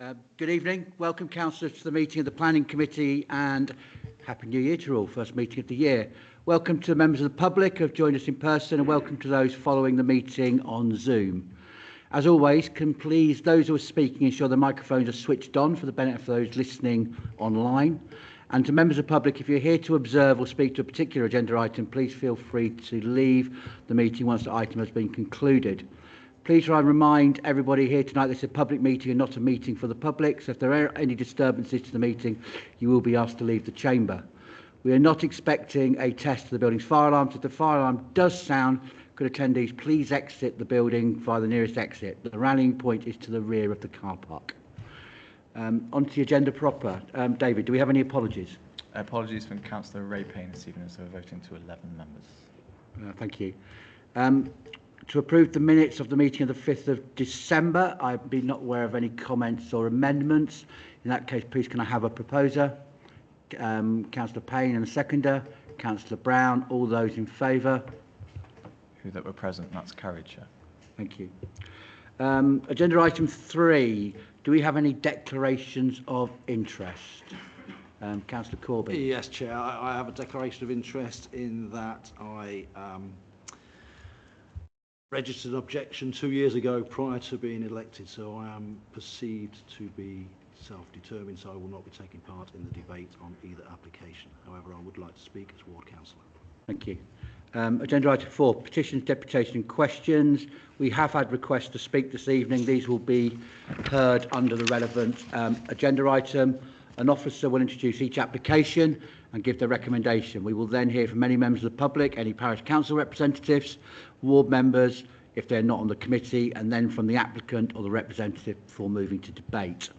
Good evening. Welcome, councillors, to the meeting of the Planning Committee, and Happy New Year to all. First meeting of the year. Welcome to the members of the public who have joined us in person, and welcome to those following the meeting on Zoom. As always, can please those who are speaking ensure the microphones are switched on for the benefit of those listening online. And to members of the public, if you're here to observe or speak to a particular agenda item, please feel free to leave the meeting once the item has been concluded. Please try and remind everybody here tonight this is a public meeting and not a meeting for the public, so if there are any disturbances to the meeting, you will be asked to leave the chamber. We are not expecting a test of the building's fire alarms. If the fire alarm does sound, could attendees please exit the building via the nearest exit. The rallying point is to the rear of the car park. On to the agenda proper. David, do we have any apologies? Apologies from Councillor Ray Payne this evening, so we're voting to 11 members. Thank you. To approve the minutes of the meeting of the 5th of December, I've been not aware of any comments or amendments. In that case, please can I have a proposer? Councillor Payne and a seconder. Councillor Brown, all those in favour? Who that were present, that's carried, Chair. Thank you. Agenda item 3. Do we have any declarations of interest? Councillor Corby. Yes, Chair. I have a declaration of interest in that I registered an objection 2 years ago prior to being elected, so I am perceived to be self-determined, so I will not be taking part in the debate on either application. However, I would like to speak as ward councillor. Thank you. Agenda item 4, petitions, deputation and questions. We have had requests to speak this evening. These will be heard under the relevant agenda item. An officer will introduce each application and give their recommendation. We will then hear from many members of the public, any parish council representatives, ward members, if they're not on the committee, and then from the applicant or the representative before moving to debate.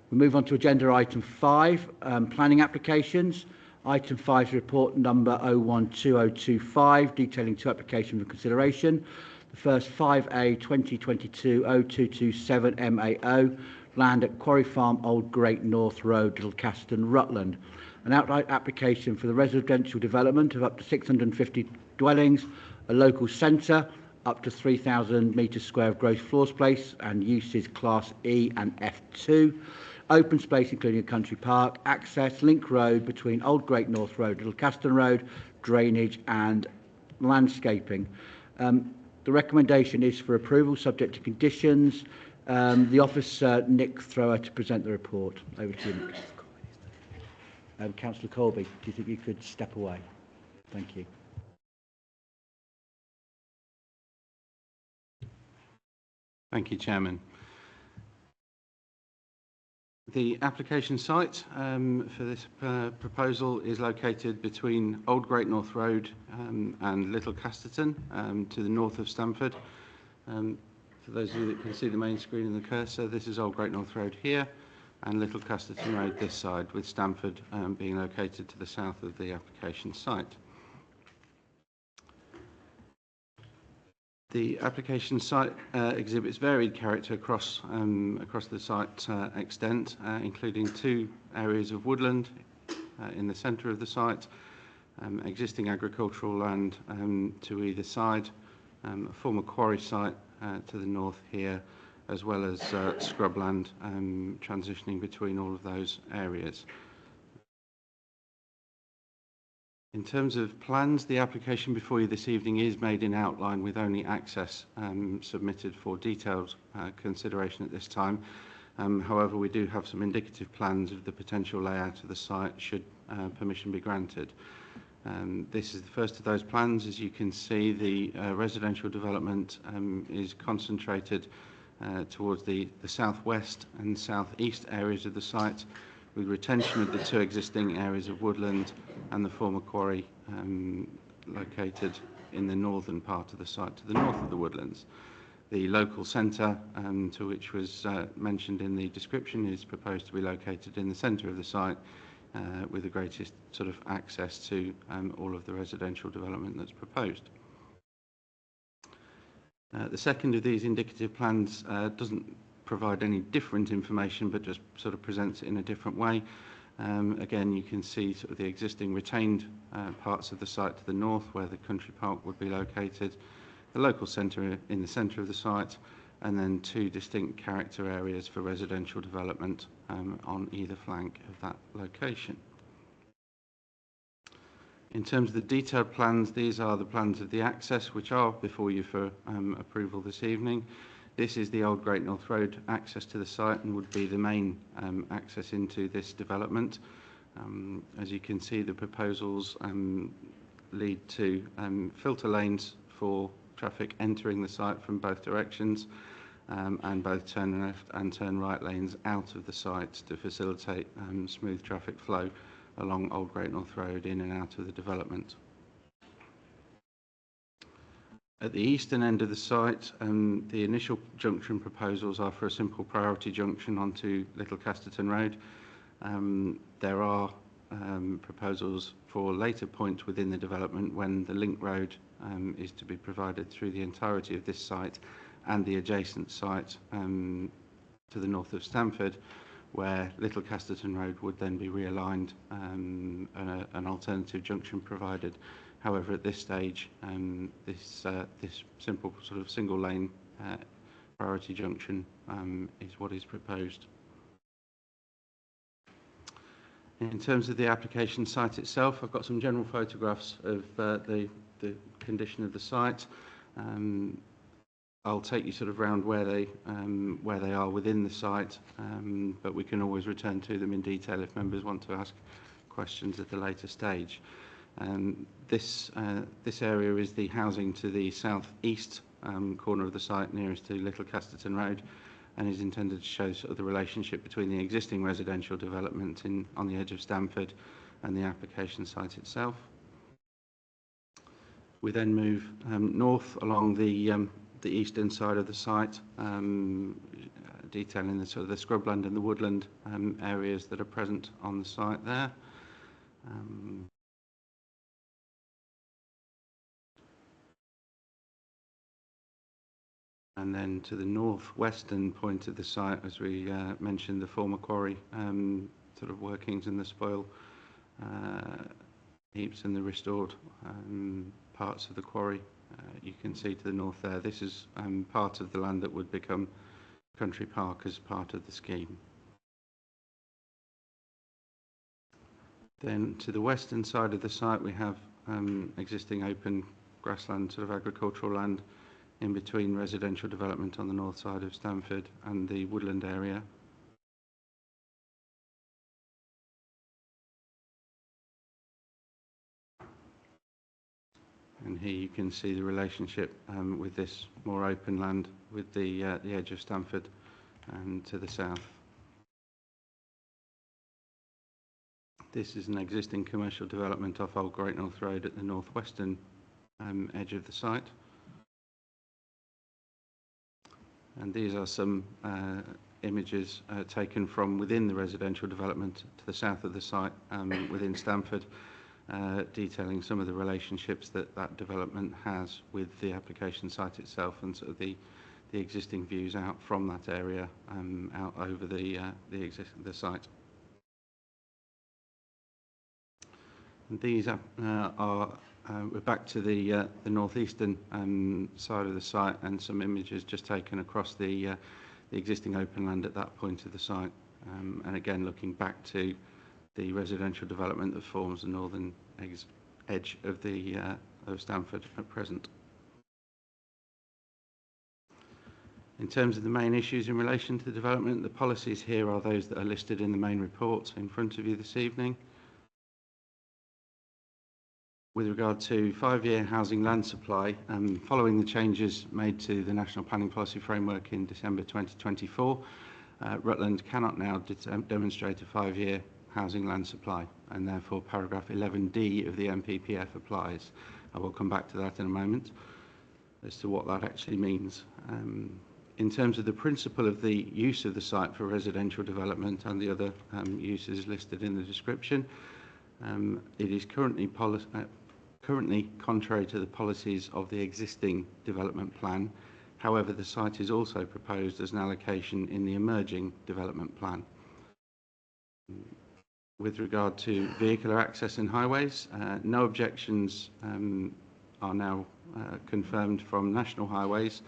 We move on to agenda item 5, planning applications. Item 5 is report number 012025, detailing 2 applications for consideration. The first 5A 2022-0227 MAO, land at Quarry Farm, Old Great North Road, Little Caston, Rutland. An outright application for the residential development of up to 650 dwellings, a local centre, up to 3,000 metres square of gross floor space, and uses Class E and F2. Open space including a country park, access, link road between Old Great North Road, Little Caston Road, drainage and landscaping. The recommendation is for approval subject to conditions. The officer, Nick Thrower, to present the report. Over to you, Nick. Councillor Corby, do you think you could step away? Thank you. Thank you, Chairman. The application site for this proposal is located between Old Great North Road and Little Casterton to the north of Stamford. For those of you that can see the main screen and the cursor, this is Old Great North Road here and Little Casterton Road this side, with Stamford being located to the south of the application site. The application site exhibits varied character across the site extent, including 2 areas of woodland in the centre of the site, existing agricultural land to either side, a former quarry site to the north here, as well as scrubland transitioning between all of those areas. In terms of plans, the application before you this evening is made in outline with only access submitted for detailed consideration at this time. However, we do have some indicative plans of the potential layout of the site should permission be granted. This is the first of those plans. As you can see, the residential development is concentrated towards the southwest and southeast areas of the site, with retention of the 2 existing areas of woodland and the former quarry located in the northern part of the site to the north of the woodlands. The local centre, to which was mentioned in the description, is proposed to be located in the centre of the site with the greatest sort of access to all of the residential development that's proposed. The second of these indicative plans doesn't provide any different information, but just sort of presents it in a different way. Again, you can see sort of the existing retained parts of the site to the north, where the country park would be located, the local centre in the centre of the site, and then 2 distinct character areas for residential development on either flank of that location. In terms of the detailed plans, these are the plans of the access which are before you for approval this evening. This is the old Great North Road access to the site and would be the main access into this development. As you can see, the proposals lead to filter lanes for traffic entering the site from both directions, and both turn left and turn right lanes out of the site to facilitate smooth traffic flow along Old Great North Road in and out of the development. At the eastern end of the site, the initial junction proposals are for a simple priority junction onto Little Casterton Road. There are proposals for later points within the development when the link road is to be provided through the entirety of this site and the adjacent site to the north of Stamford, where Little Casterton Road would then be realigned and an alternative junction provided. However, at this stage, this simple sort of single lane priority junction is what is proposed. In terms of the application site itself, I've got some general photographs of the condition of the site. I'll take you sort of round where they are within the site, but we can always return to them in detail if members want to ask questions at a later stage. This area is the housing to the south-east corner of the site nearest to Little Casterton Road, and is intended to show sort of the relationship between the existing residential development on the edge of Stamford and the application site itself. We then move north along the eastern side of the site, detailing the sort of the scrubland and the woodland areas that are present on the site there. And then to the northwestern point of the site, as we mentioned, the former quarry sort of workings and the spoil heaps and the restored parts of the quarry. You can see to the north there, this is part of the land that would become Country Park as part of the scheme. Then to the western side of the site, we have existing open grassland, sort of agricultural land, in between residential development on the north side of Stamford and the woodland area. And here you can see the relationship with this more open land with the edge of Stamford and to the south. This is an existing commercial development off Old Great North Road at the northwestern edge of the site. And these are some images taken from within the residential development to the south of the site within Stamford, detailing some of the relationships that development has with the application site itself and sort of the existing views out from that area out over the site. And these we're back to the northeastern side of the site, and some images just taken across the existing open land at that point of the site, and again looking back to the residential development that forms the northern edge of Stamford at present. In terms of the main issues in relation to the development, the policies here are those that are listed in the main report in front of you this evening. With regard to 5-year housing land supply, following the changes made to the National Planning Policy Framework in December 2024, Rutland cannot now demonstrate a 5-year housing land supply, and therefore paragraph 11D of the NPPF applies. I will come back to that in a moment as to what that actually means. In terms of the principle of the use of the site for residential development and the other uses listed in the description, it is currently contrary to the policies of the existing development plan. However, the site is also proposed as an allocation in the emerging development plan. With regard to vehicular access and highways, no objections are now confirmed from National Highways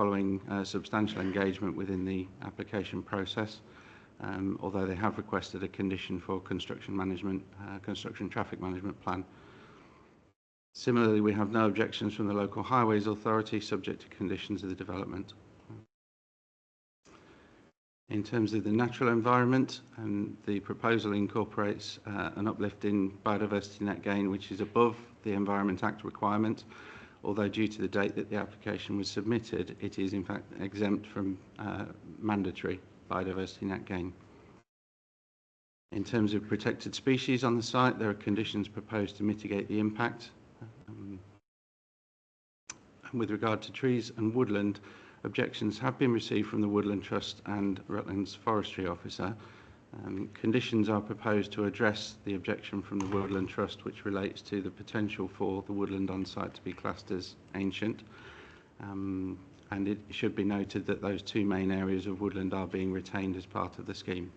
following substantial engagement within the application process, although they have requested a condition for construction traffic management plan. Similarly, we have no objections from the Local Highways Authority, subject to conditions of the development. In terms of the natural environment, the proposal incorporates an uplift in biodiversity net gain, which is above the Environment Act requirement, although due to the date that the application was submitted, it is in fact exempt from mandatory biodiversity net gain. In terms of protected species on the site, there are conditions proposed to mitigate the impact. With regard to trees and woodland, objections have been received from the Woodland Trust and Rutland's Forestry Officer. Conditions are proposed to address the objection from the Woodland Trust, which relates to the potential for the woodland on site to be classed as ancient. And it should be noted that those two main areas of woodland are being retained as part of the scheme.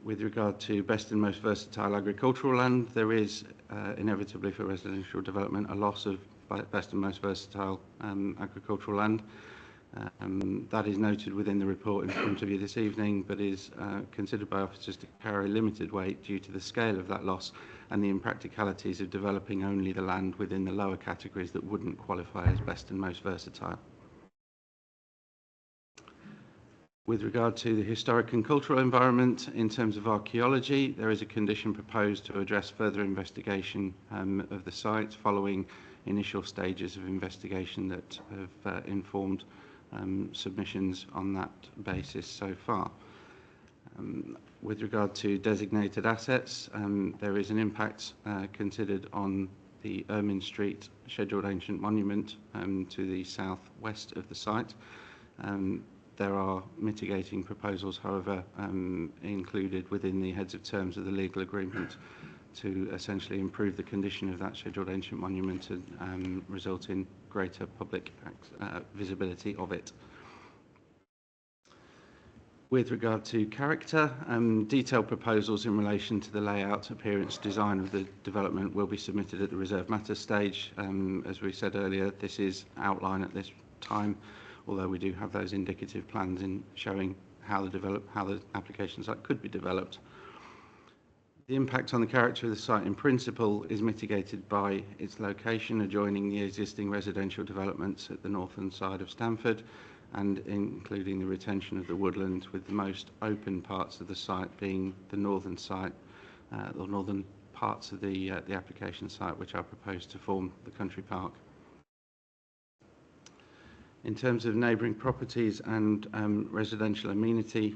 With regard to best and most versatile agricultural land, there is inevitably for residential development a loss of best and most versatile agricultural land. That is noted within the report in front of you this evening, but is considered by officers to carry limited weight due to the scale of that loss and the impracticalities of developing only the land within the lower categories that wouldn't qualify as best and most versatile. With regard to the historic and cultural environment, in terms of archaeology, there is a condition proposed to address further investigation of the site following initial stages of investigation that have informed submissions on that basis so far. With regard to designated assets, there is an impact considered on the Ermine Street Scheduled Ancient Monument to the south-west of the site. There are mitigating proposals, however, included within the heads of terms of the legal agreement to essentially improve the condition of that Scheduled Ancient Monument and result in greater public visibility of it. With regard to character, detailed proposals in relation to the layout, appearance, design of the development will be submitted at the reserved matters stage. As we said earlier, this is outline at this time, although we do have those indicative plans in showing how the application site could be developed. The impact on the character of the site in principle is mitigated by its location adjoining the existing residential developments at the northern side of Stamford, and including the retention of the woodland, with the most open parts of the site being the northern site, or northern parts of the application site, which are proposed to form the country park. In terms of neighbouring properties and residential amenity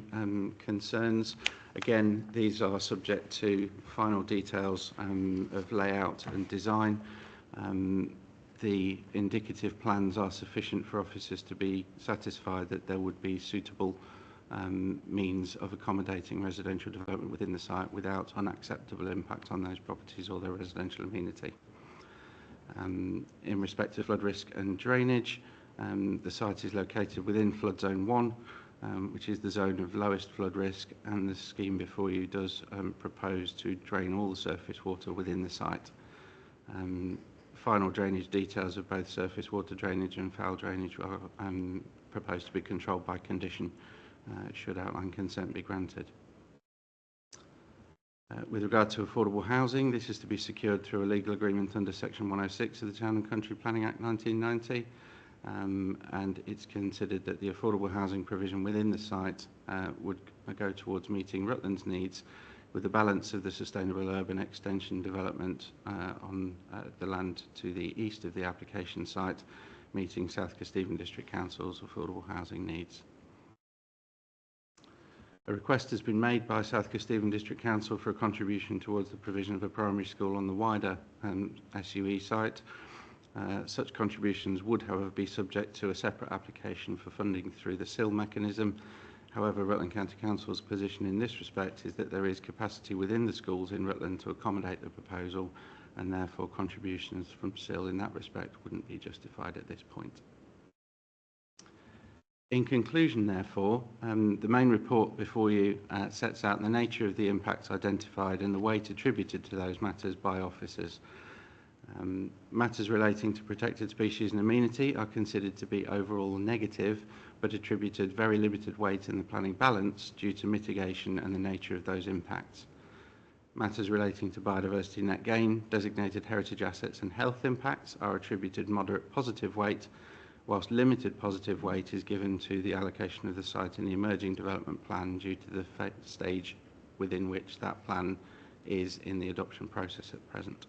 concerns, again, these are subject to final details of layout and design. The indicative plans are sufficient for officers to be satisfied that there would be suitable means of accommodating residential development within the site without unacceptable impact on those properties or their residential amenity. In respect to flood risk and drainage, the site is located within Flood Zone 1, which is the zone of lowest flood risk, and the scheme before you does propose to drain all the surface water within the site. Final drainage details of both surface water drainage and foul drainage are proposed to be controlled by condition should outline consent be granted. With regard to affordable housing, this is to be secured through a legal agreement under Section 106 of the Town and Country Planning Act 1990. And it's considered that the affordable housing provision within the site would go towards meeting Rutland's needs, with the balance of the sustainable urban extension development on the land to the east of the application site, meeting South Kesteven District Council's affordable housing needs. A request has been made by South Kesteven District Council for a contribution towards the provision of a primary school on the wider SUE site. Such contributions would, however, be subject to a separate application for funding through the SIL mechanism. However, Rutland County Council's position in this respect is that there is capacity within the schools in Rutland to accommodate the proposal, and therefore contributions from SIL in that respect wouldn't be justified at this point. In conclusion, therefore, the main report before you sets out the nature of the impacts identified and the weight attributed to those matters by officers. Matters relating to protected species and amenity are considered to be overall negative, but attributed very limited weight in the planning balance due to mitigation and the nature of those impacts. Matters relating to biodiversity net gain, designated heritage assets and health impacts are attributed moderate positive weight, whilst limited positive weight is given to the allocation of the site in the emerging development plan due to the stage within which that plan is in the adoption process at present.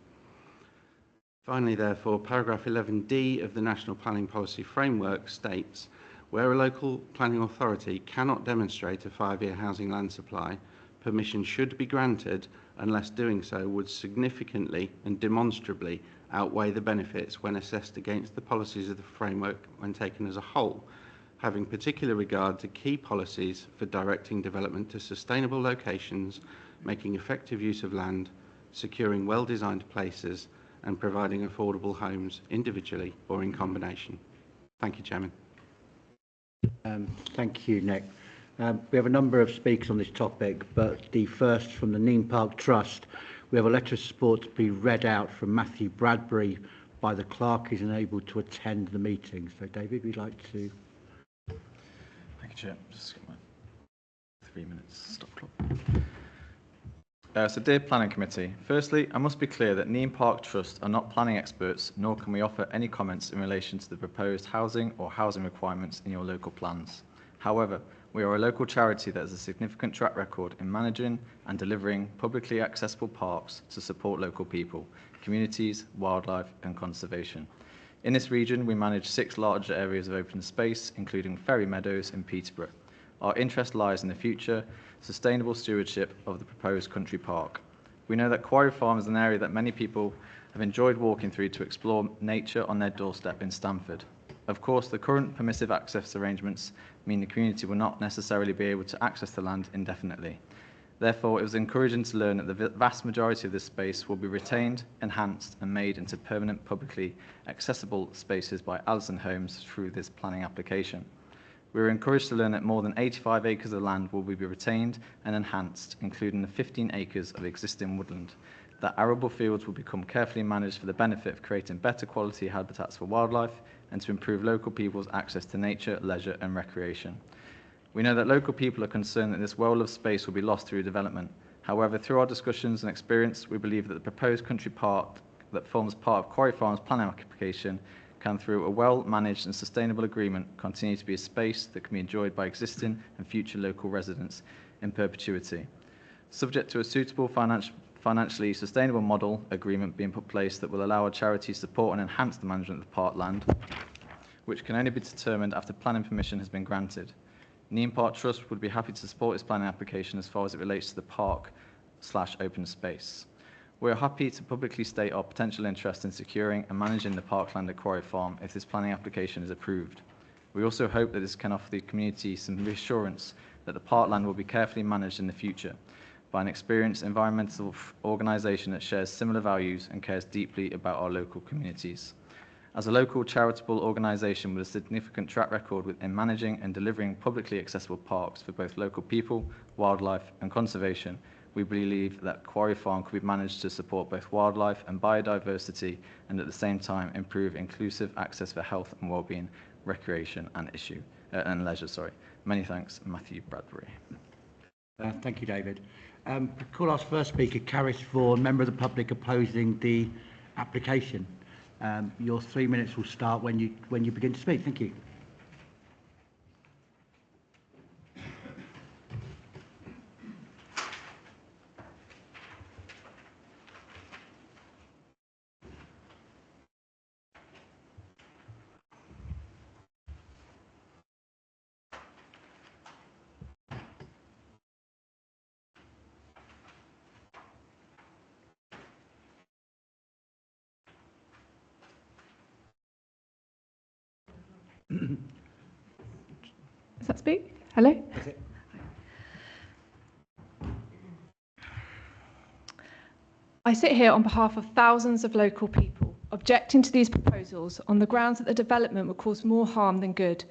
Finally, therefore, paragraph 11D of the National Planning Policy Framework states, where a local planning authority cannot demonstrate a 5-year housing land supply, permission should be granted unless doing so would significantly and demonstrably outweigh the benefits when assessed against the policies of the framework when taken as a whole, having particular regard to key policies for directing development to sustainable locations, making effective use of land, securing well-designed places, and providing affordable homes individually or in combination. Thank you, Chairman. Thank you, Nick. We have a number of speakers on this topic, but the first from the Neem Park Trust, we have a letter of support to be read out from Matthew Bradbury by the clerk who's unable to attend the meeting. So, David, we'd like to... Thank you, Chair. Just get my 3 minutes stop clock. So, dear Planning Committee, firstly, I must be clear that Neem Park Trust are not planning experts, nor can we offer any comments in relation to the proposed housing or housing requirements in your local plans. However, we are a local charity that has a significant track record in managing and delivering publicly accessible parks to support local people, communities, wildlife and conservation. In this region, we manage 6 larger areas of open space, including Ferry Meadows in Peterborough. Our interest lies in the future sustainable stewardship of the proposed country park. We know that Quarry Farm is an area that many people have enjoyed walking through to explore nature on their doorstep in Stamford. Of course, the current permissive access arrangements mean the community will not necessarily be able to access the land indefinitely. Therefore, it was encouraging to learn that the vast majority of this space will be retained, enhanced and made into permanent publicly accessible spaces by Allison Homes through this planning application. We were encouraged to learn that more than 85 acres of land will be retained and enhanced, including the 15 acres of existing woodland. That arable fields will become carefully managed for the benefit of creating better quality habitats for wildlife and to improve local people's access to nature, leisure and recreation. We know that local people are concerned that this well-loved space will be lost through development. However, through our discussions and experience, we believe that the proposed country park that forms part of Quarry Farm's planning application can, through a well-managed and sustainable agreement, continue to be a space that can be enjoyed by existing and future local residents in perpetuity. Subject to a suitable financially sustainable model agreement being put in place that will allow our charity to support and enhance the management of the park land, which can only be determined after planning permission has been granted. Neem Park Trust would be happy to support its planning application as far as it relates to the park/open space. We are happy to publicly state our potential interest in securing and managing the parkland at Quarry Farm if this planning application is approved. We also hope that this can offer the community some reassurance that the parkland will be carefully managed in the future by an experienced environmental organisation that shares similar values and cares deeply about our local communities. As a local charitable organisation with a significant track record in managing and delivering publicly accessible parks for both local people, wildlife and conservation, we believe that Quarry Farm could be managed to support both wildlife and biodiversity and at the same time improve inclusive access for health and wellbeing, recreation and leisure. Many thanks, Matthew Bradbury. Thank you, David. Call our first speaker, Caris Vaughan, member of the public opposing the application. Your 3 minutes will start when you begin to speak. Thank you. Does that speak? Hello? That's it. I sit here on behalf of thousands of local people, objecting to these proposals on the grounds that the development will cause more harm than good,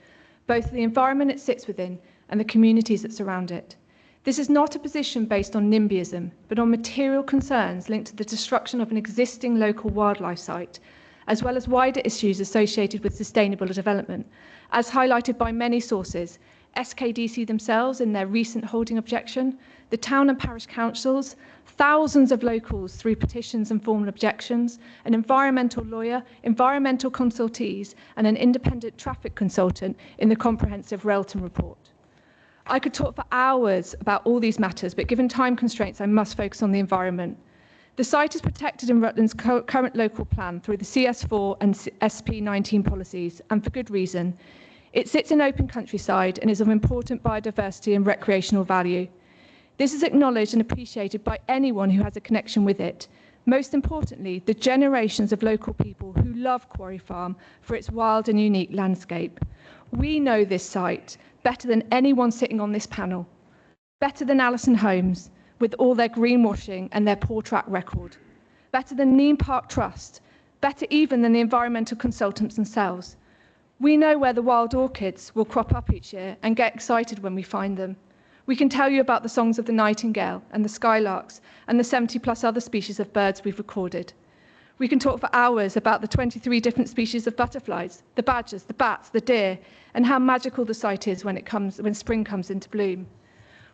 both to the environment it sits within and the communities that surround it. This is not a position based on NIMBYism, but on material concerns linked to the destruction of an existing local wildlife site, as well as wider issues associated with sustainable development, as highlighted by many sources, SKDC themselves in their recent holding objection, the town and parish councils, thousands of locals through petitions and formal objections, an environmental lawyer, environmental consultees, and an independent traffic consultant in the comprehensive Railton report. I could talk for hours about all these matters, but given time constraints, I must focus on the environment. The site is protected in Rutland's current local plan through the CS4 and SP19 policies, and for good reason. It sits in open countryside and is of important biodiversity and recreational value. This is acknowledged and appreciated by anyone who has a connection with it. Most importantly, the generations of local people who love Quarry Farm for its wild and unique landscape. We know this site better than anyone sitting on this panel, better than Alison Holmes with all their greenwashing and their poor track record, better than Neam Park Trust, better even than the environmental consultants themselves. We know where the wild orchids will crop up each year and get excited when we find them. We can tell you about the songs of the nightingale and the skylarks and the 70+ other species of birds we've recorded. We can talk for hours about the 23 different species of butterflies, the badgers, the bats, the deer, and how magical the site is when spring comes into bloom.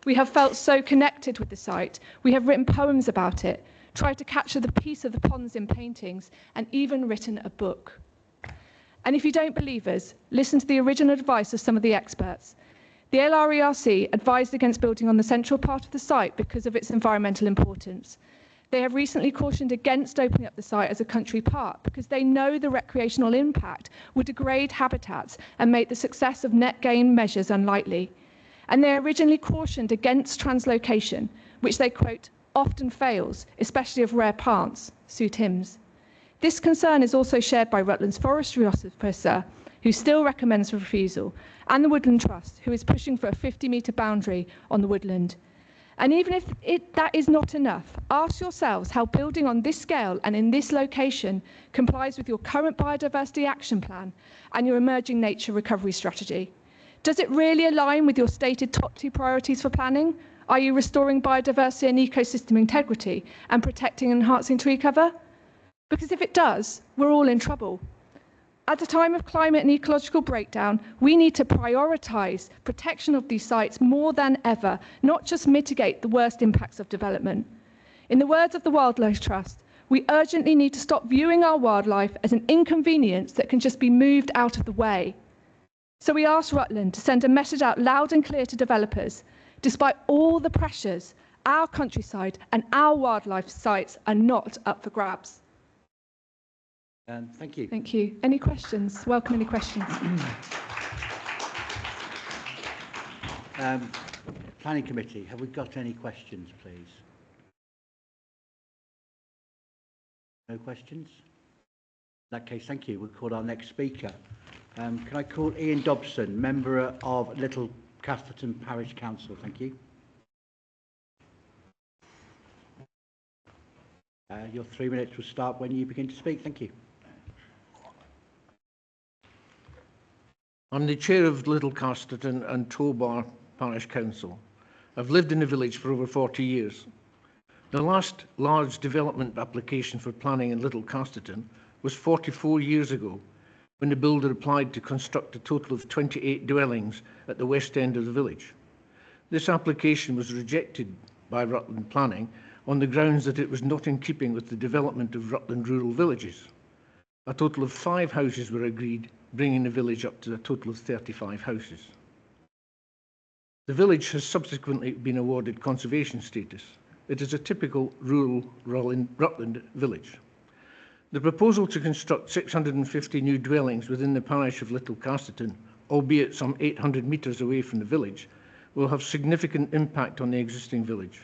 We have felt so connected with the site. We have written poems about it, tried to capture the peace of the ponds in paintings, and even written a book. And if you don't believe us, listen to the original advice of some of the experts. The LRERC advised against building on the central part of the site because of its environmental importance. They have recently cautioned against opening up the site as a country park because they know the recreational impact would degrade habitats and make the success of net gain measures unlikely. And they originally cautioned against translocation, which they quote, often fails, especially of rare plants, Sue Timms. This concern is also shared by Rutland's forestry officer, who still recommends refusal, and the Woodland Trust, who is pushing for a 50-metre boundary on the woodland. And even if that is not enough, ask yourselves how building on this scale and in this location complies with your current biodiversity action plan and your emerging nature recovery strategy. Does it really align with your stated top 2 priorities for planning? Are you restoring biodiversity and ecosystem integrity and protecting and enhancing tree cover? Because if it does, we're all in trouble. At a time of climate and ecological breakdown, we need to prioritise protection of these sites more than ever, not just mitigate the worst impacts of development. In the words of the Wildlife Trust, we urgently need to stop viewing our wildlife as an inconvenience that can just be moved out of the way. So we ask Rutland to send a message out loud and clear to developers. Despite all the pressures, our countryside and our wildlife sites are not up for grabs. Thank you. Thank you. Any questions? Welcome any questions. Planning Committee, have we got any questions, please? No questions? In that case, thank you. We'll call our next speaker. Can I call Ian Dobson, member of Little Casterton Parish Council? Thank you. Your 3 minutes will start when you begin to speak. Thank you. I'm the chair of Little Casterton and Tobar Parish Council. I've lived in the village for over 40 years. The last large development application for planning in Little Casterton was 44 years ago, when the builder applied to construct a total of 28 dwellings at the west end of the village. This application was rejected by Rutland Planning on the grounds that it was not in keeping with the development of Rutland rural villages. A total of 5 houses were agreed, bringing the village up to a total of 35 houses. The village has subsequently been awarded conservation status. It is a typical rural Rutland village. The proposal to construct 650 new dwellings within the parish of Little Casterton, albeit some 800 metres away from the village, will have significant impact on the existing village.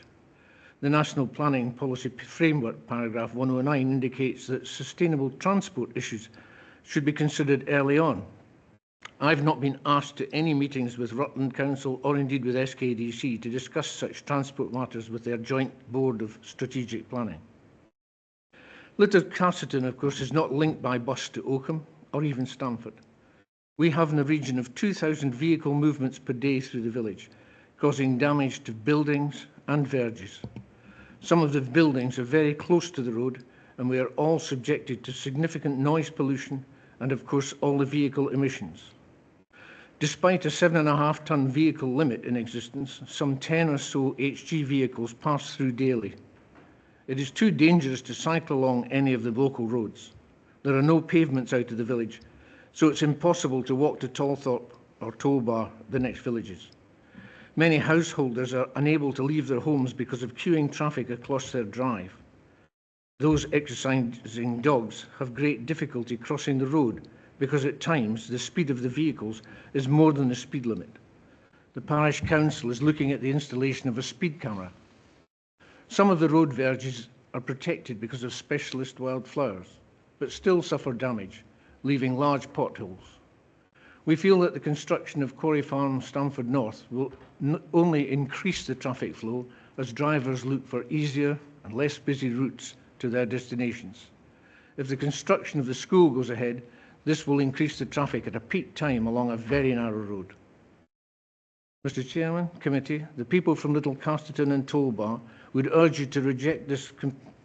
The National Planning Policy Framework, paragraph 109, indicates that sustainable transport issues should be considered early on. I've not been asked to any meetings with Rutland Council or indeed with SKDC to discuss such transport matters with their joint board of strategic planning. Little Casterton, of course, is not linked by bus to Oakham or even Stamford. We have in the region of 2,000 vehicle movements per day through the village, causing damage to buildings and verges. Some of the buildings are very close to the road, and we are all subjected to significant noise pollution and, of course, all the vehicle emissions. Despite a 7.5-ton vehicle limit in existence, some 10 or so HG vehicles pass through daily. It is too dangerous to cycle along any of the local roads. There are no pavements out of the village, so it's impossible to walk to Tolthorpe or Tollbar, the next villages. Many householders are unable to leave their homes because of queuing traffic across their drive. Those exercising dogs have great difficulty crossing the road because at times the speed of the vehicles is more than the speed limit. The parish council is looking at the installation of a speed camera. Some of the road verges are protected because of specialist wildflowers, but still suffer damage, leaving large potholes. We feel that the construction of Quarry Farm Stamford North will only increase the traffic flow as drivers look for easier and less busy routes to their destinations. If the construction of the school goes ahead, this will increase the traffic at a peak time along a very narrow road. Mr. Chairman, Committee, the people from Little Casterton and Tollbar would urge you to reject this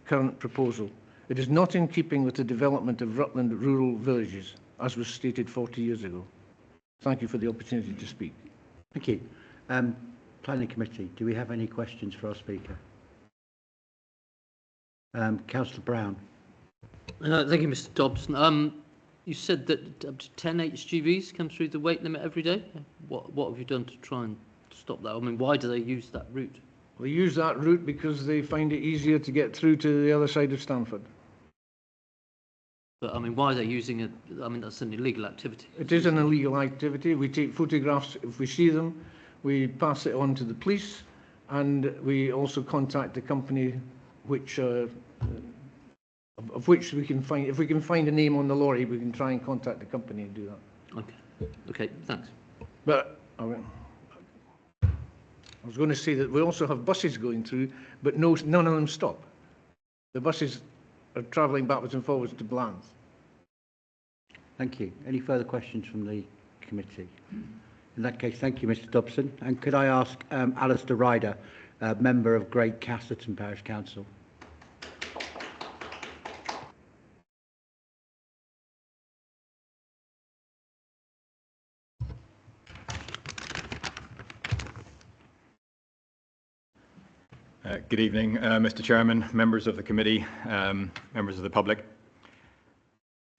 current proposal. It is not in keeping with the development of Rutland rural villages, as was stated 40 years ago. Thank you for the opportunity to speak. Thank you. Planning Committee, do we have any questions for our speaker? Councillor Brown. Thank you, Mr. Dobson. You said that up to 10 HGVs come through the weight limit every day. What have you done to try and stop that? I mean, why do they use that route? They use that route because they find it easier to get through to the other side of Stamford. But I mean, why are they using it? I mean, that's an illegal activity. It is an illegal activity. We take photographs if we see them. We pass it on to the police, and we also contact the company which of which we can find. If we can find a name on the lorry, we can try and contact the company and do that. Okay. Okay. Thanks. But I was going to say that we also have buses going through, but none of them stop. The buses are travelling backwards and forwards to Blands. Thank you. Any further questions from the committee? In that case, thank you, Mr. Dobson. And could I ask Alistair Ryder, member of Great Casterton Parish Council? Good evening, Mr. Chairman, members of the committee, members of the public.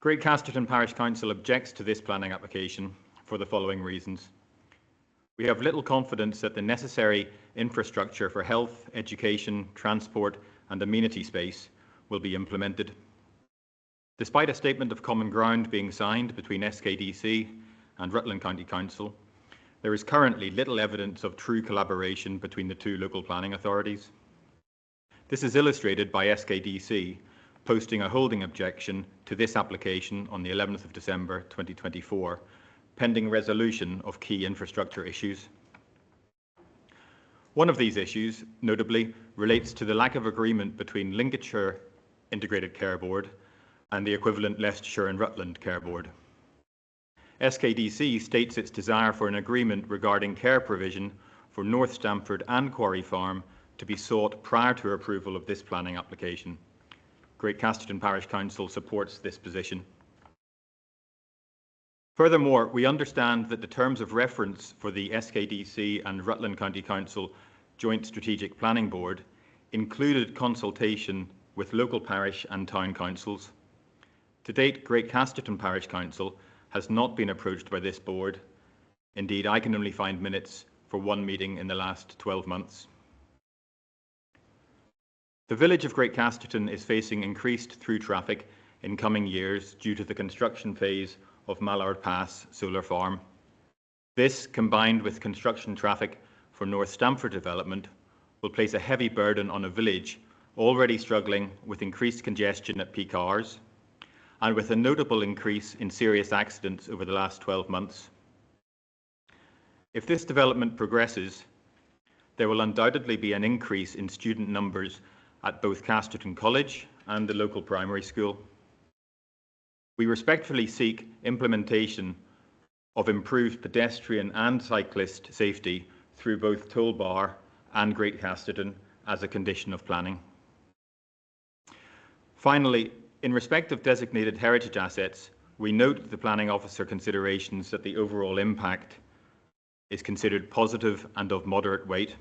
Great Casterton Parish Council objects to this planning application for the following reasons. We have little confidence that the necessary infrastructure for health, education, transport and amenity space will be implemented. Despite a statement of common ground being signed between SKDC and Rutland County Council, there is currently little evidence of true collaboration between the two local planning authorities. This is illustrated by SKDC posting a holding objection to this application on the 11th of December 2024, pending resolution of key infrastructure issues. One of these issues, notably, relates to the lack of agreement between Lincolnshire Integrated Care Board and the equivalent Leicestershire and Rutland Care Board. SKDC states its desire for an agreement regarding care provision for North Stamford and Quarry Farm to be sought prior to approval of this planning application. Great Casterton Parish Council supports this position. Furthermore, we understand that the terms of reference for the SKDC and Rutland County Council Joint Strategic Planning Board included consultation with local parish and town councils. To date, Great Casterton Parish Council has not been approached by this board. Indeed, I can only find minutes for one meeting in the last 12 months. The village of Great Casterton is facing increased through traffic in coming years due to the construction phase of Mallard Pass Solar Farm. This, combined with construction traffic for North Stamford development, will place a heavy burden on a village already struggling with increased congestion at peak hours, and with a notable increase in serious accidents over the last 12 months. If this development progresses, there will undoubtedly be an increase in student numbers at both Casterton College and the local primary school. We respectfully seek implementation of improved pedestrian and cyclist safety through both Toolbar and Great Casterton as a condition of planning. Finally, in respect of designated heritage assets, we note the planning officer considerations that the overall impact is considered positive and of moderate weight.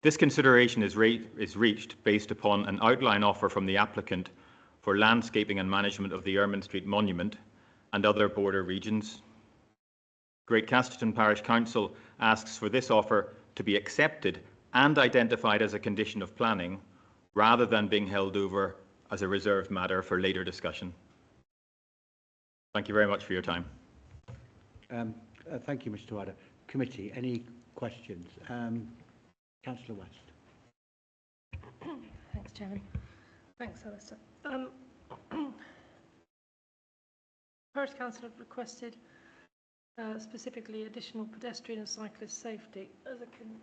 This consideration is reached based upon an outline offer from the applicant for landscaping and management of the Ermine Street Monument and other border regions. Great Casterton Parish Council asks for this offer to be accepted and identified as a condition of planning, rather than being held over as a reserved matter for later discussion. Thank you very much for your time. Thank you, Mr. Ryder. Committee, any questions? Councillor West. Thanks, Chairman. Thanks, Alistair. Parish Council have requested specifically additional pedestrian and cyclist safety as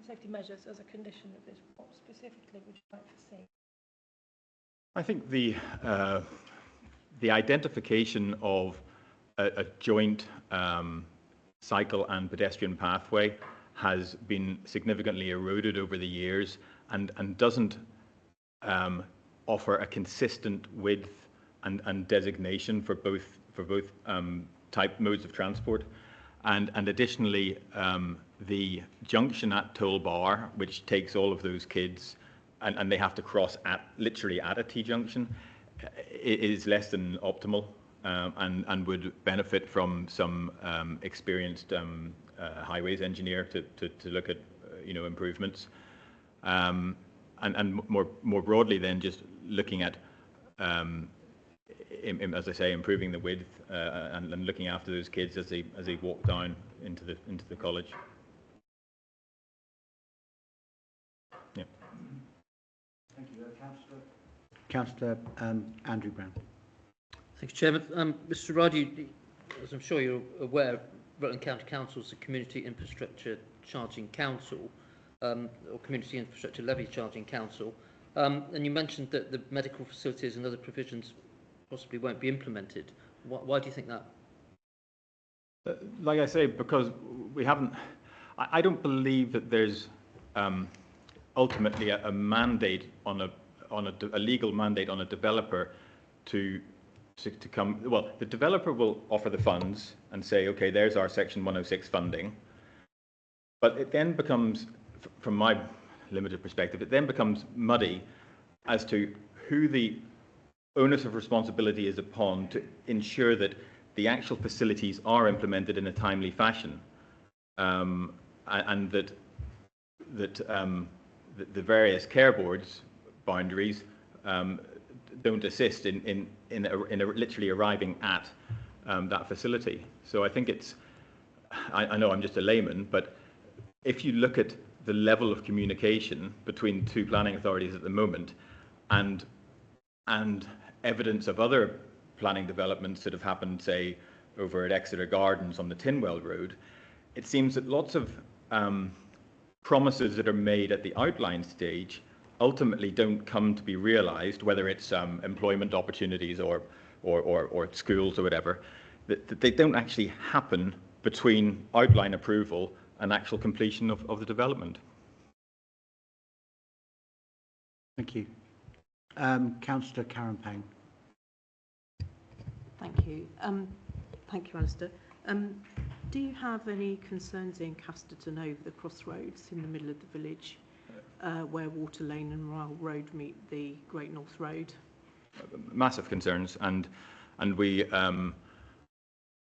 safety measures as a condition of this. What specifically would you like to see? I think the identification of a joint cycle and pedestrian pathway has been significantly eroded over the years and doesn't offer a consistent width and designation for both type modes of transport. And additionally, the junction at Toolbar, which takes all of those kids, and they have to cross literally at a T-junction, is less than optimal, and would benefit from some experienced highways engineer to look at improvements. And more broadly, then just looking at, as I say, improving the width and looking after those kids as they walk down into the college. Yeah. Thank you, Councillor Andrew Brown. Thank you, Chairman. Mr. Ryder, as I'm sure you're aware, Rutland County Council is a community infrastructure charging council, or community infrastructure levy charging council. And you mentioned that the medical facilities and other provisions possibly won't be implemented. Why do you think that? Like I say, because we haven't. I don't believe that there's ultimately a mandate on a legal mandate on a developer to come. Well, the developer will offer the funds and say, okay, there's our Section 106 funding. But it then becomes, from my limited perspective, it then becomes muddy as to who the onus of responsibility is upon to ensure that the actual facilities are implemented in a timely fashion, and that the various care boards boundaries don't assist in literally arriving at that facility. So I think it's, I know I'm just a layman, but if you look at the level of communication between two planning authorities at the moment, and evidence of other planning developments that have happened, say, over at Exeter Gardens on the Tinwell Road, it seems that lots of promises that are made at the outline stage ultimately don't come to be realised, whether it's employment opportunities or schools or whatever, that they don't actually happen between outline approval and actual completion of the development. Thank you. Councillor Karen Payne. Thank you. Thank you, Alistair. Do you have any concerns in Casterton over the crossroads in the middle of the village, where Water Lane and Ryle Road meet the Great North Road? Massive concerns, and we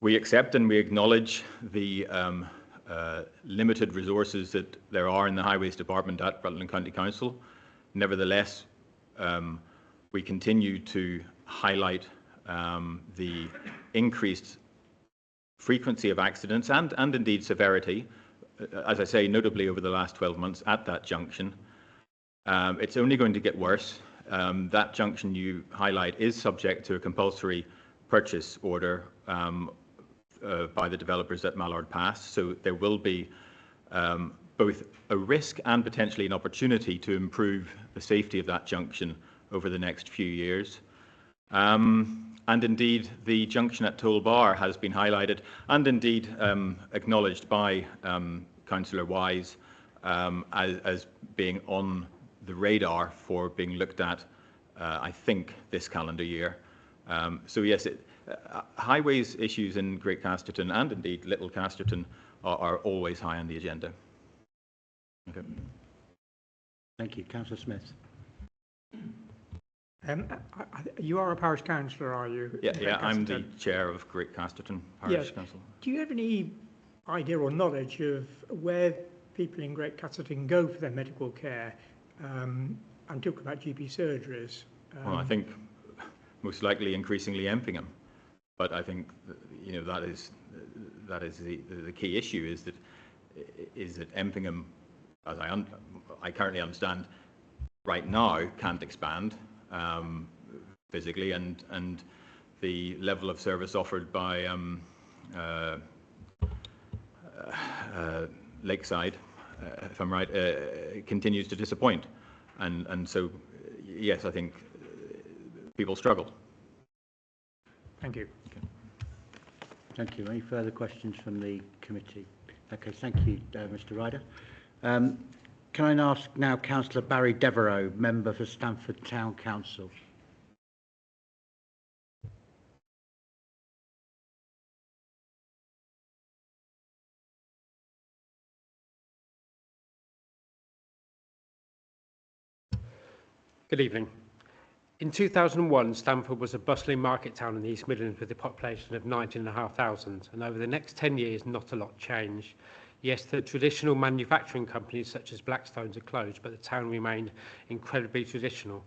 accept and we acknowledge the limited resources that there are in the Highways Department at Rutland County Council. Nevertheless, we continue to highlight the increased frequency of accidents and indeed severity, as I say, notably over the last 12 months at that junction. It's only going to get worse. That junction you highlight is subject to a compulsory purchase order by the developers at Mallard Pass, so there will be both a risk and potentially an opportunity to improve the safety of that junction over the next few years. And indeed, the junction at Toolbar has been highlighted and indeed acknowledged by Councillor Wise as being on the radar for being looked at, I think, this calendar year. So yes, highways issues in Great Casterton and indeed Little Casterton are always high on the agenda. Okay. Thank you. Councillor Smith. You are a parish councillor, are you? Yeah, I'm the chair of Great Casterton Parish Council. Do you have any idea or knowledge of where people in Great Casterton go for their medical care? I'm talking about GP surgeries. Well, I think most likely increasingly Empingham, but I think that is the key issue is that Empingham, as I currently understand, right now can't expand physically, and the level of service offered by Lakeside, if I'm right, continues to disappoint, and so yes, I think people struggle. Thank you. Okay. Thank you. Any further questions from the committee? Okay, thank you, Mr. Ryder. Can I ask now Councillor Barry Devereux, member for Stamford Town Council? Good evening. In 2001, Stamford was a bustling market town in the East Midlands with a population of 19,500, and over the next 10 years, not a lot changed. Yes, the traditional manufacturing companies such as Blackstones are closed, but the town remained incredibly traditional.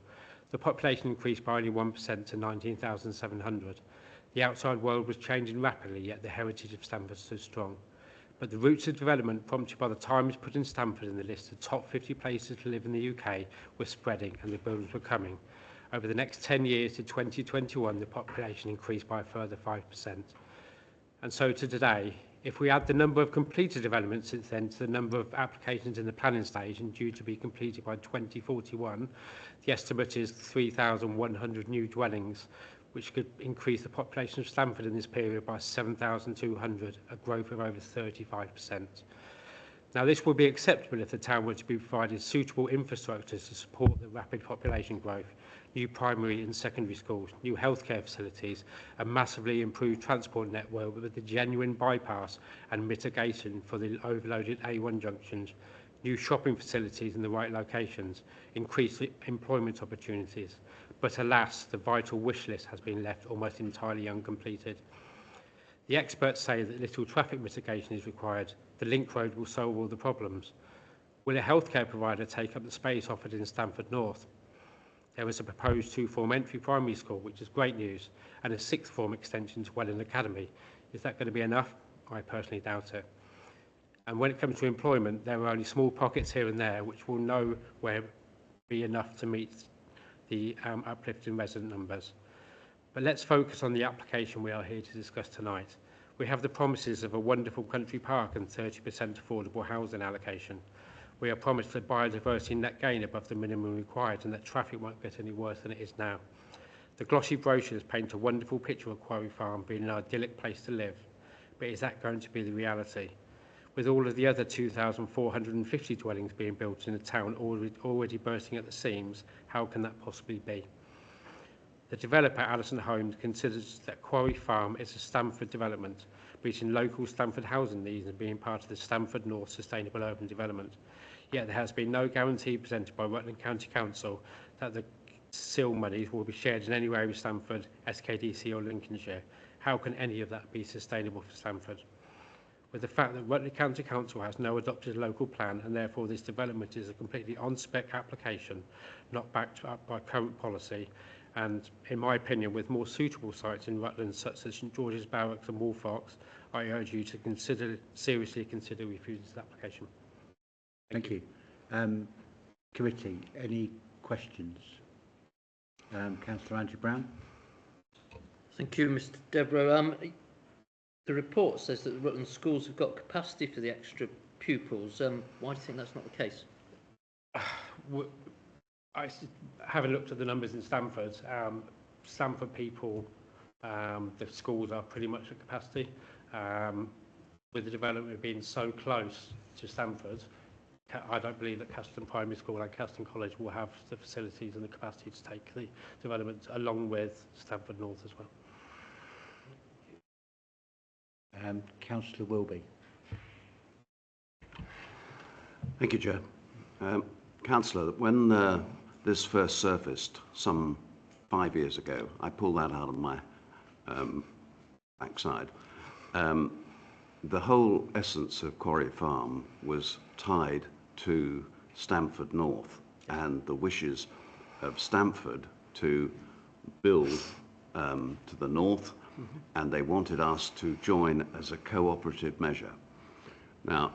The population increased by only 1% to 19,700. The outside world was changing rapidly, yet the heritage of Stamford stood strong. But the roots of development prompted by the Times putting Stamford in the list of top 50 places to live in the UK were spreading, and the buildings were coming. Over the next 10 years to 2021, the population increased by a further 5%. And so to today, if we add the number of completed developments since then to the number of applications in the planning stage and due to be completed by 2041, the estimate is 3,100 new dwellings, which could increase the population of Stamford in this period by 7,200, a growth of over 35%. Now, this would be acceptable if the town were to be provided suitable infrastructures to support the rapid population growth, new primary and secondary schools, new healthcare facilities, a massively improved transport network with a genuine bypass and mitigation for the overloaded A1 junctions, new shopping facilities in the right locations, increased employment opportunities. But alas, the vital wish list has been left almost entirely uncompleted. The experts say that little traffic mitigation is required. The link road will solve all the problems. Will a healthcare provider take up the space offered in Stamford North? There is a proposed 2-form entry primary school, which is great news, and a 6th-form extension to Welland Academy. Is that going to be enough? I personally doubt it. And when it comes to employment, there are only small pockets here and there, which will nowhere be enough to meet the uplift in resident numbers. But let's focus on the application we are here to discuss tonight. We have the promises of a wonderful country park and 30% affordable housing allocation. We are promised a biodiversity net gain above the minimum required and that traffic won't get any worse than it is now. The glossy brochures paint a wonderful picture of Quarry Farm being an idyllic place to live. But is that going to be the reality? With all of the other 2,450 dwellings being built in the town already bursting at the seams, how can that possibly be? The developer, Allison Homes, considers that Quarry Farm is a Stamford development, meeting local Stamford housing needs and being part of the Stamford North Sustainable Urban Development. Yet there has been no guarantee presented by Rutland County Council that the SIL monies will be shared in any way with Stamford, SKDC or Lincolnshire. How can any of that be sustainable for Stamford? With the fact that Rutland County Council has no adopted local plan and therefore this development is a completely on-spec application, not backed up by current policy, and in my opinion with more suitable sites in Rutland such as St George's Barracks and Wolforks, I urge you to seriously consider refusing this application. Thank you. Committee, any questions? Councillor Andrew Brown. Thank you, Mr. Devereux. The report says that the Rutland schools have got capacity for the extra pupils. Why do you think that's not the case? I haven't looked at the numbers in Stamford. Stamford people, the schools are pretty much at capacity. with the development being so close to Stamford, I don't believe that Castletown Primary School and Castletown College will have the facilities and the capacity to take the development along with Stamford North as well. Councillor Wilby. Thank you, Chair. Councillor, when this first surfaced some 5 years ago, I pulled that out of my backside. The whole essence of Quarry Farm was tied to Stamford North and the wishes of Stamford to build to the north, and they wanted us to join as a cooperative measure. Now,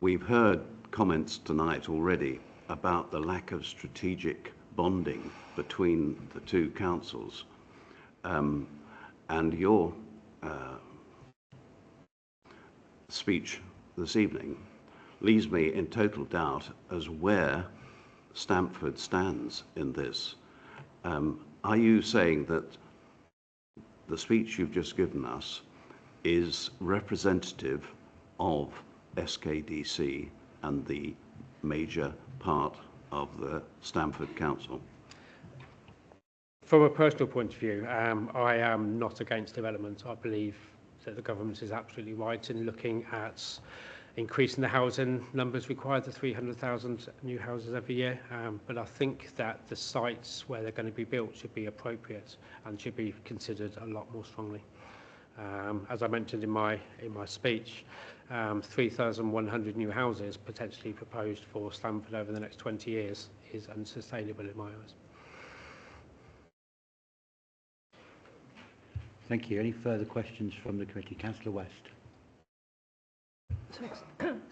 we've heard comments tonight already about the lack of strategic bonding between the two councils, and your speech this evening leaves me in total doubt as where Stamford stands in this. Are you saying that the speech you've just given us is representative of SKDC and the major part of the Stamford Council? From a personal point of view, I am not against development. I believe that the government is absolutely right in looking at increasing the housing numbers required to 300,000 new houses every year. But I think that the sites where they're going to be built should be appropriate and should be considered a lot more strongly. As I mentioned in my speech, 3,100 new houses potentially proposed for Stamford over the next 20 years is unsustainable in my eyes. Thank you. Any further questions from the committee? Councillor West.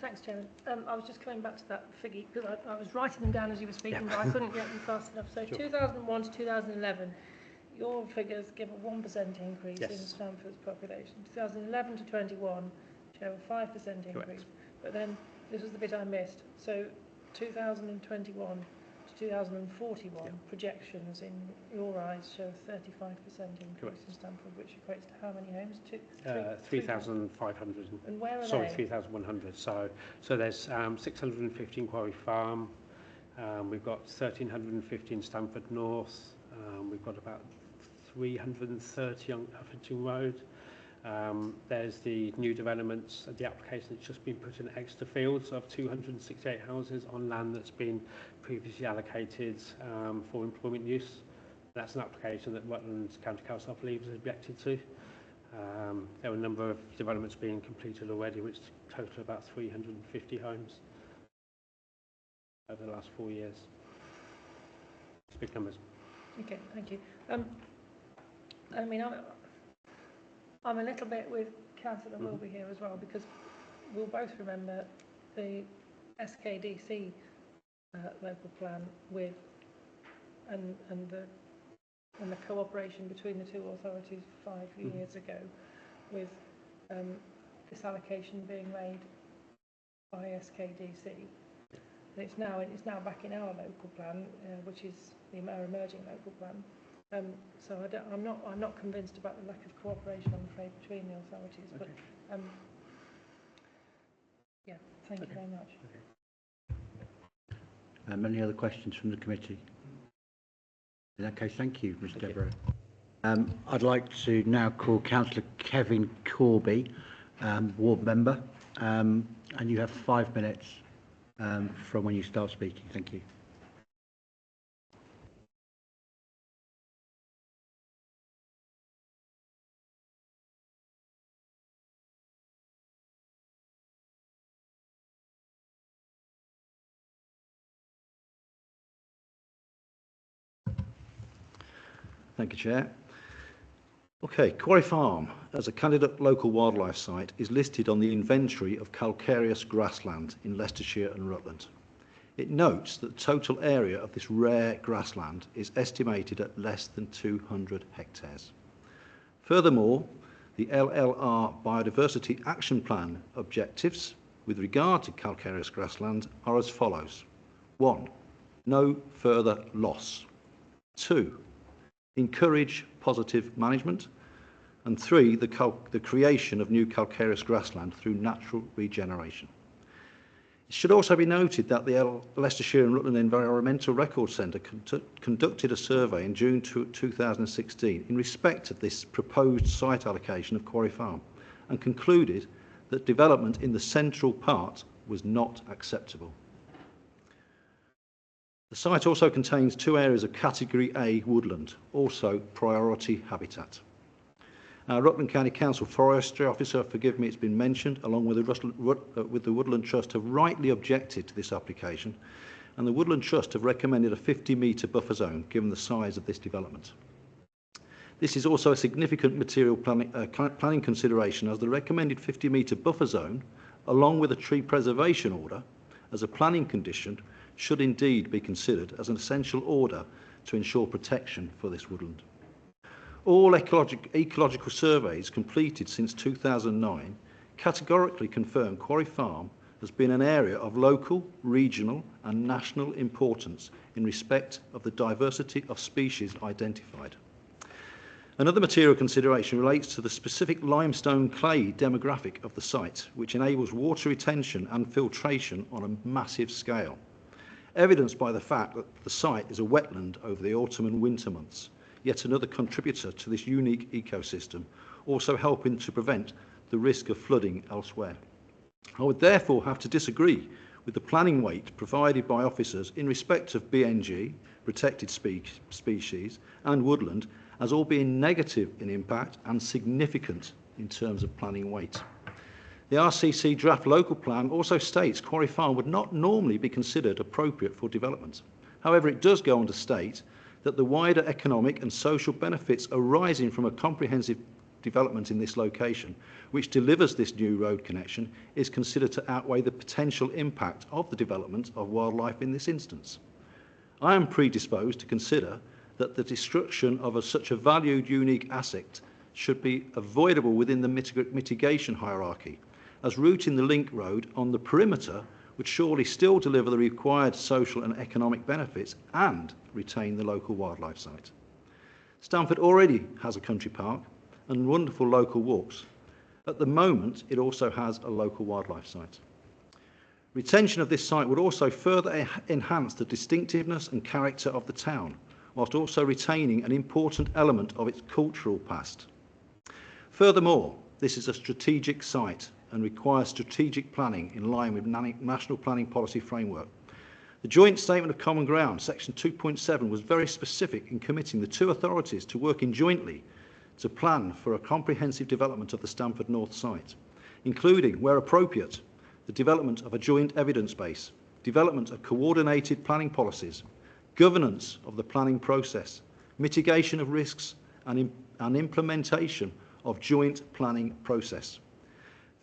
Thanks, Chairman. I was just coming back to that figure because I was writing them down as you were speaking, but I couldn't get them fast enough. So sure. 2001 to 2011, your figures give a 1% increase in Stamford's population. 2011 to 21 show a 5% increase. Correct. But then this was the bit I missed. So 2021 to 2041 projections in your eyes show a 35% increase in Stamford, which equates to how many homes? 3,500. And where are Sorry, they? 3,100. So there's 615 Quarry Farm. We've got 1,350 in Stamford North. We've got about 330 on Uffington Road. There's the new developments, the application that's just been put in Exeter Fields of 268 houses on land that's been previously allocated for employment use. That's an application that Rutland County Council, I believe, has objected to. There are a number of developments being completed already, which total about 350 homes over the last 4 years. It's big numbers. Okay, thank you. I mean, I'm a little bit with Councillor Wilby here as well, because we'll both remember the SKDC local plan with and the cooperation between the two authorities 5 years ago, with this allocation being made by SKDC. And it's now back in our local plan, which is our emerging local plan. So I'm not convinced about the lack of cooperation, I'm afraid, between the authorities. Okay. But yeah, thank you very much. Okay. Any other questions from the committee? In that case, thank you, Ms. Deborah. I'd like to now call Councillor Kevin Corby, ward member, and you have 5 minutes from when you start speaking. Thank you. Thank you, Chair. Okay, Quarry Farm, as a candidate local wildlife site, is listed on the inventory of calcareous grassland in Leicestershire and Rutland. It notes that the total area of this rare grassland is estimated at less than 200 hectares. Furthermore, the LLR Biodiversity Action Plan objectives with regard to calcareous grassland are as follows. 1. No further loss. 2. Encourage positive management. And 3, the creation of new calcareous grassland through natural regeneration. It should also be noted that the Leicestershire and Rutland Environmental Record Centre conducted a survey in June 2016 in respect of this proposed site allocation of Quarry Farm and concluded that development in the central part was not acceptable. The site also contains 2 areas of Category A woodland, also priority habitat. Our Rutland County Council Forestry Officer, forgive me, it's been mentioned, along with the Woodland Trust, have rightly objected to this application, and the Woodland Trust have recommended a 50-metre buffer zone given the size of this development. This is also a significant material planning consideration, as the recommended 50-metre buffer zone, along with a tree preservation order, as a planning condition, should indeed be considered as an essential order to ensure protection for this woodland. All ecological surveys completed since 2009 categorically confirm Quarry Farm has been an area of local, regional and national importance in respect of the diversity of species identified. Another material consideration relates to the specific limestone clay demographic of the site, which enables water retention and filtration on a massive scale, evidenced by the fact that the site is a wetland over the autumn and winter months, yet another contributor to this unique ecosystem, also helping to prevent the risk of flooding elsewhere. I would therefore have to disagree with the planning weight provided by officers in respect of BNG, protected species, and woodland, as all being negative in impact and significant in terms of planning weight. The RCC draft local plan also states Quarry Farm would not normally be considered appropriate for development. However, it does go on to state that the wider economic and social benefits arising from a comprehensive development in this location, which delivers this new road connection, is considered to outweigh the potential impact of the development of wildlife in this instance. I am predisposed to consider that the destruction of such a valued, unique asset should be avoidable within the mitigation hierarchy, as routing the link road on the perimeter would surely still deliver the required social and economic benefits and retain the local wildlife site. Stamford already has a country park and wonderful local walks. At the moment, it also has a local wildlife site. Retention of this site would also further enhance the distinctiveness and character of the town, whilst also retaining an important element of its cultural past. Furthermore, this is a strategic site and requires strategic planning in line with National Planning Policy Framework. The Joint Statement of Common Ground, section 2.7, was very specific in committing the 2 authorities to working jointly to plan for a comprehensive development of the Stamford North site, including, where appropriate, the development of a joint evidence base, development of coordinated planning policies, governance of the planning process, mitigation of risks and implementation of joint planning process.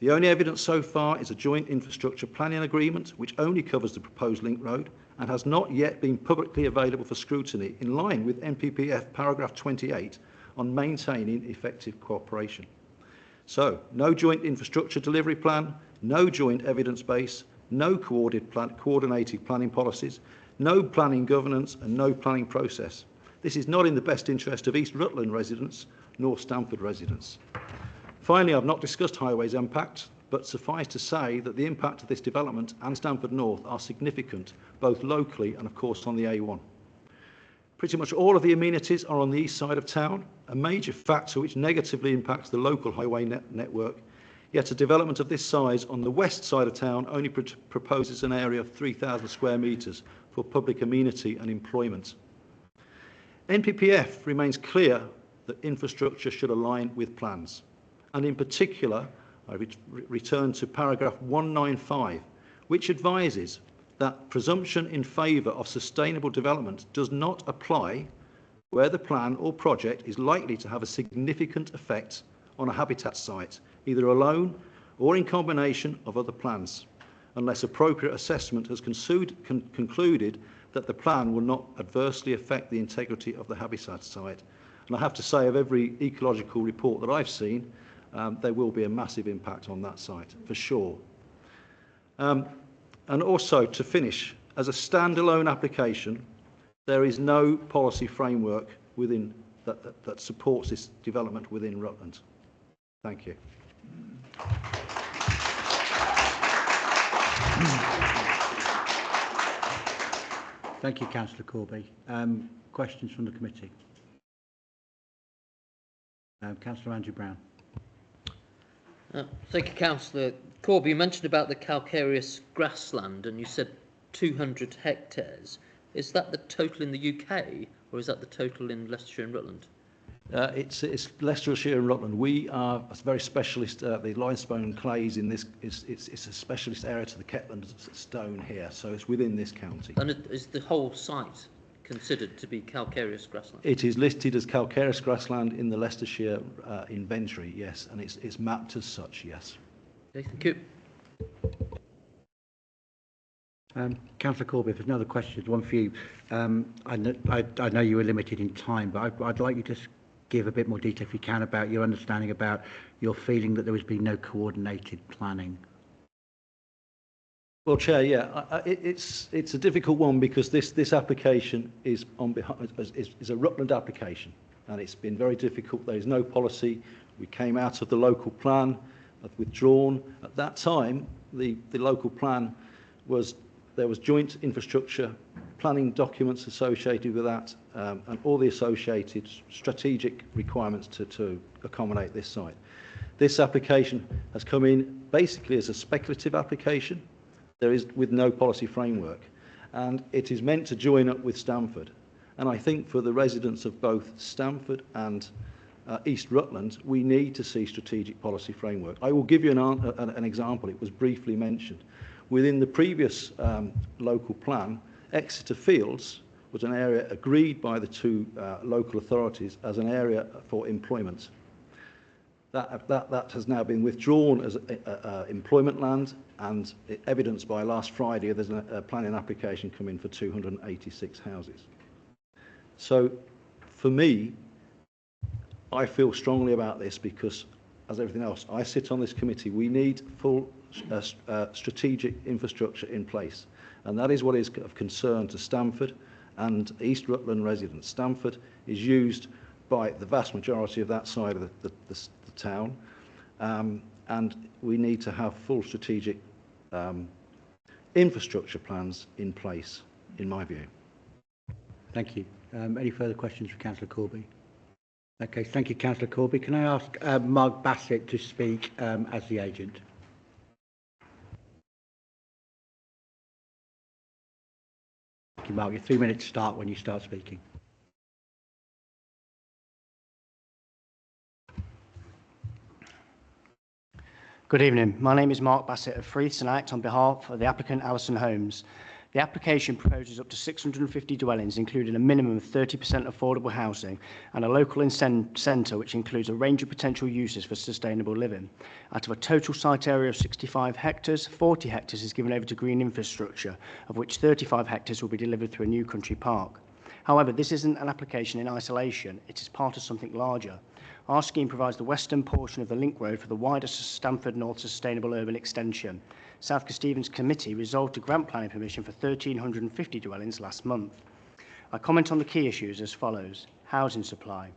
The only evidence so far is a joint infrastructure planning agreement, which only covers the proposed link road and has not yet been publicly available for scrutiny, in line with NPPF paragraph 28 on maintaining effective cooperation. So, no joint infrastructure delivery plan, no joint evidence base, no coordinated planning policies, no planning governance and no planning process. This is not in the best interest of East Rutland residents nor Stamford residents. Finally, I've not discussed highways impact, but suffice to say that the impact of this development and Stamford North are significant, both locally and of course on the A1. Pretty much all of the amenities are on the east side of town, a major factor which negatively impacts the local highway network, yet a development of this size on the west side of town only proposes an area of 3,000 square metres for public amenity and employment. NPPF remains clear that infrastructure should align with plans. And in particular, I return to paragraph 195, which advises that presumption in favour of sustainable development does not apply where the plan or project is likely to have a significant effect on a habitat site, either alone or in combination of other plans, unless appropriate assessment has concluded that the plan will not adversely affect the integrity of the habitat site. And I have to say, of every ecological report that I've seen, there will be a massive impact on that site, for sure. And also, to finish, as a standalone application, there is no policy framework within that supports this development within Rutland. Thank you. Thank you, Councillor Corby. Questions from the committee? Councillor Andrew Brown. Thank you, Councillor Corby. You mentioned about the calcareous grassland and you said 200 hectares. Is that the total in the UK or is that the total in Leicestershire and Rutland? It's Leicestershire and Rutland. We are a very specialist. The limestone clays in this it's a specialist area to the Ketland stone here, so it's within this county. And is the whole site considered to be calcareous grassland? It is listed as calcareous grassland in the Leicestershire inventory, yes, and it's mapped as such, yes. Okay, thank you. Councillor Corby, if there's no other questions, one for you. I know you were limited in time, but I'd like you to give a bit more detail, if you can, about your understanding about your feeling that there has been no coordinated planning. Well, Chair, yeah, it's a difficult one because this application is on behalf is a Rutland application, and it's been very difficult. There is no policy. We came out of the local plan, withdrawn. At that time, the local plan was there was joint infrastructure planning documents associated with that, and all the associated strategic requirements to accommodate this site. This application has come in basically as a speculative application. There is with no policy framework, and it is meant to join up with Stamford. And I think for the residents of both Stamford and East Rutland, we need to see strategic policy framework. I will give you an example. It was briefly mentioned. Within the previous local plan, Exeter Fields was an area agreed by the two local authorities as an area for employment. That has now been withdrawn as employment land, and evidenced by last Friday there's a planning application coming for 286 houses. So for me, I feel strongly about this because, as everything else, I sit on this committee. We need full strategic infrastructure in place, and that is what is of concern to Stamford and East Rutland residents. Stamford is used by the vast majority of that side of the town, and we need to have full strategic infrastructure plans in place, in my view. Thank you. Any further questions for Councillor Corby? Okay, thank you, Councillor Corby. Can I ask Mark Bassett to speak as the agent? Thank you, Mark. Your 3 minutes start when you start speaking. Good evening. My name is Mark Bassett of Freeths and I act on behalf of the applicant Alison Holmes. The application proposes up to 650 dwellings, including a minimum of 30% affordable housing and a local centre which includes a range of potential uses for sustainable living. Out of a total site area of 65 hectares, 40 hectares is given over to green infrastructure, of which 35 hectares will be delivered through a new country park. However, this isn't an application in isolation, it is part of something larger. Our scheme provides the western portion of the link road for the wider Stamford North Sustainable Urban Extension. South Stevens Committee resolved to grant planning permission for 1,350 dwellings last month. I comment on the key issues as follows. Housing supply.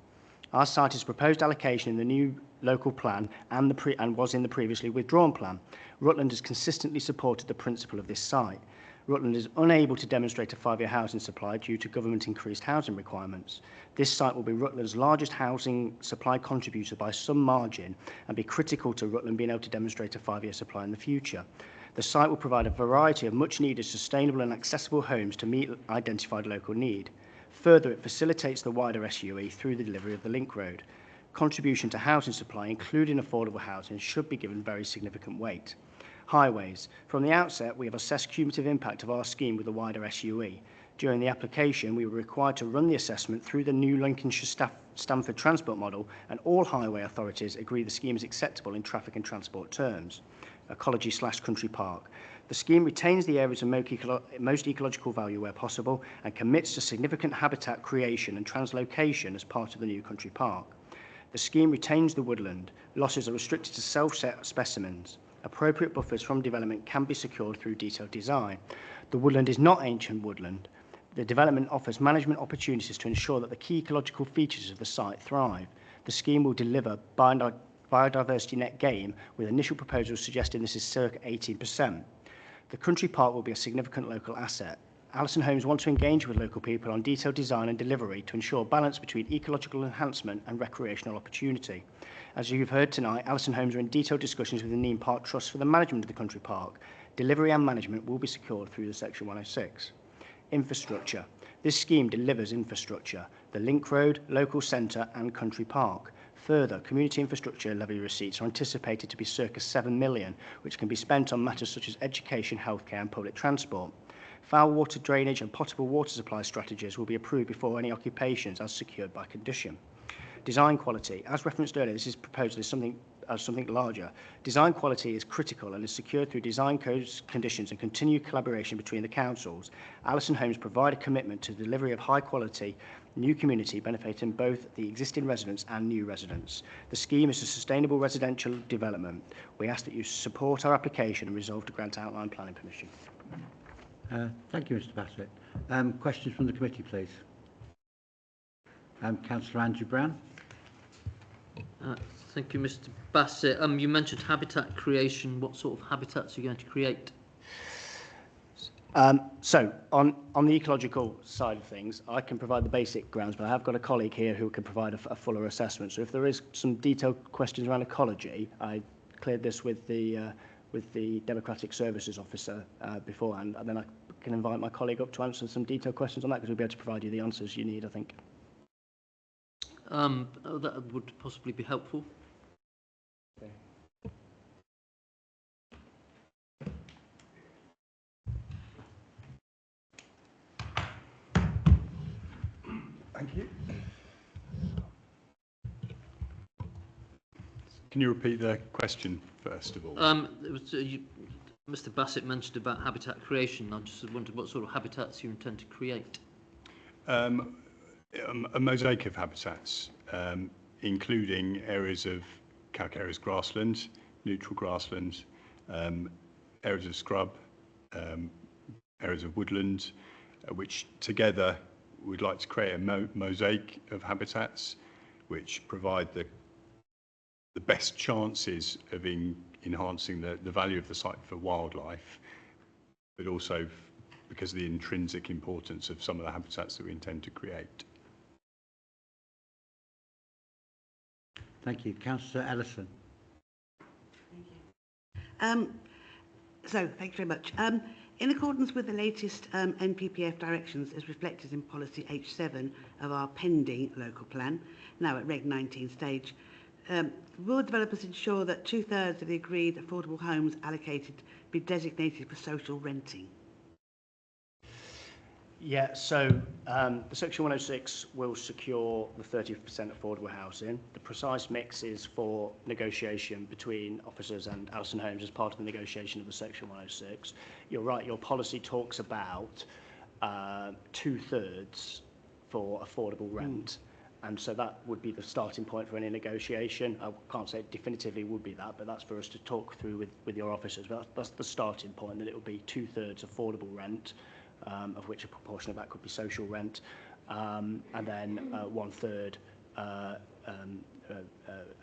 Our site is proposed allocation in the new local plan and was in the previously withdrawn plan. Rutland has consistently supported the principle of this site. Rutland is unable to demonstrate a 5-year housing supply due to government increased housing requirements. This site will be Rutland's largest housing supply contributor by some margin and be critical to Rutland being able to demonstrate a 5-year supply in the future. The site will provide a variety of much needed sustainable and accessible homes to meet identified local need. Further, it facilitates the wider SUE through the delivery of the link road. Contribution to housing supply, including affordable housing, should be given very significant weight. Highways. From the outset, we have assessed cumulative impact of our scheme with the wider SUE. During the application, we were required to run the assessment through the new Lincolnshire Stamford transport model, and all highway authorities agree the scheme is acceptable in traffic and transport terms. Ecology/country park. The scheme retains the areas of most ecological value where possible and commits to significant habitat creation and translocation as part of the new country park. The scheme retains the woodland. Losses are restricted to self-set specimens. Appropriate buffers from development can be secured through detailed design. The woodland is not ancient woodland. The development offers management opportunities to ensure that the key ecological features of the site thrive. The scheme will deliver biodiversity net gain, with initial proposals suggesting this is circa 18%. The country park will be a significant local asset. Alison Homes want to engage with local people on detailed design and delivery to ensure balance between ecological enhancement and recreational opportunity. As you've heard tonight, Alison Homes are in detailed discussions with the Neem Park Trust for the management of the country park. Delivery and management will be secured through the Section 106. Infrastructure. This scheme delivers infrastructure, the link road, local centre and country park. Further, community infrastructure levy receipts are anticipated to be circa 7 million, which can be spent on matters such as education, healthcare and public transport. Foul water drainage and potable water supply strategies will be approved before any occupations as secured by condition. Design quality. As referenced earlier, this is proposed as something larger. Design quality is critical and is secured through design codes, conditions and continued collaboration between the councils. Alison Homes provide a commitment to the delivery of high quality new community benefiting both the existing residents and new residents. The scheme is a sustainable residential development. We ask that you support our application and resolve to grant outline planning permission. Thank you, Mr. Bassett. Questions from the committee, please. Councillor Andrew Brown. Thank you, Mr. Bassett. You mentioned habitat creation. What sort of habitats are you going to create? So, on the ecological side of things, I can provide the basic grounds, but I have got a colleague here who can provide a fuller assessment. So if there is some detailed questions around ecology, I cleared this with the Democratic Services Officer beforehand, and then I can invite my colleague up to answer some detailed questions on that, because we'll be able to provide you the answers you need, I think. That would possibly be helpful. Okay. Thank you. Can you repeat the question first of all? It was, Mr. Bassett mentioned about habitat creation. I just wondered what sort of habitats you intend to create. A mosaic of habitats, including areas of calcareous grasslands, neutral grasslands, areas of scrub, areas of woodland, which together we'd like to create a mosaic of habitats which provide the best chances of enhancing the value of the site for wildlife, but also because of the intrinsic importance of some of the habitats that we intend to create. Thank you. Councillor Ellison. Thank you. Thank you very much. In accordance with the latest NPPF directions as reflected in policy H7 of our pending local plan, now at Reg 19 stage, will developers ensure that 2/3 of the agreed affordable homes allocated be designated for social renting? Yeah, so the Section 106 will secure the 30% affordable housing. The precise mix is for negotiation between officers and Alison Homes as part of the negotiation of the Section 106. You're right, your policy talks about 2/3 for affordable rent. And so that would be the starting point for any negotiation. I can't say it definitively would be that, but that's for us to talk through with your officers. But that's the starting point, that it would be 2/3 affordable rent, of which a proportion of that could be social rent, and then 1/3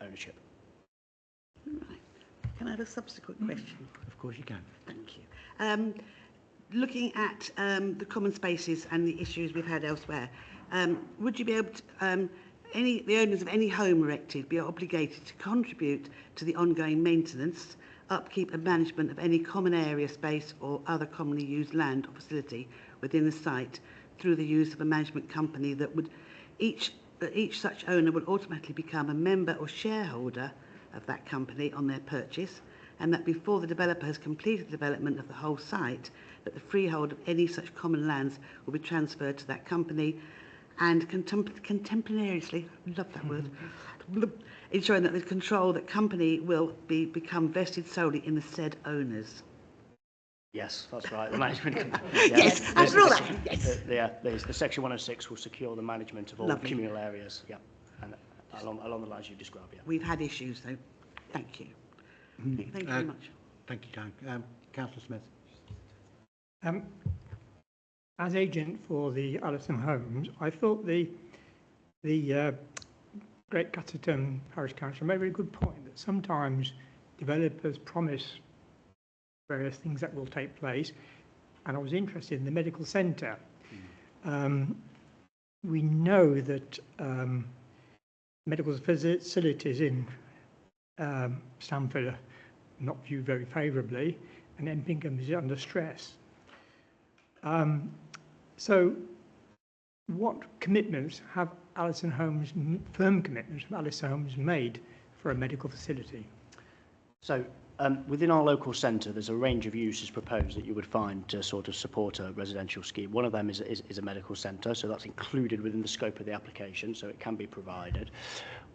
ownership. Right. Can I have a subsequent question? Of course you can. Thank you. Looking at the common spaces and the issues we've had elsewhere, would you be able to, the owners of any home erected be obligated to contribute to the ongoing maintenance, upkeep and management of any common area, space or other commonly used land or facility within the site through the use of a management company that would each such owner would automatically become a member or shareholder of that company on their purchase, and that before the developer has completed the development of the whole site, that the freehold of any such common lands will be transferred to that company, and contemporaneously, love that word, ensuring that the control that company will become vested solely in the said owners. Yes, that's right. The management. Yes, after all that. Yes. The Section 106 will secure the management of all Lovely. communal areas. Yeah, and along the lines you described. Yeah. We've had issues, though. Thank you. Thank you very much. Thank you, Dan. Councillor Smith. As agent for the Alison Homes, I thought the Great Catterton Parish Council made a very good point that sometimes developers promise various things that will take place, and I was interested in the medical centre. We know that medical facilities in Stamford are not viewed very favourably, and Empingham is under stress. So what commitments have Allison Homes, firm commitments have Allison Homes made for a medical facility? So within our local centre, there's a range of uses proposed that you would find to sort of support a residential scheme. One of them is a medical centre, so that's included within the scope of the application, so it can be provided.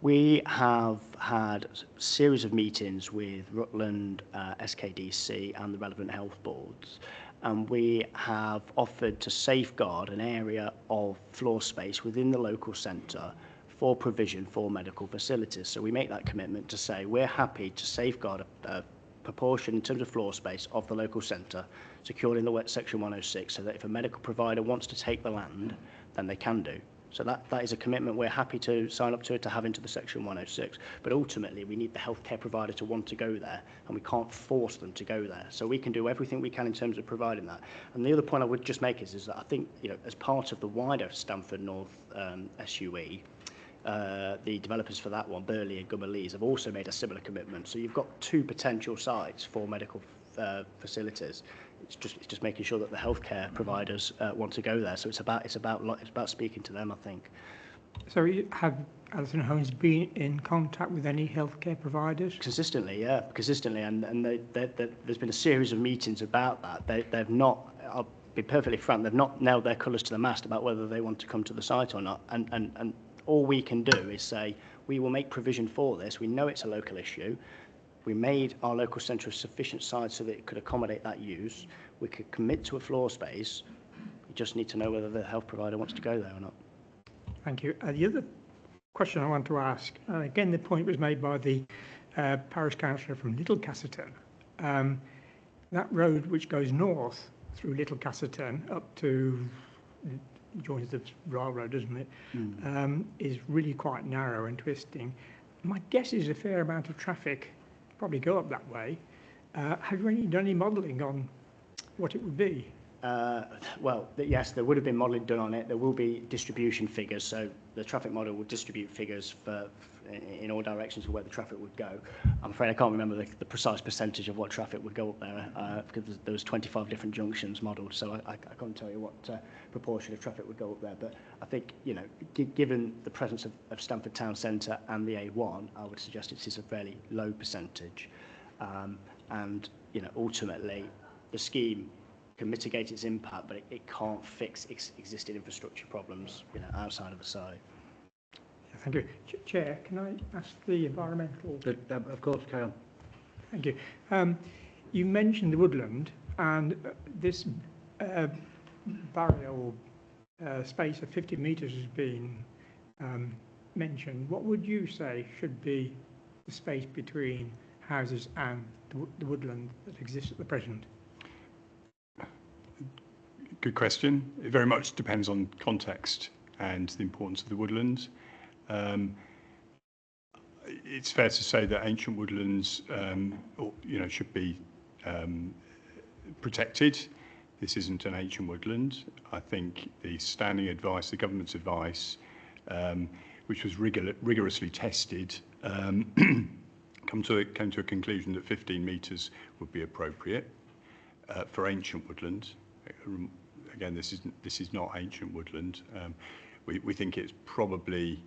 We have had a series of meetings with Rutland, SKDC and the relevant health boards, and we have offered to safeguard an area of floor space within the local centre for provision for medical facilities. So we make that commitment to say we're happy to safeguard a proportion in terms of floor space of the local centre secured in the Section 106, so that if a medical provider wants to take the land, then they can do. So that is a commitment we're happy to sign up to have into the Section 106. But ultimately, we need the healthcare provider to want to go there, and we can't force them to go there. So we can do everything we can in terms of providing that. And the other point I would just make is that I think, as part of the wider Stamford North SUE, the developers for that one, Burley and Gummerlees, have also made a similar commitment. So you've got two potential sites for medical facilities. It's just making sure that the healthcare providers want to go there. So it's about speaking to them, I think. So have Allison Homes been in contact with any healthcare providers? Consistently, yeah, consistently, and there's been a series of meetings about that. They've not. I'll be perfectly frank. They've not nailed their colours to the mast about whether they want to come to the site or not. And all we can do is say we will make provision for this. We know it's a local issue. We made our local centre a sufficient size so that it could accommodate that use. We could commit to a floor space. We just need to know whether the health provider wants to go there or not. Thank you. The other question I want to ask, again, the point was made by the parish councillor from Little Casserton. That road which goes north through Little Casserton up to joins the railroad, doesn't it? Is really quite narrow and twisting. My guess is a fair amount of traffic probably go up that way. Have you done any modelling on what it would be? Well, yes, there would have been modelling done on it. There will be distribution figures, so the traffic model will distribute figures in all directions of where the traffic would go. I'm afraid I can't remember the precise percentage of what traffic would go up there, because there was 25 different junctions modelled, so I can't tell you what proportion of traffic would go up there. But I think, given the presence of Stamford Town Centre and the A1, I would suggest it is a fairly low percentage. And, ultimately, the scheme can mitigate its impact, but it can't fix existing infrastructure problems, outside of the site. Thank you. Chair, can I ask the environmental... Of course, carry on. Thank you. You mentioned the woodland, and this barrier or space of 50 metres has been mentioned. What would you say should be the space between houses and the woodland that exists at the present? Good question. It very much depends on context and the importance of the woodlands. It's fair to say that ancient woodlands, should be protected. This isn't an ancient woodland. I think the standing advice, the government's advice, which was rigorously tested, came to a conclusion that 15 metres would be appropriate for ancient woodland. Again, this is not ancient woodland. We think it's probably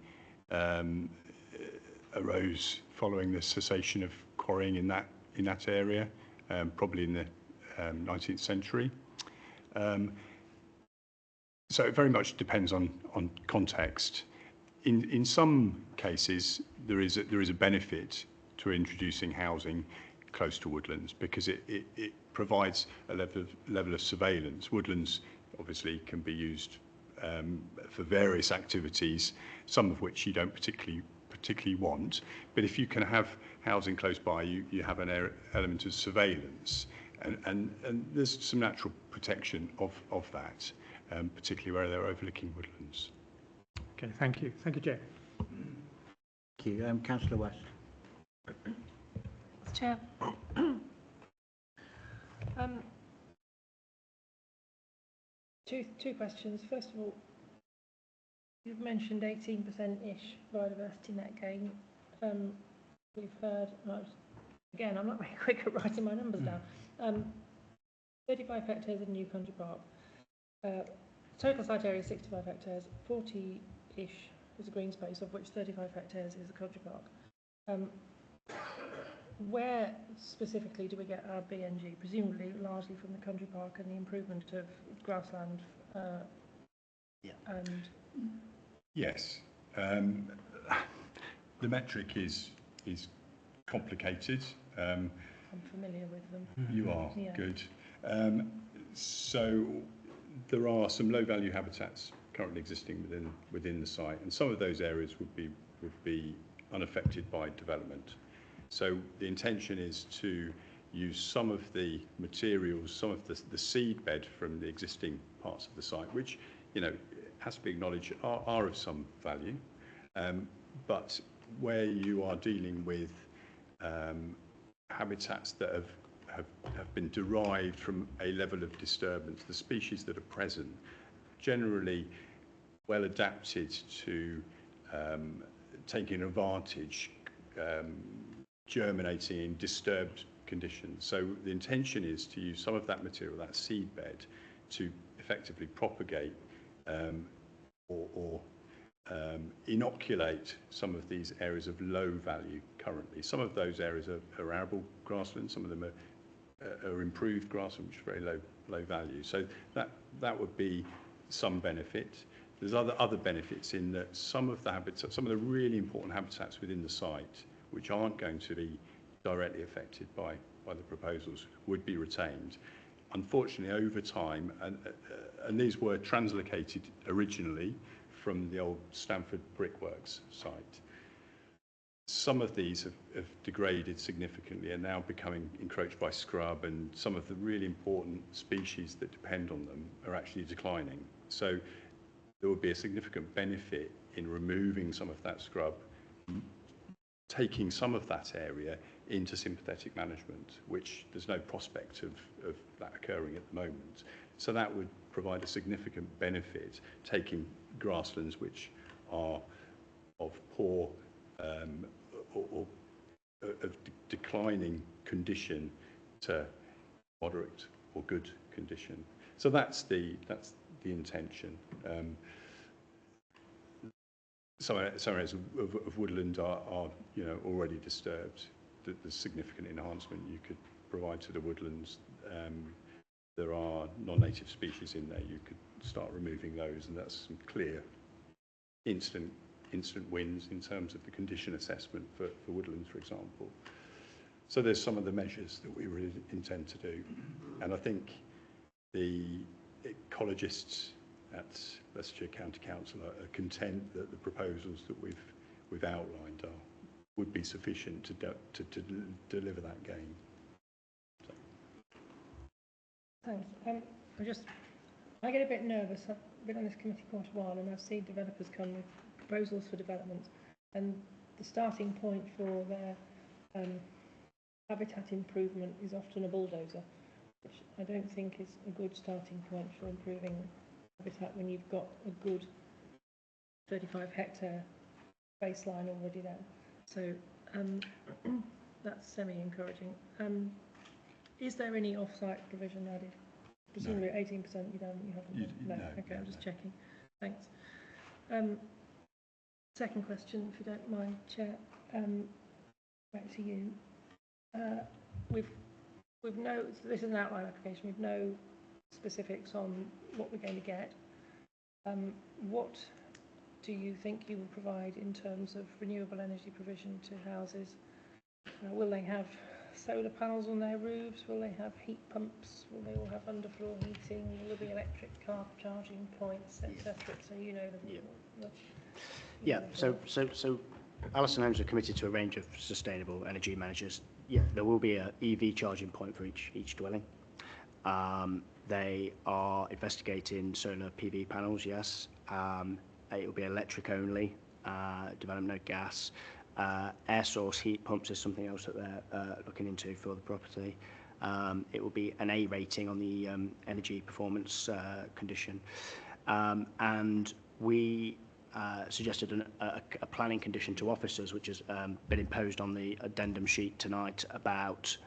arose following the cessation of quarrying in that area, probably in the 19th century. So it very much depends on context. In some cases, there is a benefit to introducing housing close to woodlands because it provides a level of surveillance. Woodlands obviously can be used for various activities, some of which you don't particularly want. But if you can have housing close by, you have an element of surveillance, and there's some natural protection of that, particularly where they're overlooking woodlands. Okay, thank you. Thank you, Chair. Thank you. Councillor West. Chair. Two questions. First of all, you've mentioned 18%-ish biodiversity net gain. We've heard, again, I'm not very quick at writing my numbers down. 35 hectares in New Country Park. Total site area 65 hectares, 40-ish is a green space, of which 35 hectares is a country park. Where specifically do we get our BNG? Presumably largely from the country park and the improvement of grassland. And yes, the metric is complicated. I'm familiar with them. You are, Yeah. good. So there are some low-value habitats currently existing within the site, and some of those areas would be unaffected by development. So the intention is to use some of the materials, some of the seed bed from the existing parts of the site, which, you know, has to be acknowledged are of some value, but where you are dealing with habitats that have been derived from a level of disturbance, the species that are present, generally well adapted to taking advantage, germinating in disturbed conditions. So the intention is to use some of that material, that seed bed, to effectively propagate or inoculate some of these areas of low value currently. Some of those areas are arable grassland, some of them are improved grassland, which is very low value. So that would be some benefit. There's other benefits in that some of the habitats, some of the really important habitats within the site, which aren't going to be directly affected by the proposals, would be retained. Unfortunately, over time, and these were translocated originally from the old Stamford Brickworks site, some of these have degraded significantly and now becoming encroached by scrub, and some of the really important species that depend on them are actually declining. So there would be a significant benefit in removing some of that scrub, taking some of that area into sympathetic management, which there's no prospect of that occurring at the moment. So that would provide a significant benefit, taking grasslands which are of poor or of declining condition to moderate or good condition. So that's the intention. Some areas of woodland are you know, already disturbed. There's significant enhancement you could provide to the woodlands. There are non-native species in there. You could start removing those, and that's some clear instant wins in terms of the condition assessment for woodlands, for example. So there's some of the measures that we really intend to do, and I think the ecologists at Leicestershire County Council are content that the proposals that we've outlined would be sufficient to deliver that gain. So. Thanks. I get a bit nervous. I've been on this committee quite a while, and I've seen developers come with proposals for development, and the starting point for their habitat improvement is often a bulldozer, which I don't think is a good starting point for improving habitat when you've got a good 35 hectare baseline already there. So that's semi-encouraging. Is there any off-site provision added? Presumably at 18% you haven't. No. Okay, I'm just checking. Thanks. Second question, if you don't mind, Chair. Back to you. We've no. This is an outline application. We've no specifics on what we're going to get. What do you think you will provide in terms of renewable energy provision to houses? Will they have solar panels on their roofs? Will they have heat pumps? Will they all have underfloor heating? Will there be electric car charging points, etc.? So you know So Alison Homes are committed to a range of sustainable energy managers. Yeah, there will be an EV charging point for each dwelling. They are investigating solar PV panels, yes. It will be electric only, development no gas. Air source heat pumps is something else that they're looking into for the property. It will be an A rating on the energy performance condition. And we suggested a planning condition to officers, which has been imposed on the addendum sheet tonight about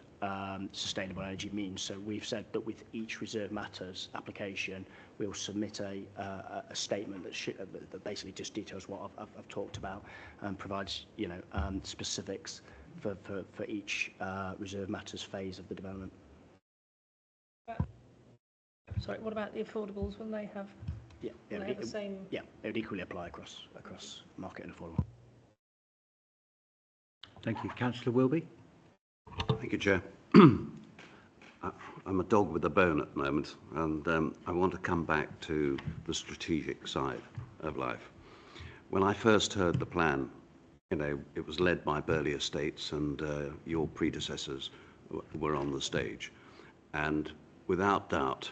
sustainable energy means. So we've said that with each reserve matters application, we'll submit a statement that basically just details what I've talked about and provides, you know, specifics for each reserve matters phase of the development. Sorry, what about the affordables? Will they have? Yeah, will they have the same? Yeah, it would equally apply across market and affordable. Thank you. Councillor Wilby. Thank you, Chair. I'm a dog with a bone at the moment, and I want to come back to the strategic side of life. When I first heard the plan, you know, it was led by Burley Estates, and your predecessors were on the stage. And without doubt,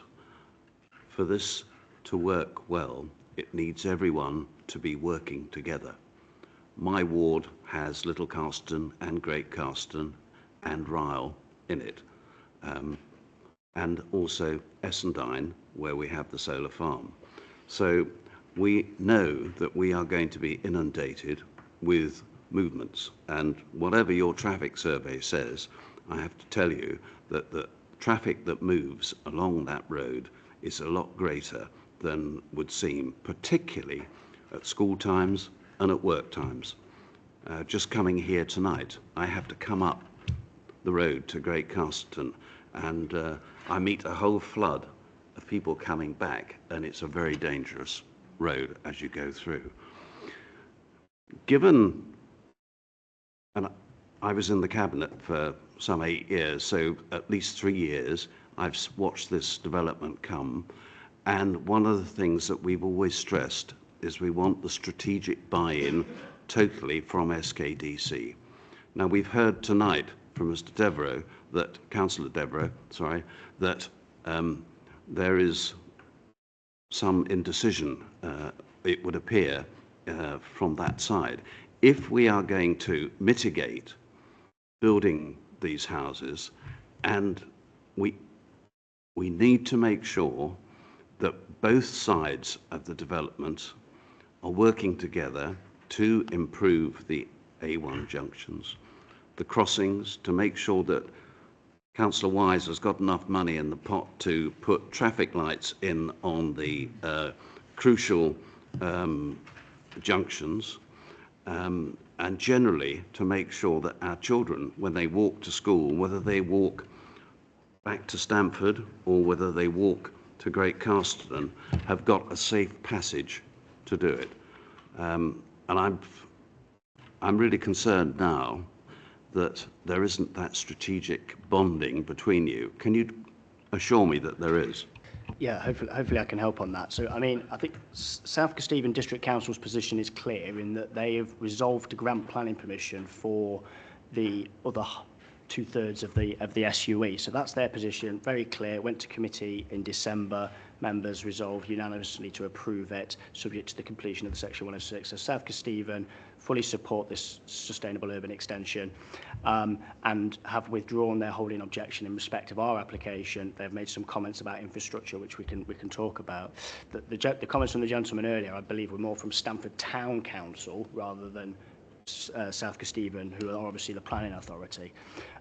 for this to work well, it needs everyone to be working together. My ward has Little Carston and Great Carston and Ryle in it, and also Essendine, where we have the solar farm. So we know that we are going to be inundated with movements, and whatever your traffic survey says, I have to tell you that the traffic that moves along that road is a lot greater than would seem, particularly at school times and at work times. Just coming here tonight, I have to come up the road to Great Carston, and I meet a whole flood of people coming back, and it's a very dangerous road as you go through. Given, and I was in the cabinet for some 8 years, so at least 3 years I've watched this development come, and one of the things that we've always stressed is we want the strategic buy-in totally from SKDC. Now we've heard tonight from Mr. Devereux, that Councillor Devereux, sorry, that there is some indecision, it would appear, from that side. If we are going to mitigate building these houses, and we need to make sure that both sides of the development are working together to improve the A1 junctions, the crossings, to make sure that Councillor Wise has got enough money in the pot to put traffic lights in on the crucial junctions, and generally to make sure that our children, when they walk to school, whether they walk back to Stamford or whether they walk to Great Carston, have got a safe passage to do it. And I'm really concerned now that there isn't that strategic bonding between you. Can you assure me that there is? Yeah, hopefully I can help on that. So, I mean, I think South Kesteven District Council's position is clear in that they have resolved to grant planning permission for the other 2/3 of the SUE. So that's their position, very clear. Went to committee in December. Members resolved unanimously to approve it, subject to the completion of the Section 106. So South Kesteven fully support this sustainable urban extension, and have withdrawn their holding objection in respect of our application. They've made some comments about infrastructure, which we can talk about. The comments from the gentleman earlier, I believe, were more from Stamford Town Council rather than South Kesteven, who are obviously the planning authority.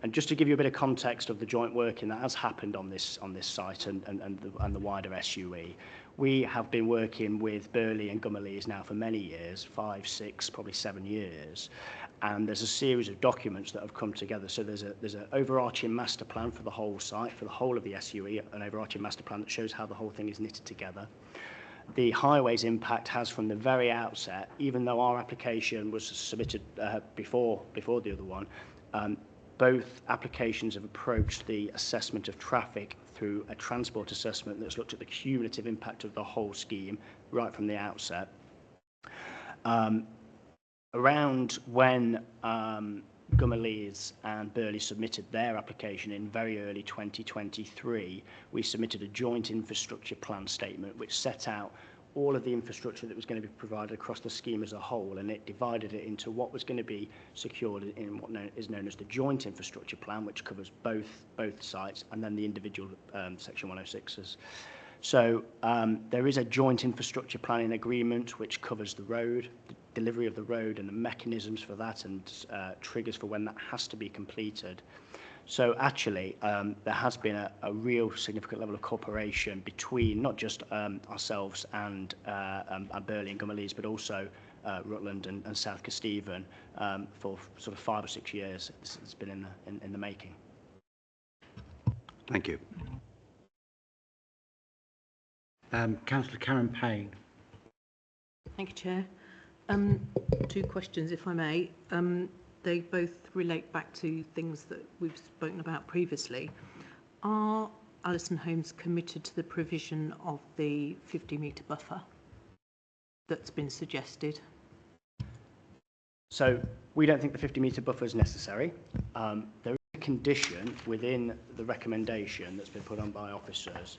And just to give you a bit of context of the joint working that has happened on this site and the wider SUE, we have been working with Burley and Gummerlees now for many years, 5, 6, probably 7 years, and there's a series of documents that have come together. So there's an overarching master plan for the whole site, for the whole of the SUE, an overarching master plan that shows how the whole thing is knitted together. The highways impact has, from the very outset, even though our application was submitted before the other one, both applications have approached the assessment of traffic through a transport assessment that's looked at the cumulative impact of the whole scheme right from the outset. Around when Gummerlees and Burley submitted their application in very early 2023, we submitted a joint infrastructure plan statement which set out all of the infrastructure that was going to be provided across the scheme as a whole, and it divided it into what was going to be secured in what is known as the joint infrastructure plan, which covers both sites, and then the individual Section 106s. So there is a joint infrastructure planning agreement which covers the road, the delivery of the road and the mechanisms for that, and triggers for when that has to be completed. So actually, there has been a real significant level of cooperation between not just ourselves and Burley and Gummerlees, but also Rutland and South Kesteven for sort of 5 or 6 years. It's been in the making. Thank you. Councillor Karen Payne. Thank you, Chair. 2 questions, if I may. They both relate back to things that we've spoken about previously. Are Allison Homes committed to the provision of the 50-metre buffer that's been suggested? So we don't think the 50-metre buffer is necessary. There is a condition within the recommendation that's been put on by officers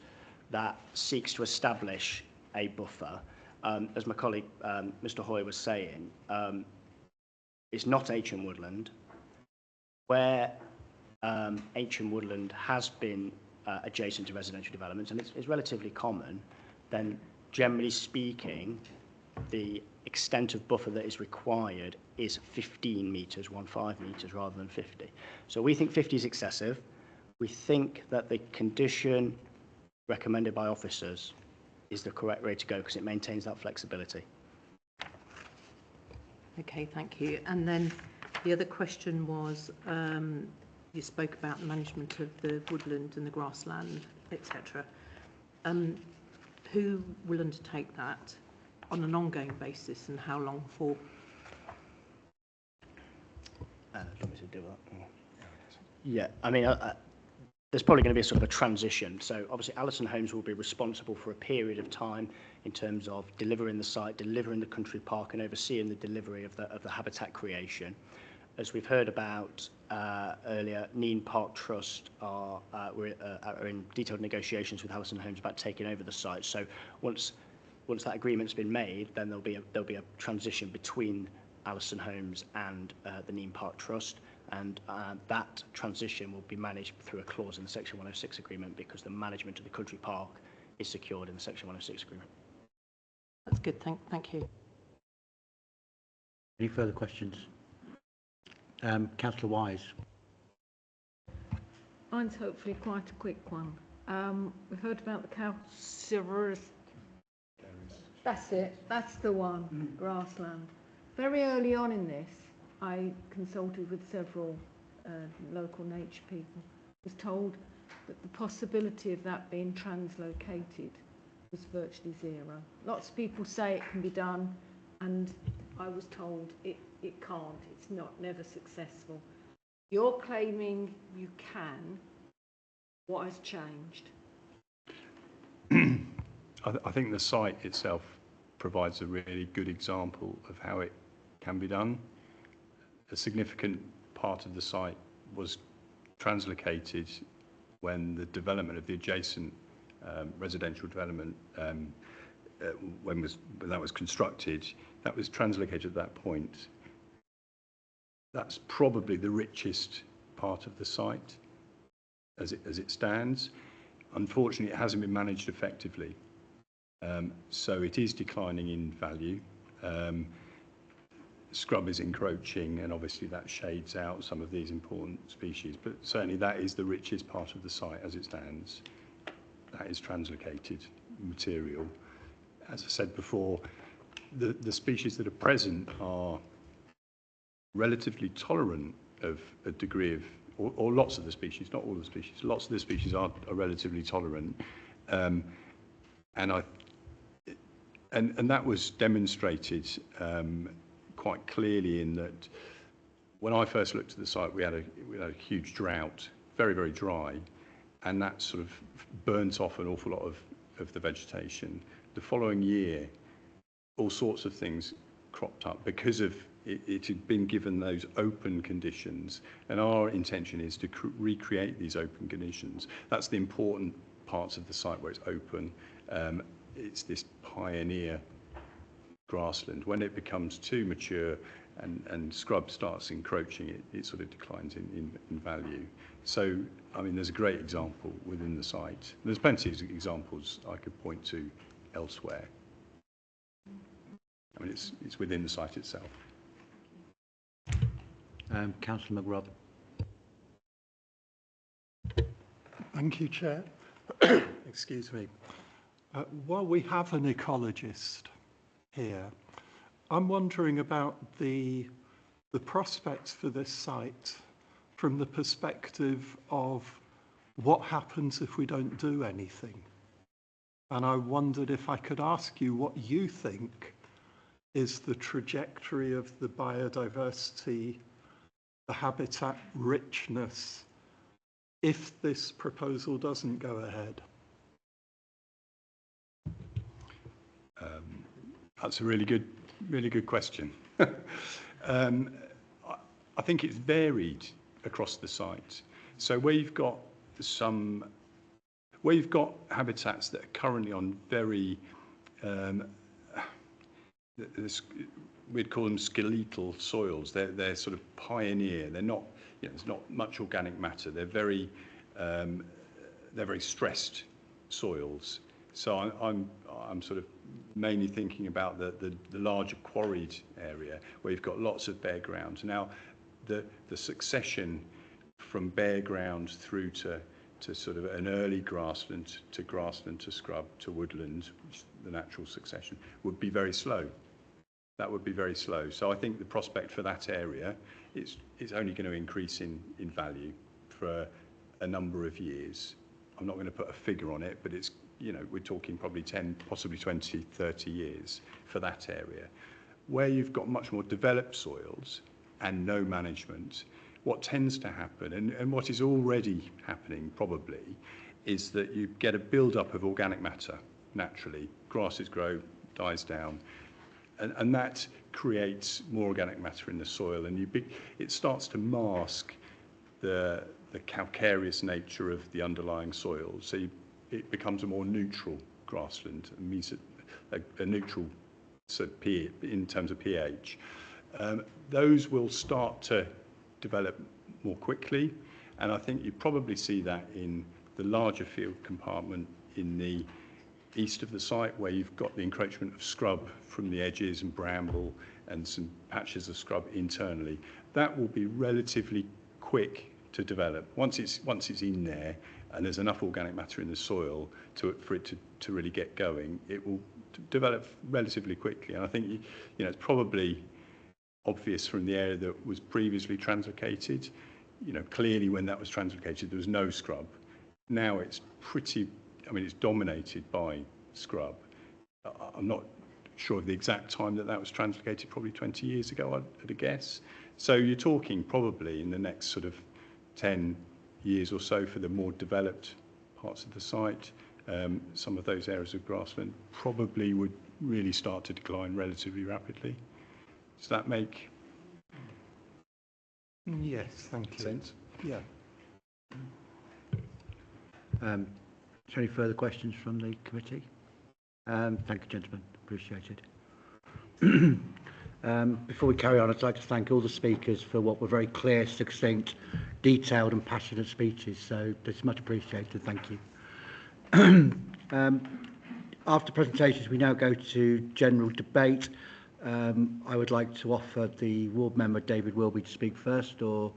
that seeks to establish a buffer. As my colleague, Mr. Hoy, was saying, it's not Aitcham Woodland. Where Aitcham Woodland has been adjacent to residential developments, and it's relatively common, then generally speaking, the extent of buffer that is required is 15 metres, 15 metres, rather than 50. So we think 50 is excessive. We think that the condition recommended by officers is the correct way to go because it maintains that flexibility. Okay, thank you. And then the other question was, you spoke about the management of the woodland and the grassland, etc. Who will undertake that on an ongoing basis and how long for? Do you want me to do that? Yeah, I mean, there's probably going to be a sort of a transition. So obviously Allison Homes will be responsible for a period of time in terms of delivering the site, delivering the country park, and overseeing the delivery of the habitat creation. As we've heard about earlier, Neen Park Trust are in detailed negotiations with Allison Homes about taking over the site. So once that agreement's been made, then there'll be a transition between Allison Homes and the Neen Park Trust. And that transition will be managed through a clause in the Section 106 agreement because the management of the country park is secured in the Section 106 agreement. That's good, thank you. Any further questions? Councillor Wise. Mine's hopefully quite a quick one. We've heard about the Councillor. That's it, that's the one, grassland. Very early on in this, I consulted with several local nature people. Was told that the possibility of that being translocated was virtually zero. Lots of people say it can be done, and I was told it can't. It's never successful. You're claiming you can. What has changed? I think the site itself provides a really good example of how it can be done. A significant part of the site was translocated when the development of the adjacent residential development, when that was constructed, that was translocated at that point. That's probably the richest part of the site as it stands. Unfortunately, it hasn't been managed effectively. So it is declining in value. Scrub is encroaching, and obviously that shades out some of these important species, but certainly that is the richest part of the site as it stands. That is translocated material. As I said before, the species that are present are relatively tolerant of a degree of, or lots of the species, not all the species, lots of the species are relatively tolerant. And that was demonstrated quite clearly in that when I first looked at the site, we had a huge drought, very, very dry, and that sort of burnt off an awful lot of the vegetation. The following year, all sorts of things cropped up because of it had been given those open conditions, and our intention is to recreate these open conditions. That's the important parts of the site where it's open. it's this pioneer grassland. When it becomes too mature and scrub starts encroaching, it sort of declines in value. So, I mean, there's a great example within the site. There's plenty of examples I could point to elsewhere. I mean, it's within the site itself. Councillor McRobb. Thank you, Chair. Excuse me. While we have an ecologist here, I'm wondering about the prospects for this site from the perspective of what happens if we don't do anything. And I wondered if I could ask you what you think is the trajectory of the biodiversity, the habitat richness, if this proposal doesn't go ahead? That's a really good question. I think it's varied across the site. So where you've got habitats that are currently on very, we'd call them skeletal soils. They're sort of pioneer. They're not, there's not much organic matter. They're very stressed soils. So I'm sort of mainly thinking about the larger quarried area where you've got lots of bare ground. Now, the succession from bare ground through to sort of an early grassland to scrub to woodland, which is the natural succession, would be very slow. That would be very slow. So I think the prospect for that area is only going to increase in value for a number of years. I'm not going to put a figure on it, but it's, we're talking probably 10, possibly 20, 30 years for that area. Where you've got much more developed soils and no management, what tends to happen, and what is already happening probably, is that you get a build-up of organic matter naturally. Grasses grow, dies down, and that creates more organic matter in the soil, and it starts to mask the calcareous nature of the underlying soil. So it becomes a more neutral grassland, a neutral sort of in terms of pH. Those will start to develop more quickly, and I think you probably see that in the larger field compartment in the east of the site, where you've got the encroachment of scrub from the edges and bramble and some patches of scrub internally. That will be relatively quick to develop. Once it's in there and there's enough organic matter in the soil for it to really get going, it will develop relatively quickly. And I think it's probably obvious from the area that was previously translocated. Clearly when that was translocated there was no scrub. Now it's it's dominated by scrub. I'm not sure of the exact time that was translocated, probably 20 years ago, I'd a guess. So you're talking probably in the next sort of 10 years or so for the more developed parts of the site. Some of those areas of grassland probably would really start to decline relatively rapidly. Does that make yes, thank you. sense? Yeah. Is there any further questions from the committee? Thank you, gentlemen. Appreciate it. Before we carry on, I'd like to thank all the speakers for what were very clear, succinct, detailed and passionate speeches. So it's much appreciated. Thank you. After presentations, we now go to general debate. I would like to offer the ward member, David Wilby, to speak first, or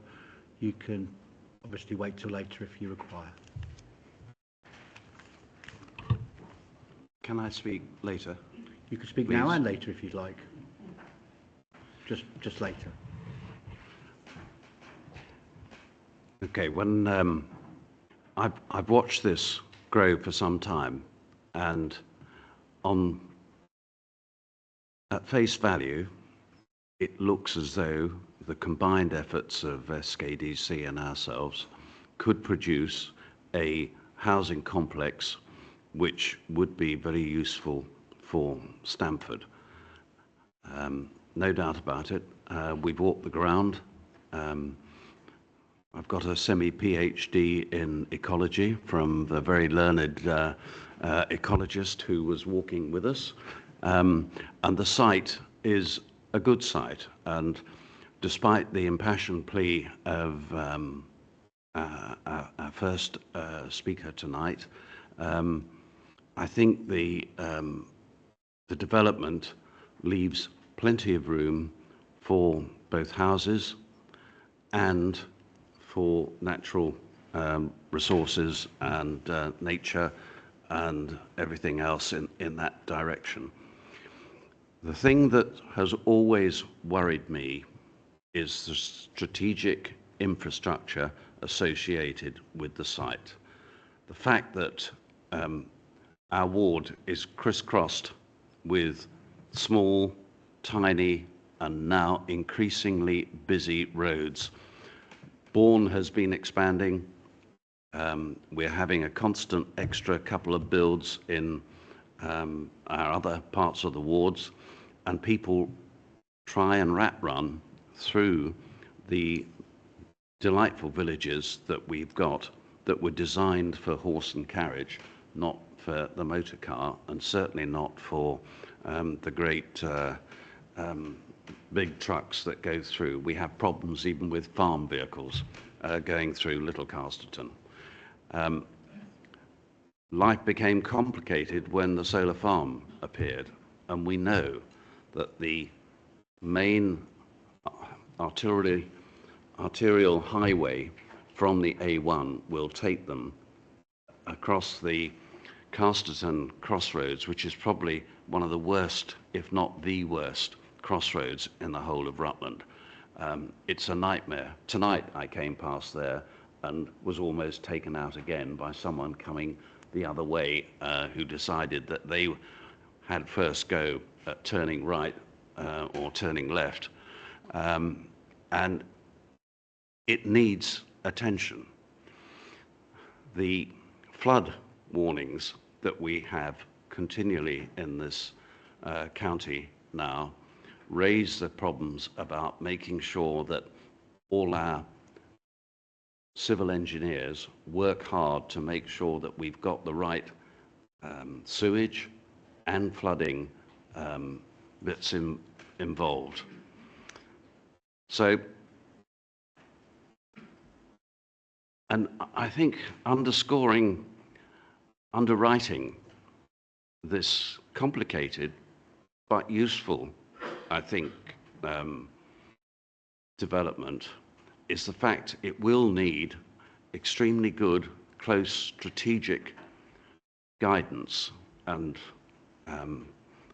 you can obviously wait till later if you require. Can I speak later? You can speak now and later if you'd like. Just later. Okay, when I've watched this grow for some time, and at face value, it looks as though the combined efforts of SKDC and ourselves could produce a housing complex which would be very useful for Stamford. No doubt about it. We've walked the ground. I've got a semi-PhD in ecology from the very learned ecologist who was walking with us. And the site is a good site. And despite the impassioned plea of our first speaker tonight, I think the development leaves plenty of room for both houses and for natural resources and nature and everything else in that direction. The thing that has always worried me is the strategic infrastructure associated with the site. The fact that our ward is crisscrossed with small, tiny, and now increasingly busy roads. Bourne has been expanding. We're having a constant extra couple of builds in our other parts of the wards, and people try and rat run through the delightful villages that we've got that were designed for horse and carriage, not for the motor car, and certainly not for the great big trucks that go through. We have problems even with farm vehicles going through Little Casterton. Life became complicated when the solar farm appeared, and we know that the main arterial highway from the A1 will take them across the Casterton crossroads, which is probably one of the worst, if not the worst, crossroads in the whole of Rutland. It's a nightmare. Tonight I came past there and was almost taken out again by someone coming the other way who decided that they had first go at turning right or turning left. And it needs attention. The flood warnings that we have continually in this county now raise the problems about making sure that all our civil engineers work hard to make sure that we've got the right sewage and flooding bits involved. So, and I think underwriting this complicated but useful, I think, development is the fact it will need extremely good, close strategic guidance and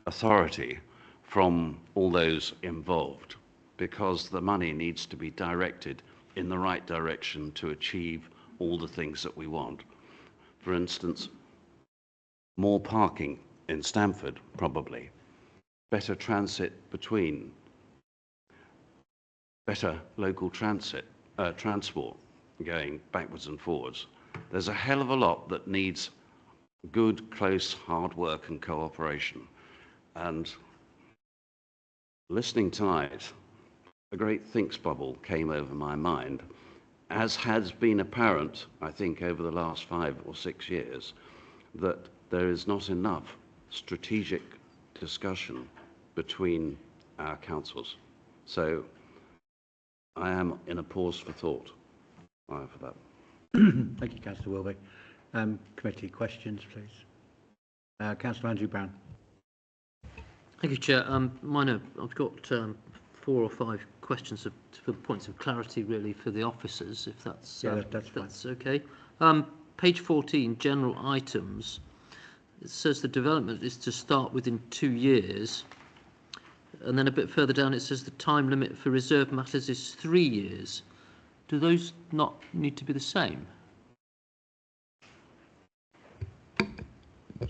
authority from all those involved, because the money needs to be directed in the right direction to achieve all the things that we want. For instance, more parking in Stamford, probably. Better transit between. Better local transport going backwards and forwards. There's a hell of a lot that needs good, close, hard work and cooperation. And listening tonight, a great thinks bubble came over my mind, as has been apparent, I think, over the last 5 or 6 years, that there is not enough strategic discussion between our councils. So I am in a pause for thought for that. Thank you, Councillor Wilby. Committee questions, please. Councillor Andrew Brown. Thank you, Chair. I've got 4 or 5 questions for points of clarity, really, for the officers, if that's that's okay. Page 14, general items. It says the development is to start within 2 years, and then a bit further down it says the time limit for reserved matters is 3 years. Do those not need to be the same?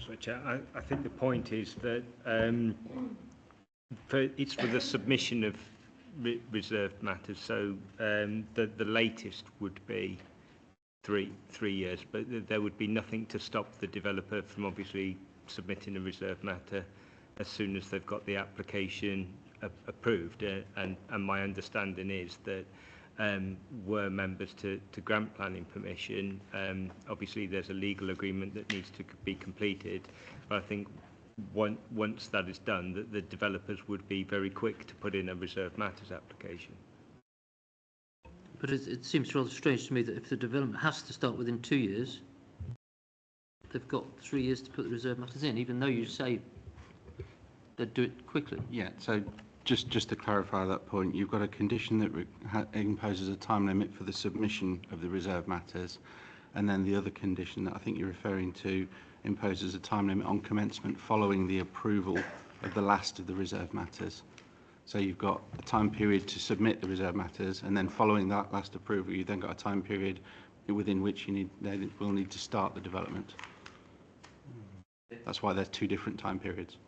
So, Chair, I think the point is that it's for the submission of reserved matters, so the latest would be three years, but there would be nothing to stop the developer from obviously submitting a reserved matter as soon as they've got the application approved. And my understanding is that were members to grant planning permission. Obviously, there's a legal agreement that needs to be completed, but I think once that is done, the developers would be very quick to put in a reserved matters application. But it seems rather strange to me that if the development has to start within 2 years, they've got 3 years to put the reserve matters in, even though you say they'd do it quickly. Yeah, so just to clarify that point, you've got a condition that imposes a time limit for the submission of the reserve matters, and then the other condition that I think you're referring to imposes a time limit on commencement following the approval of the last of the reserve matters. So you've got a time period to submit the reserve matters, and then following that last approval, you've then got a time period within which they will need to start the development. That's why there's two different time periods.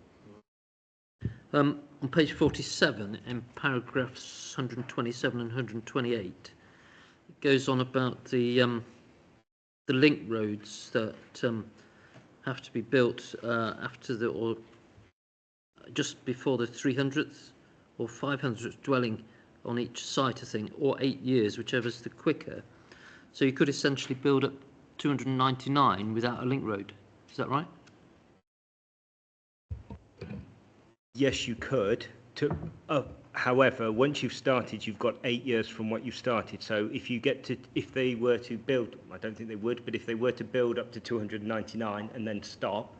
On page 47, in paragraphs 127 and 128, it goes on about the link roads that have to be built after or just before the 300th or 500th dwelling on each site, I think, or 8 years, whichever's the quicker. So you could essentially build up 299 without a link road. Is that right? Yes, you could. However, once you've started, you've got 8 years from what you've started. So if they were to build, I don't think they would, but if they were to build up to 299 and then stop,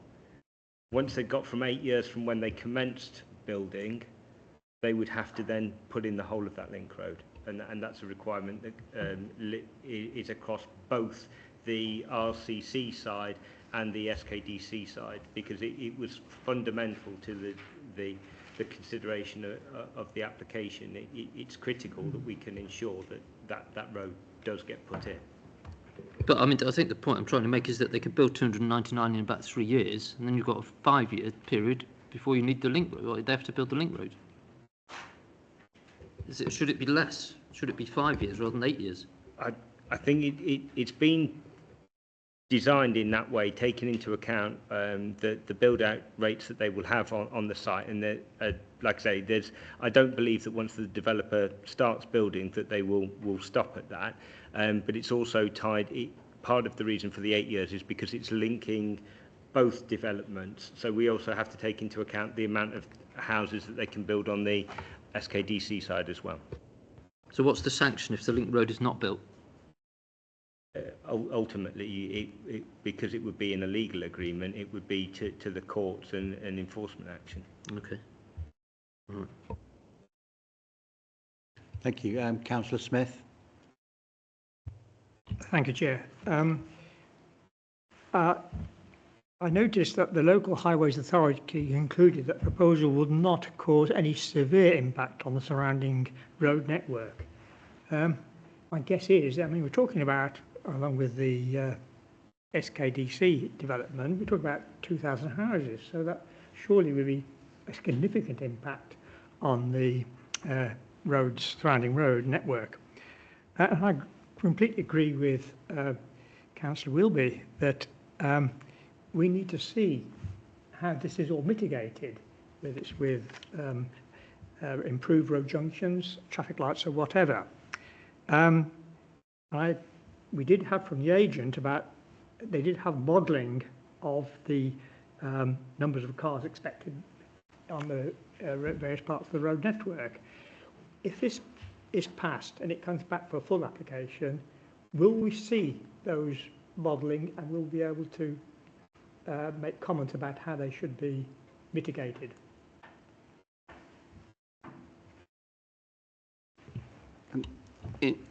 once they got from 8 years from when they commenced building, they would have to then put in the whole of that link road. And that's a requirement that is across both the RCC side and the SKDC side, because it was fundamental to the consideration of the application. It's critical that we can ensure that road does get put in. But I mean, I think the point I'm trying to make is that they could build 299 in about 3 years, and then you've got a 5-year period before you need the link road. They have to build the link road. Should it be less? Should it be 5 years rather than 8 years? I think it's been designed in that way, taking into account the build-out rates that they will have on the site. And like I say, I don't believe that once the developer starts building that they will stop at that. But it's also tied. Part of the reason for the 8 years is because it's linking both developments. So we also have to take into account the amount of houses that they can build on the SKDC side as well. So what's the sanction if the link road is not built? Ultimately, because it would be in a legal agreement, it would be to the courts and enforcement action. Okay. All right. Thank you. Councillor Smith. Thank you, Chair. I noticed that the Local Highways Authority concluded that the proposal would not cause any severe impact on the surrounding road network. My guess is, I mean, we're talking about, along with the SKDC development, we're talking about 2,000 houses, so that surely would be a significant impact on the surrounding road network. And I completely agree with Councillor Wilby that we need to see how this is all mitigated, whether it's with improved road junctions, traffic lights or whatever. We did have from the agent they did have modelling of the numbers of cars expected on the various parts of the road network. If this is passed and it comes back for a full application, will we see those modelling and we'll be able to make comments about how they should be mitigated?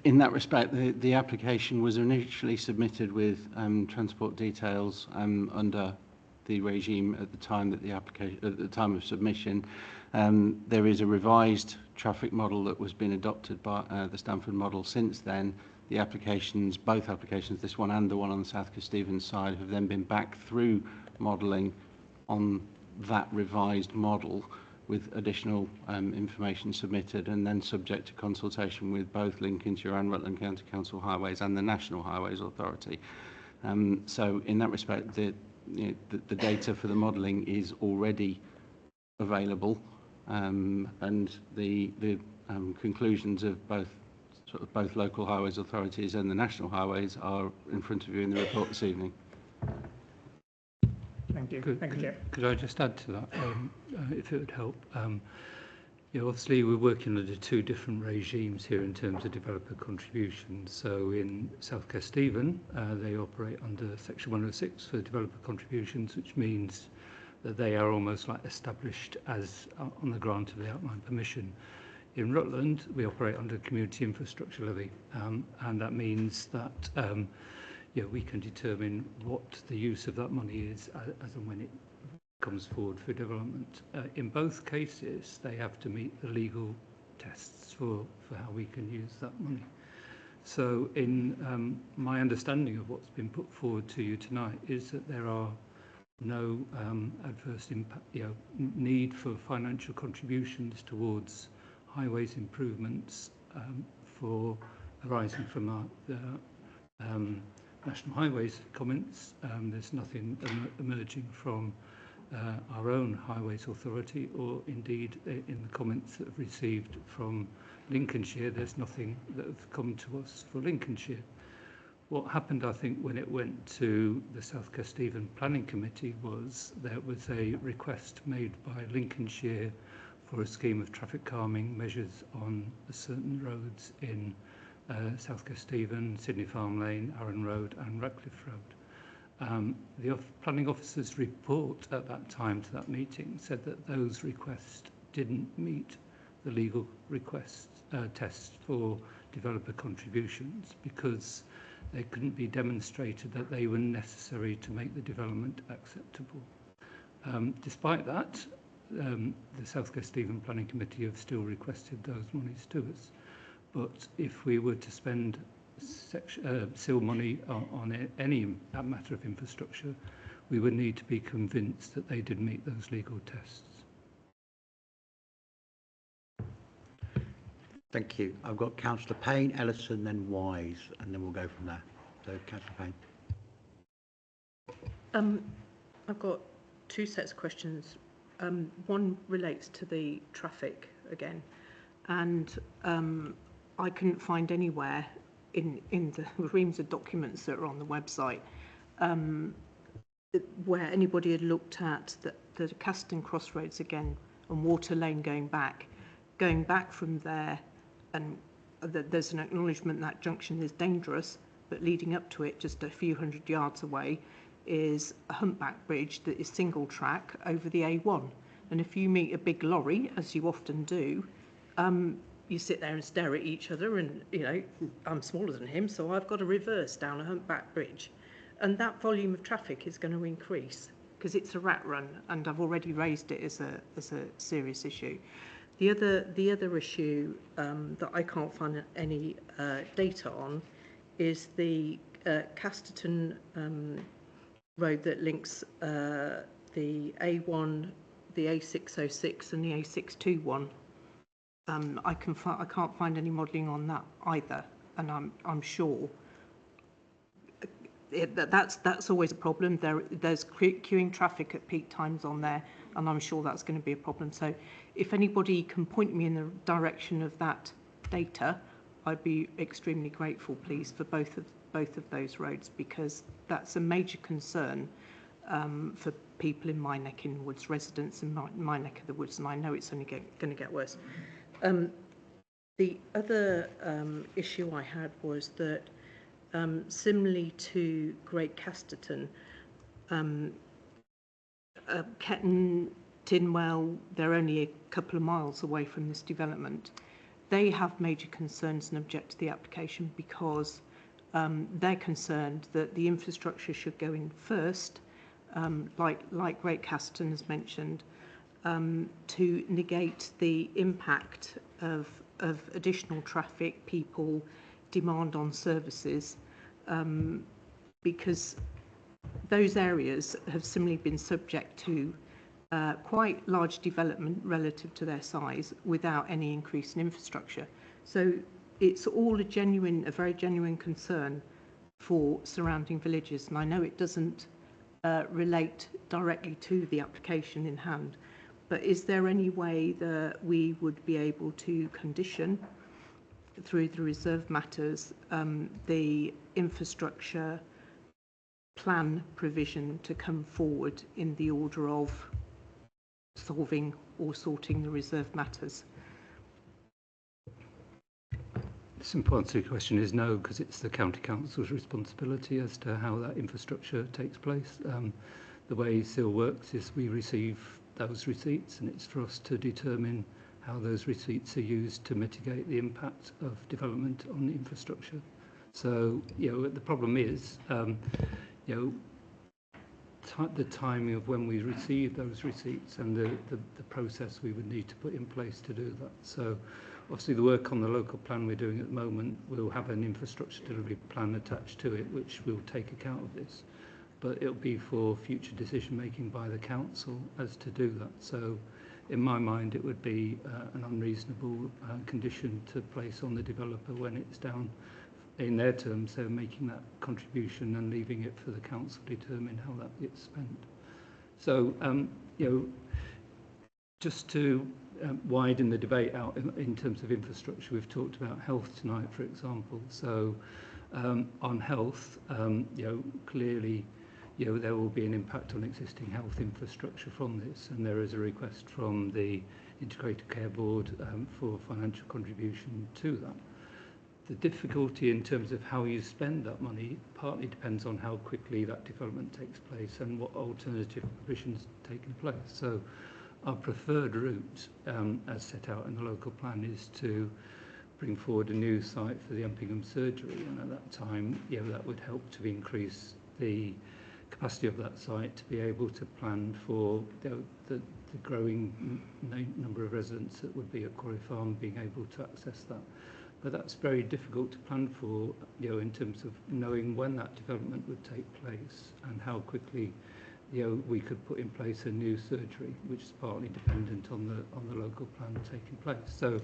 In that respect, the application was initially submitted with transport details under the regime at the time that at the time of submission. There is a revised traffic model that was been adopted by the Stamford model since then. The applications, both applications, this one and the one on the South Stevens side, have then been back through modelling on that revised model with additional information submitted and then subject to consultation with both Lincolnshire and Rutland County Council Highways and the National Highways Authority. So in that respect, the data for the modelling is already available, and the conclusions of both sort of both local highways authorities and the national highways are in front of you in the report this evening. Thank you. Thank you, Chair. Could I just add to that, if it would help? Obviously, we're working under two different regimes here in terms of developer contributions. So in South Kesteven, they operate under Section 106 for developer contributions, which means that they are almost like established as on the grant of the outline permission. In Rutland, we operate under Community Infrastructure Levy, and that means that we can determine what the use of that money is as and when it comes forward for development. In both cases, they have to meet the legal tests for how we can use that money. So in my understanding of what's been put forward to you tonight is that there are no adverse impact, need for financial contributions towards highways improvements for arising from the National Highways comments. There's nothing emerging from our own Highways Authority, or indeed in the comments that have received from Lincolnshire, there's nothing that have come to us for Lincolnshire. What happened, I think, when it went to the South Kesteven Planning Committee was there was a request made by Lincolnshire for a scheme of traffic calming measures on certain roads in South Kesteven, Sydney Farm Lane, Arran Road and Ratcliffe Road. The planning officer's report at that time to that meeting said that those requests didn't meet the legal requests tests for developer contributions because they couldn't be demonstrated that they were necessary to make the development acceptable. Despite that, the South Kesteven Planning Committee have still requested those monies to us. But if we were to spend SIL money on any matter of infrastructure, we would need to be convinced that they did meet those legal tests. Thank you. I've got Councillor Payne, Ellison, then Wise, and then we'll go from there. So, Councillor Payne. I've got two sets of questions. One relates to the traffic again, and I couldn't find anywhere in the reams of documents that are on the website where anybody had looked at the Caston Crossroads again and Water Lane going back from there, and there's an acknowledgement that junction is dangerous, but leading up to it, just a few hundred yards away, is a humpback bridge that is single track over the A1. And if you meet a big lorry, as you often do, you sit there and stare at each other, and I'm smaller than him, so I've got to reverse down a humpback bridge, and that volume of traffic is going to increase because it's a rat run, and I've already raised it as a serious issue. The other issue that I can't find any data on is the Casterton road that links the A1, the A606 and the A621. I can't find any modelling on that either, and I'm sure that's always a problem. There's queuing traffic at peak times on there, and I'm sure that's going to be a problem. So if anybody can point me in the direction of that data, I'd be extremely grateful, please, for both of those roads, because that's a major concern for people in my neck in the woods, residents in my neck of the woods, and I know it's only going to get worse. The other issue I had was that similarly to Great Casterton, Ketton, Tinwell, they're only a couple of miles away from this development. They have major concerns and object to the application because they're concerned that the infrastructure should go in first, like Great Casterton has mentioned, to negate the impact of additional traffic, people, demand on services, because those areas have similarly been subject to quite large development relative to their size without any increase in infrastructure. So it's all a very genuine concern for surrounding villages, and I know it doesn't relate directly to the application in hand, but is there any way that we would be able to condition through the reserve matters, the infrastructure plan provision to come forward in the order of solving or sorting the reserve matters? The simple answer to your question is no, because it's the County Council's responsibility as to how that infrastructure takes place. The way SEAL works is we receive those receipts, and it's for us to determine how those receipts are used to mitigate the impact of development on the infrastructure. So, the problem is, the timing of when we receive those receipts and the process we would need to put in place to do that. So, obviously, the work on the local plan we're doing at the moment will have an infrastructure delivery plan attached to it, which will take account of this. But it'll be for future decision making by the council as to do that. So, in my mind, it would be an unreasonable condition to place on the developer when it's down in their terms. They're making that contribution and leaving it for the council to determine how that gets spent. So, just to widen the debate out in terms of infrastructure, we've talked about health tonight, for example. So, on health, clearly, there will be an impact on existing health infrastructure from this, and there is a request from the Integrated Care Board for financial contribution to that. The difficulty in terms of how you spend that money partly depends on how quickly that development takes place and what alternative provisions taking place. So our preferred route, as set out in the local plan, is to bring forward a new site for the Umpingham surgery, and at that time, that would help to increase the capacity of that site to be able to plan for the growing number of residents that would be at Quarry Farm being able to access that. But that's very difficult to plan for, in terms of knowing when that development would take place and how quickly, we could put in place a new surgery, which is partly dependent on the local plan taking place. So,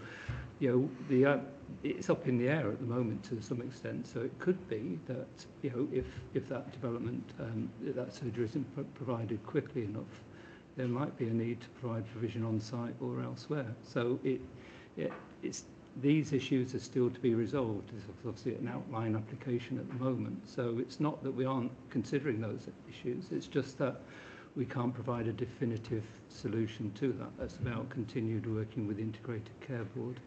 it's up in the air at the moment to some extent. So it could be that, if that development, that surgery isn't provided quickly enough, there might be a need to provide provision on site or elsewhere. So it's these issues are still to be resolved. There's obviously an outline application at the moment. So it's not that we aren't considering those issues. It's just that we can't provide a definitive solution to that. That's about continued working with the Integrated Care Board.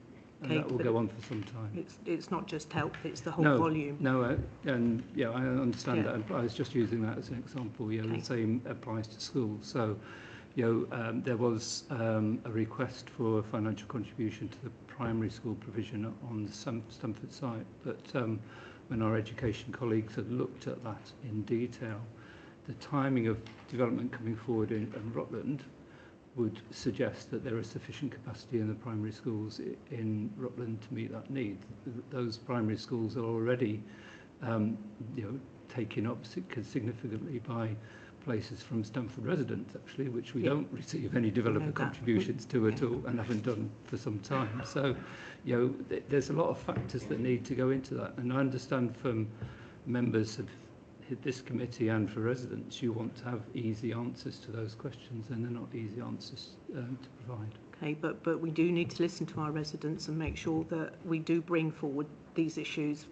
And that will go on for some time. It's not just help, it's the whole No, volume. No, and I understand that. I was just using that as an example. The same applies to schools. So, there was a request for a financial contribution to the primary school provision on the Stamford site, but when our education colleagues had looked at that in detail, the timing of development coming forward in Rutland would suggest that there is sufficient capacity in the primary schools in Rutland to meet that need. Those primary schools are already, taken up significantly by places from Stamford residents, actually, which we don't receive any developer contributions to at all, and haven't done for some time. So, there's a lot of factors that need to go into that, and I understand from members of this committee and for residents, you want to have easy answers to those questions, and they're not easy answers to provide. Okay, but we do need to listen to our residents and make sure that we do bring forward these issues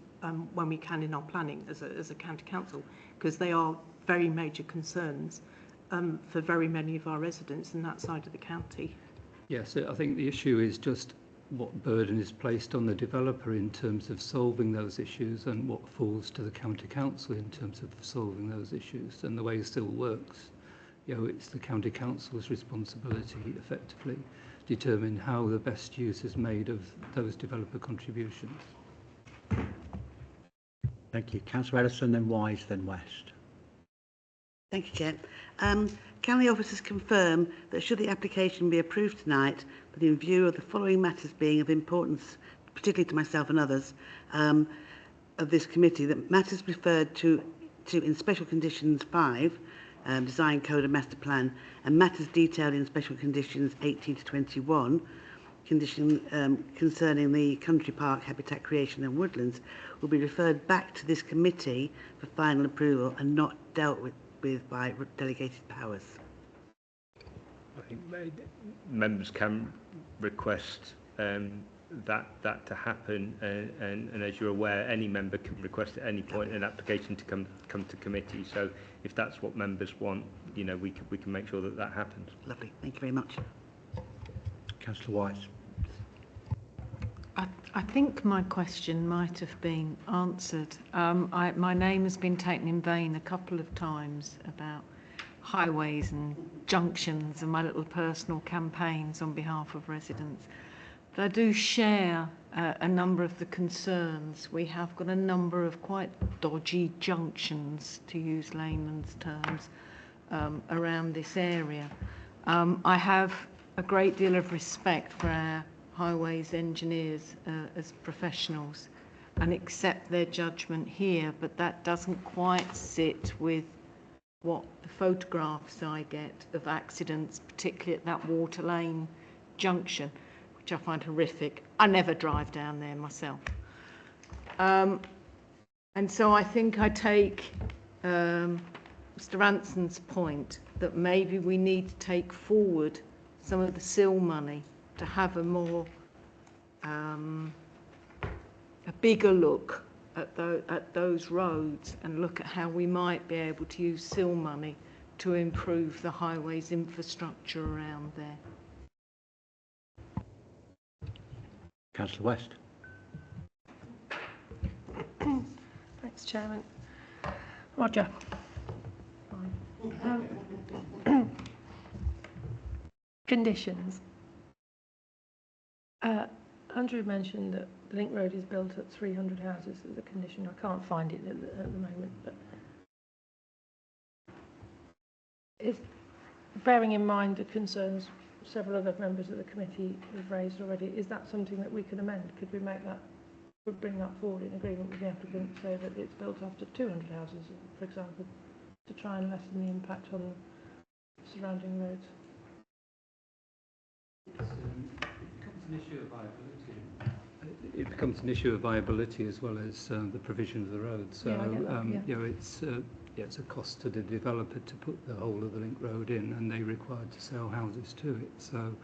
when we can in our planning as a county council, because they are very major concerns for very many of our residents in that side of the county. Yes, I think the issue is just what burden is placed on the developer in terms of solving those issues and what falls to the county council in terms of solving those issues. And the way it still works, it's the county council's responsibility effectively to determine how the best use is made of those developer contributions. Thank you. Councillor Ellison, then Wise, then West. Thank you, Chair. Can the officers confirm that should the application be approved tonight, but in view of the following matters being of importance, particularly to myself and others of this committee, that matters referred to in Special Conditions 5, Design Code and Master Plan, and matters detailed in Special Conditions 18 to 21, concerning the Country Park, Habitat Creation and Woodlands, will be referred back to this committee for final approval and not dealt with by delegated powers? I think members can request that to happen, and as you're aware, any member can request at any point an application to come to committee. So if that's what members want, you know, we can make sure that that happens. Lovely. Thank you very much. Councillor Wise. I think my question might have been answered. My name has been taken in vain a couple of times about highways and junctions and my little personal campaigns on behalf of residents. But I do share a number of the concerns. We have got a number of quite dodgy junctions, to use layman's terms, around this area. I have a great deal of respect for our highways engineers as professionals and accept their judgment here, but that doesn't quite sit with what the photographs I get of accidents, particularly at that Water Lane junction, which I find horrific. I never drive down there myself. And so I think I take Mr. Anson's point that maybe we need to take forward some of the SIL money to have a more, a bigger look at those roads and look at how we might be able to use SIL money to improve the highways infrastructure around there. Councillor West. Thanks, Chairman. Roger. Conditions. Andrew mentioned that Link Road is built at 300 houses as a condition. I can't find it at the moment, but is, bearing in mind the concerns several other members of the committee have raised already, is that something that we could amend? Could we make that, could bring that forward in agreement with the applicant so that it's built after 200 houses, for example, to try and lessen the impact on surrounding roads? It becomes an issue of viability as well as the provision of the road. So, you know, it's a cost to the developer to put the whole of the Link Road in, and they're required to sell houses to it. So,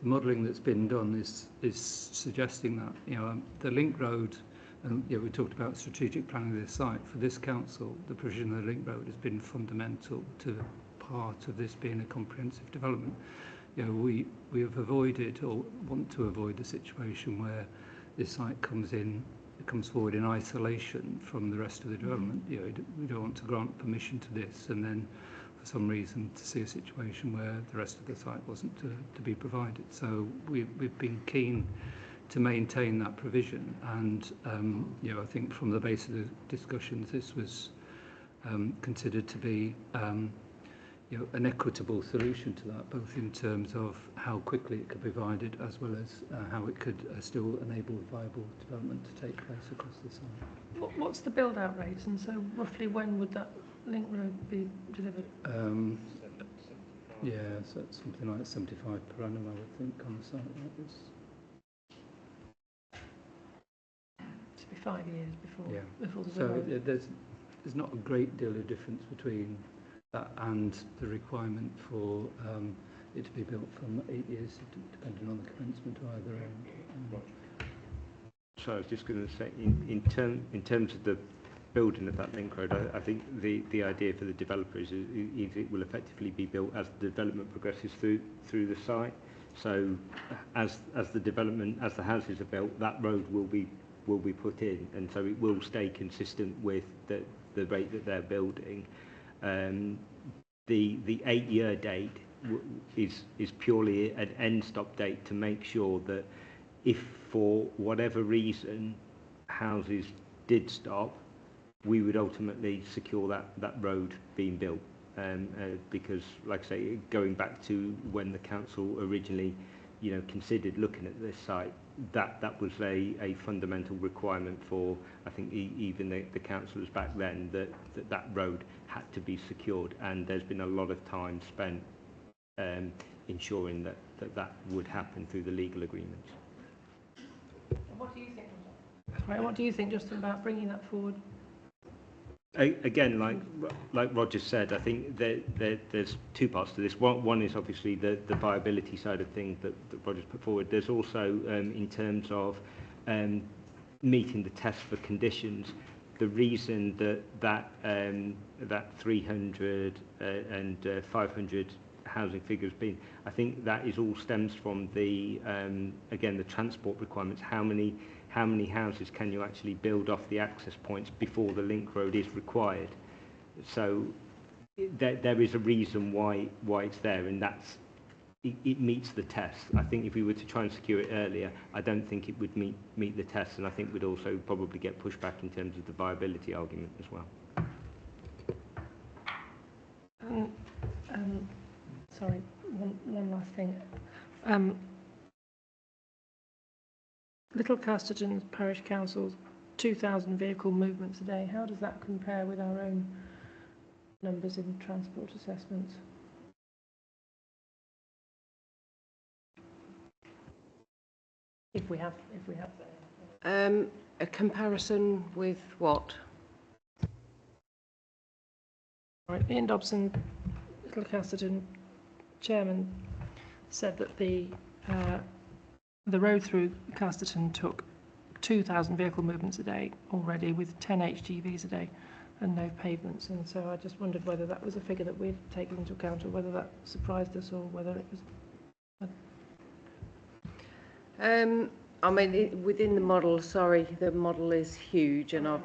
the modelling that's been done is suggesting that, you know, the Link Road, and you know, we talked about strategic planning of this site. For this council, the provision of the Link Road has been fundamental to part of this being a comprehensive development. You know, we have avoided or want to avoid a situation where this site comes forward in isolation from the rest of the development. You know, we don't want to grant permission to this and then for some reason to see a situation where the rest of the site wasn't to be provided. So we've been keen to maintain that provision, and you know, I think from the base of the discussions this was considered to be you know, an equitable solution to that, both in terms of how quickly it could be provided as well as how it could still enable viable development to take place across the site. What's the build-out rate, and so roughly when would that Link Road be delivered? Yeah, so it's something like 75 per annum, I would think, on the site like this. To be 5 years before. Yeah. Before the so road. there's not a great deal of difference between that and the requirement for it to be built from 8 years, depending on the commencement of either end. So I was just going to say, in terms of the building of that Link Road, I think the idea for the developer is it will effectively be built as the development progresses through the site. So as the houses are built, that road will be put in, and so it will stay consistent with the rate that they're building. The 8-year date is purely an end stop date to make sure that if for whatever reason houses did stop, we would ultimately secure that road being built. Because, like I say, going back to when the council originally, you know, considered looking at this site, that was a fundamental requirement for, I think, even the councillors back then, that road had to be secured, and there's been a lot of time spent ensuring that would happen through the legal agreements. What do you think? Right, what do you think, Justin, about bringing that forward? Again, like Roger said, I think there's two parts to this. One is obviously the viability side of things that Roger's put forward. There's also, in terms of meeting the test for conditions, the reason that 300 and 500 housing figures been, I think that is all stems from the again the transport requirements. How many houses can you actually build off the access points before the link road is required? So there is a reason why it's there, and that's it meets the test. I think if we were to try and secure it earlier, I don't think it would meet the test, and I think we'd also probably get pushback in terms of the viability argument as well. Sorry, one last thing. Little Casterton Parish Council's 2,000 vehicle movements a day, how does that compare with our own numbers in transport assessments? If we have that. A comparison with what? Right, Ian Dobson, Little Casterton chairman, said that the road through Casterton took 2,000 vehicle movements a day already, with 10 HGVs a day and no pavements. And so I just wondered whether that was a figure that we'd taken into account, or whether that surprised us, or whether it was... I mean, within the model, the model is huge, and I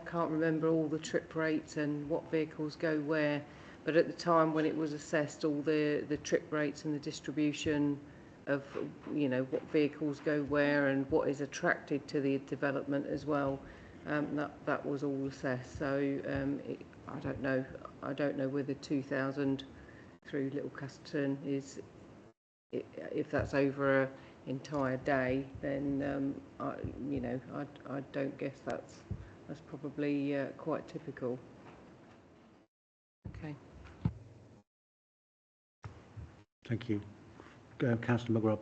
can't remember all the trip rates and what vehicles go where. But at the time when it was assessed, all the trip rates and the distribution of, you know, what vehicles go where and what is attracted to the development as well, that was all assessed. So I don't know whether 2,000 through Little Casterton is, if that's over an entire day, then I don't guess that's probably quite typical. Okay. Thank you. Councillor McGrath.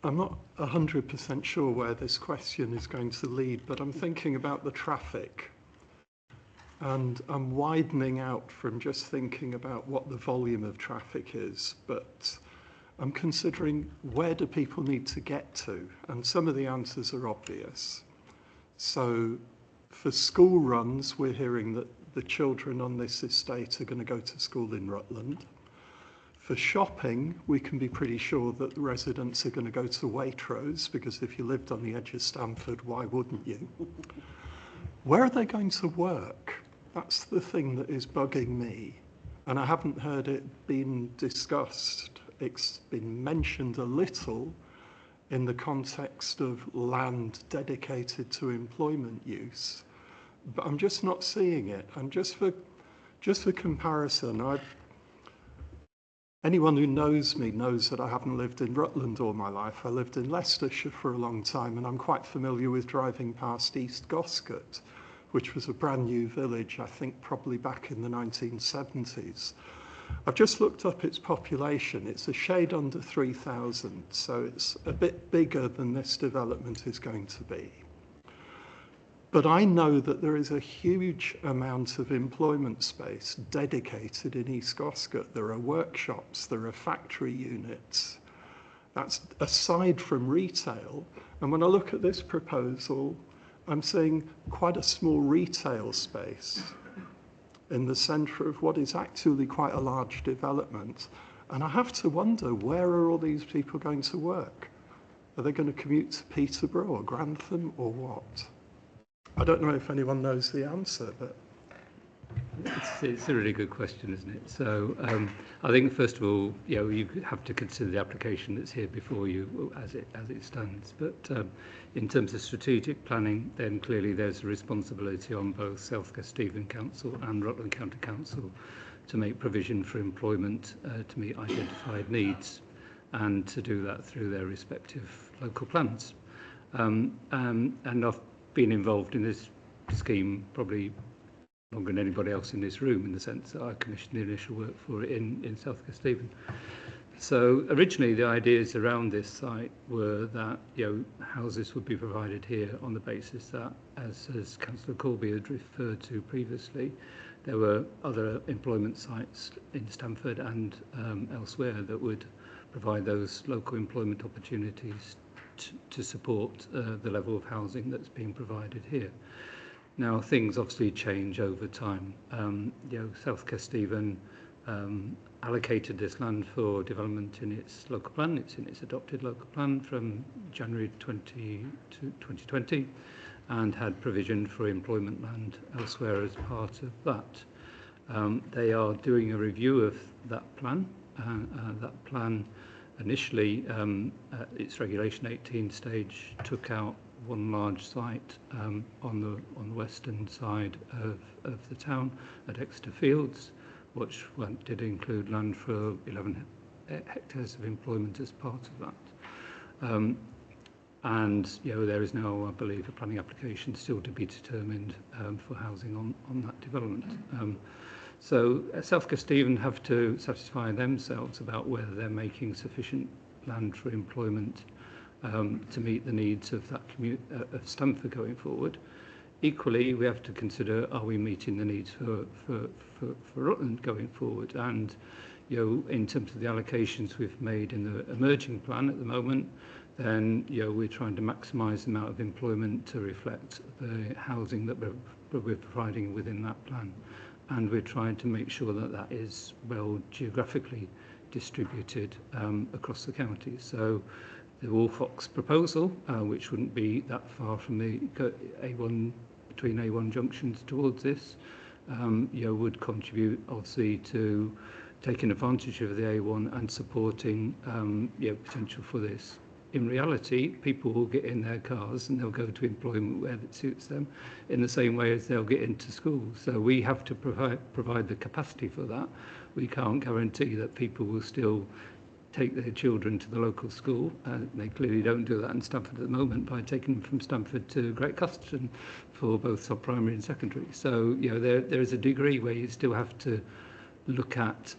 I'm not 100% sure where this question is going to lead, but I'm thinking about the traffic. And I'm widening out from just thinking about what the volume of traffic is, but I'm considering, where do people need to get to? And some of the answers are obvious. So for school runs, we're hearing that the children on this estate are going to go to school in Rutland. For shopping, we can be pretty sure that the residents are going to go to Waitrose, because if you lived on the edge of Stamford, why wouldn't you? Where are they going to work? That's the thing that is bugging me. And I haven't heard it being discussed. It's been mentioned a little in the context of land dedicated to employment use, but I'm just not seeing it. And just for comparison, anyone who knows me knows that I haven't lived in Rutland all my life. I lived in Leicestershire for a long time, and I'm quite familiar with driving past East Goscote, which was a brand new village, I think probably back in the 1970s. I've just looked up its population. It's a shade under 3,000, so it's a bit bigger than this development is going to be. But I know that there is a huge amount of employment space dedicated in East Goscote. There are workshops, there are factory units. That's aside from retail. And when I look at this proposal, I'm seeing quite a small retail space in the centre of what is actually quite a large development. And I have to wonder, where are all these people going to work? Are they going to commute to Peterborough or Grantham or what? I don't know if anyone knows the answer, but... It's a really good question, isn't it? So I think, first of all, you have to consider the application that's here before you as it stands. But in terms of strategic planning, then clearly there's a responsibility on both South Kesteven Council and Rutland County Council to make provision for employment to meet identified needs, and to do that through their respective local plans. And I've been involved in this scheme probably longer than anybody else in this room, in the sense that I commissioned the initial work for it in South Kesteven. So originally the ideas around this site were that houses would be provided here on the basis that, as Councillor Corby had referred to previously, there were other employment sites in Stamford and elsewhere that would provide those local employment opportunities to support the level of housing that's being provided here. Now things obviously change over time. South Kesteven allocated this land for development in its local plan. It's in its adopted local plan from January 2020 and had provision for employment land elsewhere as part of that. They are doing a review of that plan. That plan initially, at its Regulation 18 stage, took out one large site on the western side of the town at Exeter Fields, which did include land for 11 hectares of employment as part of that. And there is now, I believe, a planning application still to be determined for housing on that development. So South Kesteven have to satisfy themselves about whether they're making sufficient land for employment to meet the needs of that of Stamford going forward. Equally, we have to consider, are we meeting the needs for Rutland going forward? And in terms of the allocations we've made in the emerging plan at the moment, then we're trying to maximise the amount of employment to reflect the housing that we're providing within that plan. And we're trying to make sure that that is well geographically distributed across the county. So the Wolfox proposal, which wouldn't be that far from the A1, between A1 junctions towards this, would contribute obviously to taking advantage of the A1 and supporting potential for this. In reality, people will get in their cars and they'll go to employment where it suits them in the same way as they'll get into school. So we have to provide the capacity for that. We can't guarantee that people will still take their children to the local school. They clearly don't do that in Stamford at the moment by taking them from Stamford to Great Custardton for both sub-primary and secondary. So there is a degree where you still have to look at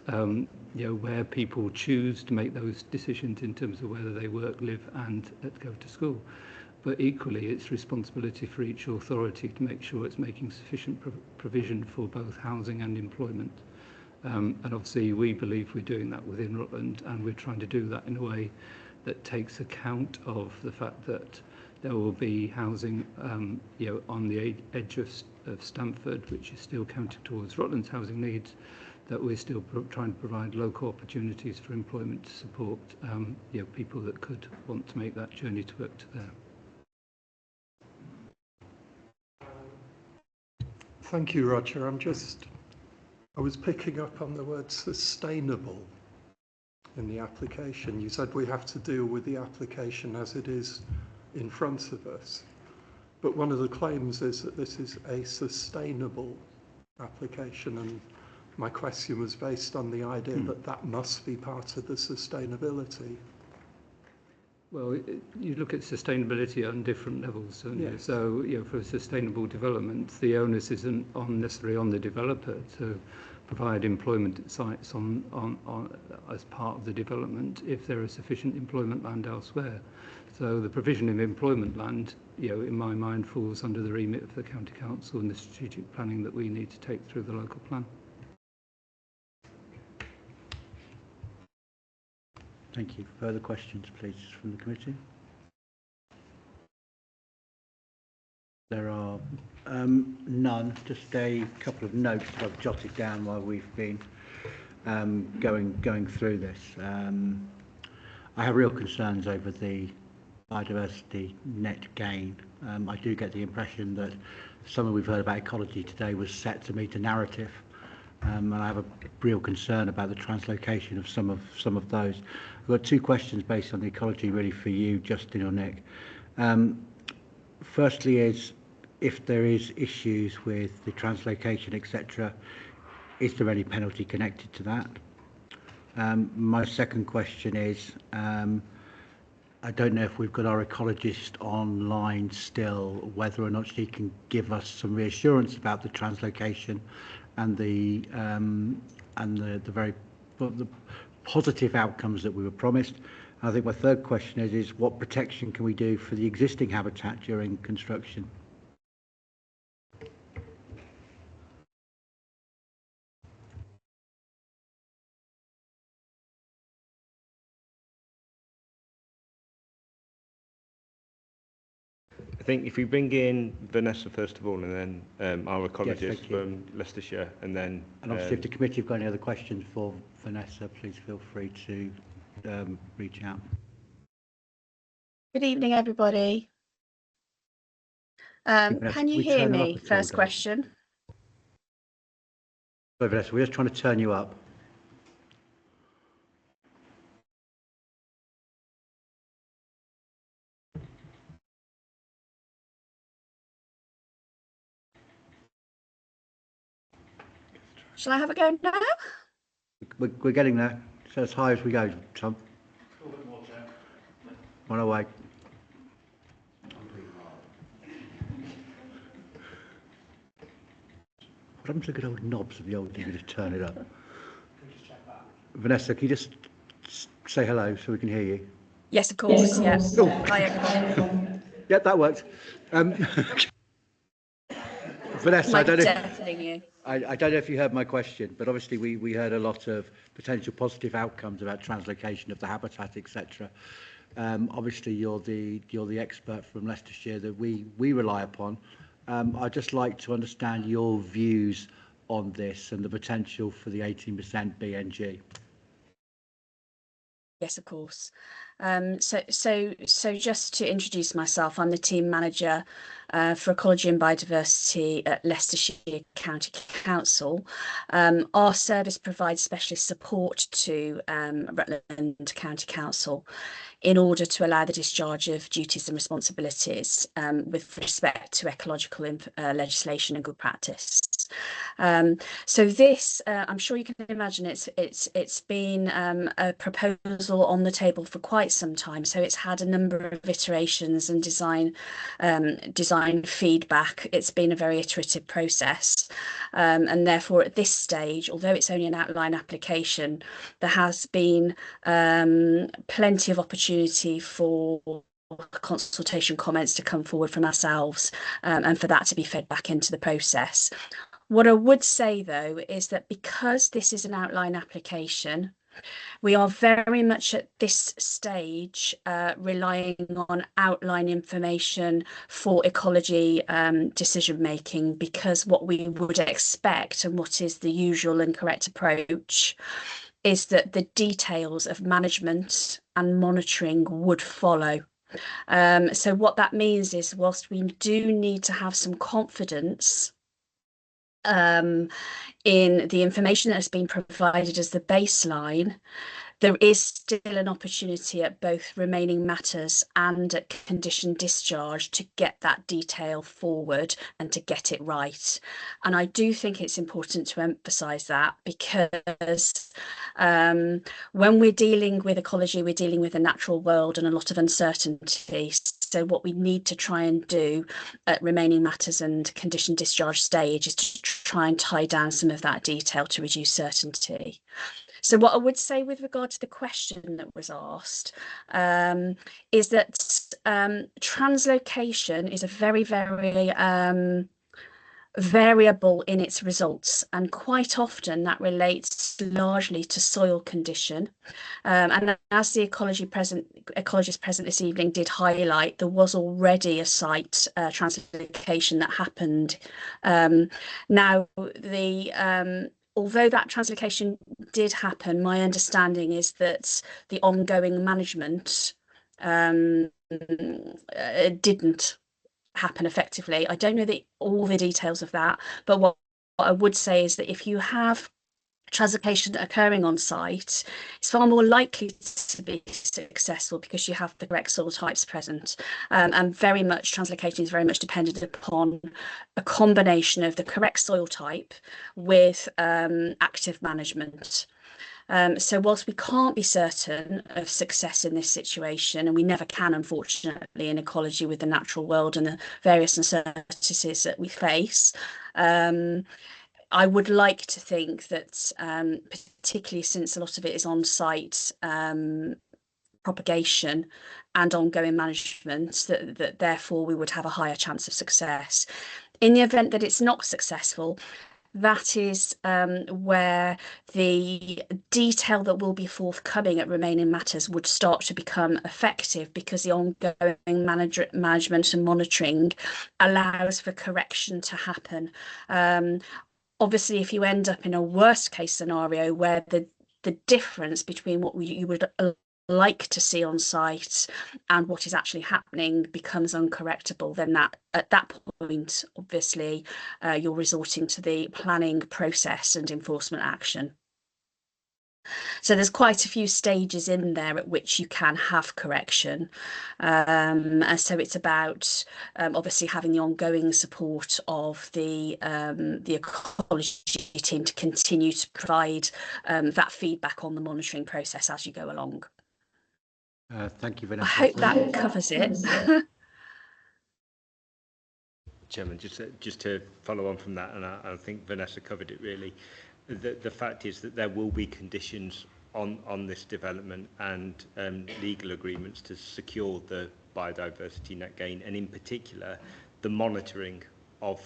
where people choose to make those decisions in terms of whether they work, live and go to school. But equally, it's responsibility for each authority to make sure it's making sufficient provision for both housing and employment. And obviously, we believe we're doing that within Rutland, and we're trying to do that in a way that takes account of the fact that there will be housing on the edge of Stamford, which is still counted towards Rutland's housing needs, that we're still trying to provide local opportunities for employment to support people that could want to make that journey to work to there. Thank you, Roger. I was picking up on the word sustainable in the application. You said we have to deal with the application as it is in front of us. But one of the claims is that this is a sustainable application, and my question was based on the idea that that must be part of the sustainability. Well, you look at sustainability on different levels, don't you? So, for sustainable development, the onus isn't necessarily on the developer to provide employment at sites as part of the development if there is sufficient employment land elsewhere. So the provision of employment land, in my mind, falls under the remit of the County Council and the strategic planning that we need to take through the local plan. Thank you. Further questions, please, from the committee? There are none. Just a couple of notes that I've jotted down while we've been going through this. I have real concerns over the biodiversity net gain. I do get the impression that something we've heard about ecology today was set to meet a narrative. And I have a real concern about the translocation of some of those. I've got two questions based on the ecology, really, for you, Justin or Nick. Firstly is, if there is issues with the translocation, etc., is there any penalty connected to that? My second question is, I don't know if we've got our ecologist online still, whether or not she can give us some reassurance about the translocation and the positive outcomes that we were promised. I think my third question is what protection can we do for the existing habitat during construction? I think if we bring in Vanessa first of all, and then our ecologist from Leicestershire, and then... And obviously if the committee have got any other questions for Vanessa, please feel free to reach out. Good evening, everybody. Can you hear me? First question. Sorry, Vanessa, we're just trying to turn you up. Shall I have a go now? We're getting there. So as high as we go, Tom. Run away. What happens to the good old knobs of the old thing? You just turn it up. Vanessa, can you just say hello so we can hear you? Yes, of course. Yes. Oh. Hi, everyone. Yeah, that worked. Vanessa, I don't know. Deafening you. I don't know if you heard my question, but obviously we heard a lot of potential positive outcomes about translocation of the habitat, etc. Obviously, you're the expert from Leicestershire that we rely upon. I'd just like to understand your views on this and the potential for the 18% BNG. Yes, of course. So just to introduce myself, I'm the team manager for ecology and biodiversity at Leicestershire County Council. Our service provides specialist support to Rutland County Council in order to allow the discharge of duties and responsibilities with respect to ecological legislation and good practice. So this, I'm sure you can imagine, it's been a proposal on the table for quite some time. So it's had a number of iterations and design feedback. It's been a very iterative process, and therefore at this stage, although it's only an outline application, there has been plenty of opportunity for consultation comments to come forward from ourselves, and for that to be fed back into the process. What I would say, though, is that because this is an outline application, we are very much at this stage relying on outline information for ecology decision making, because what we would expect and what is the usual and correct approach is that the details of management and monitoring would follow. So what that means is, whilst we do need to have some confidence in the information that has been provided as the baseline, there is still an opportunity at both remaining matters and at condition discharge to get that detail forward and to get it right. And I do think it's important to emphasise that, because when we're dealing with ecology, we're dealing with the natural world and a lot of uncertainty. So what we need to try and do at remaining matters and condition discharge stage is to try and tie down some of that detail to reduce certainty. So what I would say with regard to the question that was asked is that translocation is a very, very variable in its results, and quite often that relates largely to soil condition. And as the ecologist present this evening did highlight, there was already a site translocation that happened. Now, although that translocation did happen, my understanding is that the ongoing management didn't happen effectively. I don't know all the details of that, but what I would say is that if you have translocation occurring on site, it's far more likely to be successful because you have the correct soil types present, and very much translocation is very much dependent upon a combination of the correct soil type with active management. So whilst we can't be certain of success in this situation, and we never can, unfortunately, in ecology with the natural world and the various uncertainties that we face, I would like to think that, particularly since a lot of it is on-site propagation and ongoing management, that therefore we would have a higher chance of success. In the event that it's not successful, that is where the detail that will be forthcoming at Remaining Matters would start to become effective, because the ongoing management and monitoring allows for correction to happen. Obviously, if you end up in a worst case scenario where the difference between what you would like to see on site and what is actually happening becomes uncorrectable, then at that point, obviously, you're resorting to the planning process and enforcement action. So there's quite a few stages in there at which you can have correction. And so it's about obviously having the ongoing support of the ecology team to continue to provide that feedback on the monitoring process as you go along. Thank you, Vanessa. I hope that covers it. Chairman, just to follow on from that, and I think Vanessa covered it really, the fact is that there will be conditions on this development and legal agreements to secure the biodiversity net gain, and in particular the monitoring of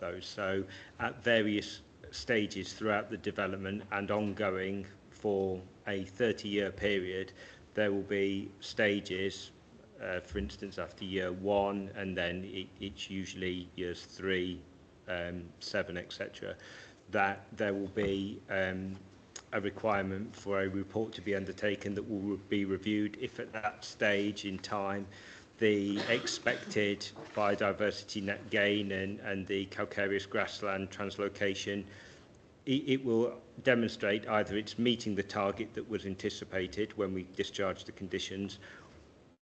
those. So at various stages throughout the development and ongoing for a 30-year period, there will be stages, for instance, after year 1, and then it's usually years 3, 7, etc., that there will be a requirement for a report to be undertaken that will be reviewed if at that stage in time the expected biodiversity net gain and the calcareous grassland translocation, it will demonstrate either it's meeting the target that was anticipated when we discharged the conditions,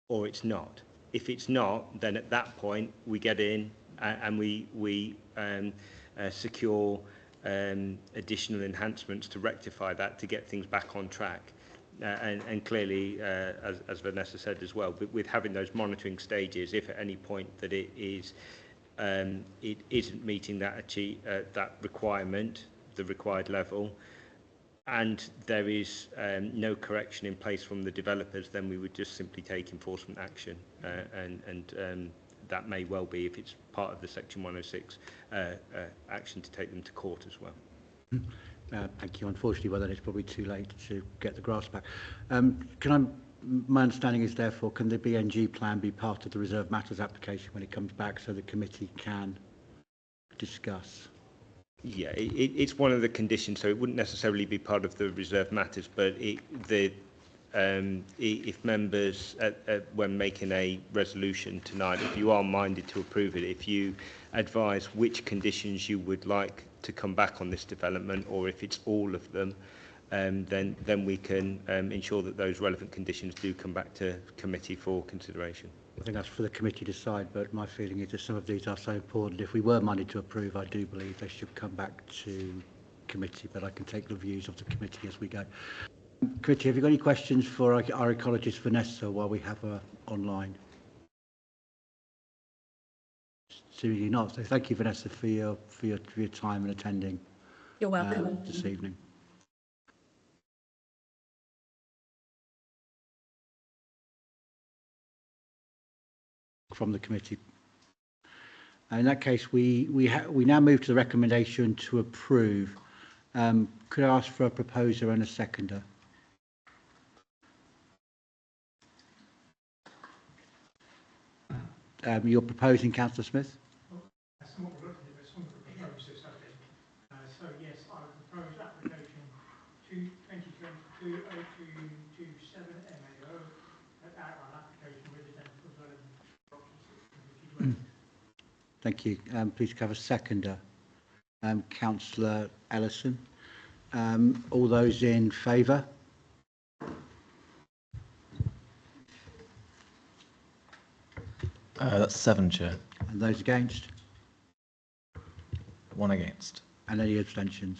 or it's not. If it's not, then at that point we get in and we secure additional enhancements to rectify that, to get things back on track. And clearly, as Vanessa said as well, with having those monitoring stages, if at any point that it isn't meeting that requirement, the required level, and there is no correction in place from the developers, then we would just simply take enforcement action, and that may well be, if it's part of the Section 106 action, to take them to court as well. Thank you. Unfortunately, well, then it's probably too late to get the grass back. My understanding is, therefore, can the BNG plan be part of the Reserve Matters application when it comes back, so the committee can discuss? Yeah, it's one of the conditions, so it wouldn't necessarily be part of the Reserve Matters, but if members, when making a resolution tonight, if you are minded to approve it, if you advise which conditions you would like to come back on this development, or if it's all of them, then we can ensure that those relevant conditions do come back to committee for consideration. I think that's for the committee to decide, but my feeling is that some of these are so important. If we were minded to approve, I do believe they should come back to committee, but I can take the views of the committee as we go. Committee, have you got any questions for our ecologist Vanessa while we have her online? Seemingly not. So thank you, Vanessa, for your time and attending. You're welcome. This evening. From the committee. In that case, we now move to the recommendation to approve. Could I ask for a proposer and a seconder? You're proposing, Councillor Smith? That's not what we're looking at, some of the proposers have been. So yes, I would propose application 2022-0227 MAO, outline application residential dwelling. Thank you. Please have a seconder. Councillor Ellison. All those in favour? That's 7, Chair. And those against? 1 against. And any abstentions?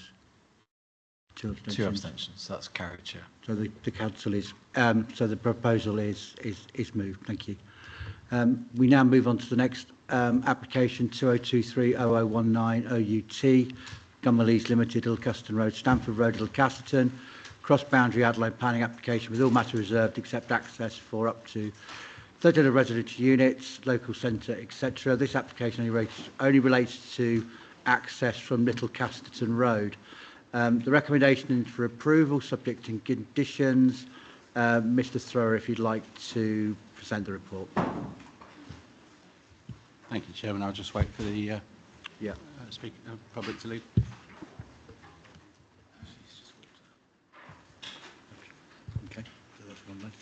2 abstentions. 2 abstentions. That's carried, Chair. So the council is, so the proposal is moved. Thank you. We now move on to the next application, 2023-0019 OUT, Gunmalees Limited, Little Casterton Road, Stamford Road, Little Casterton, cross-boundary outline planning application with all matter reserved except access for up to 30 residential units, local centre, etc. This application only relates to access from Little Casterton Road. The recommendation is for approval, subject to conditions. Mr. Thrower, if you'd like to present the report. Thank you, Chairman. I'll just wait for the public to leave. Okay, so that's one then.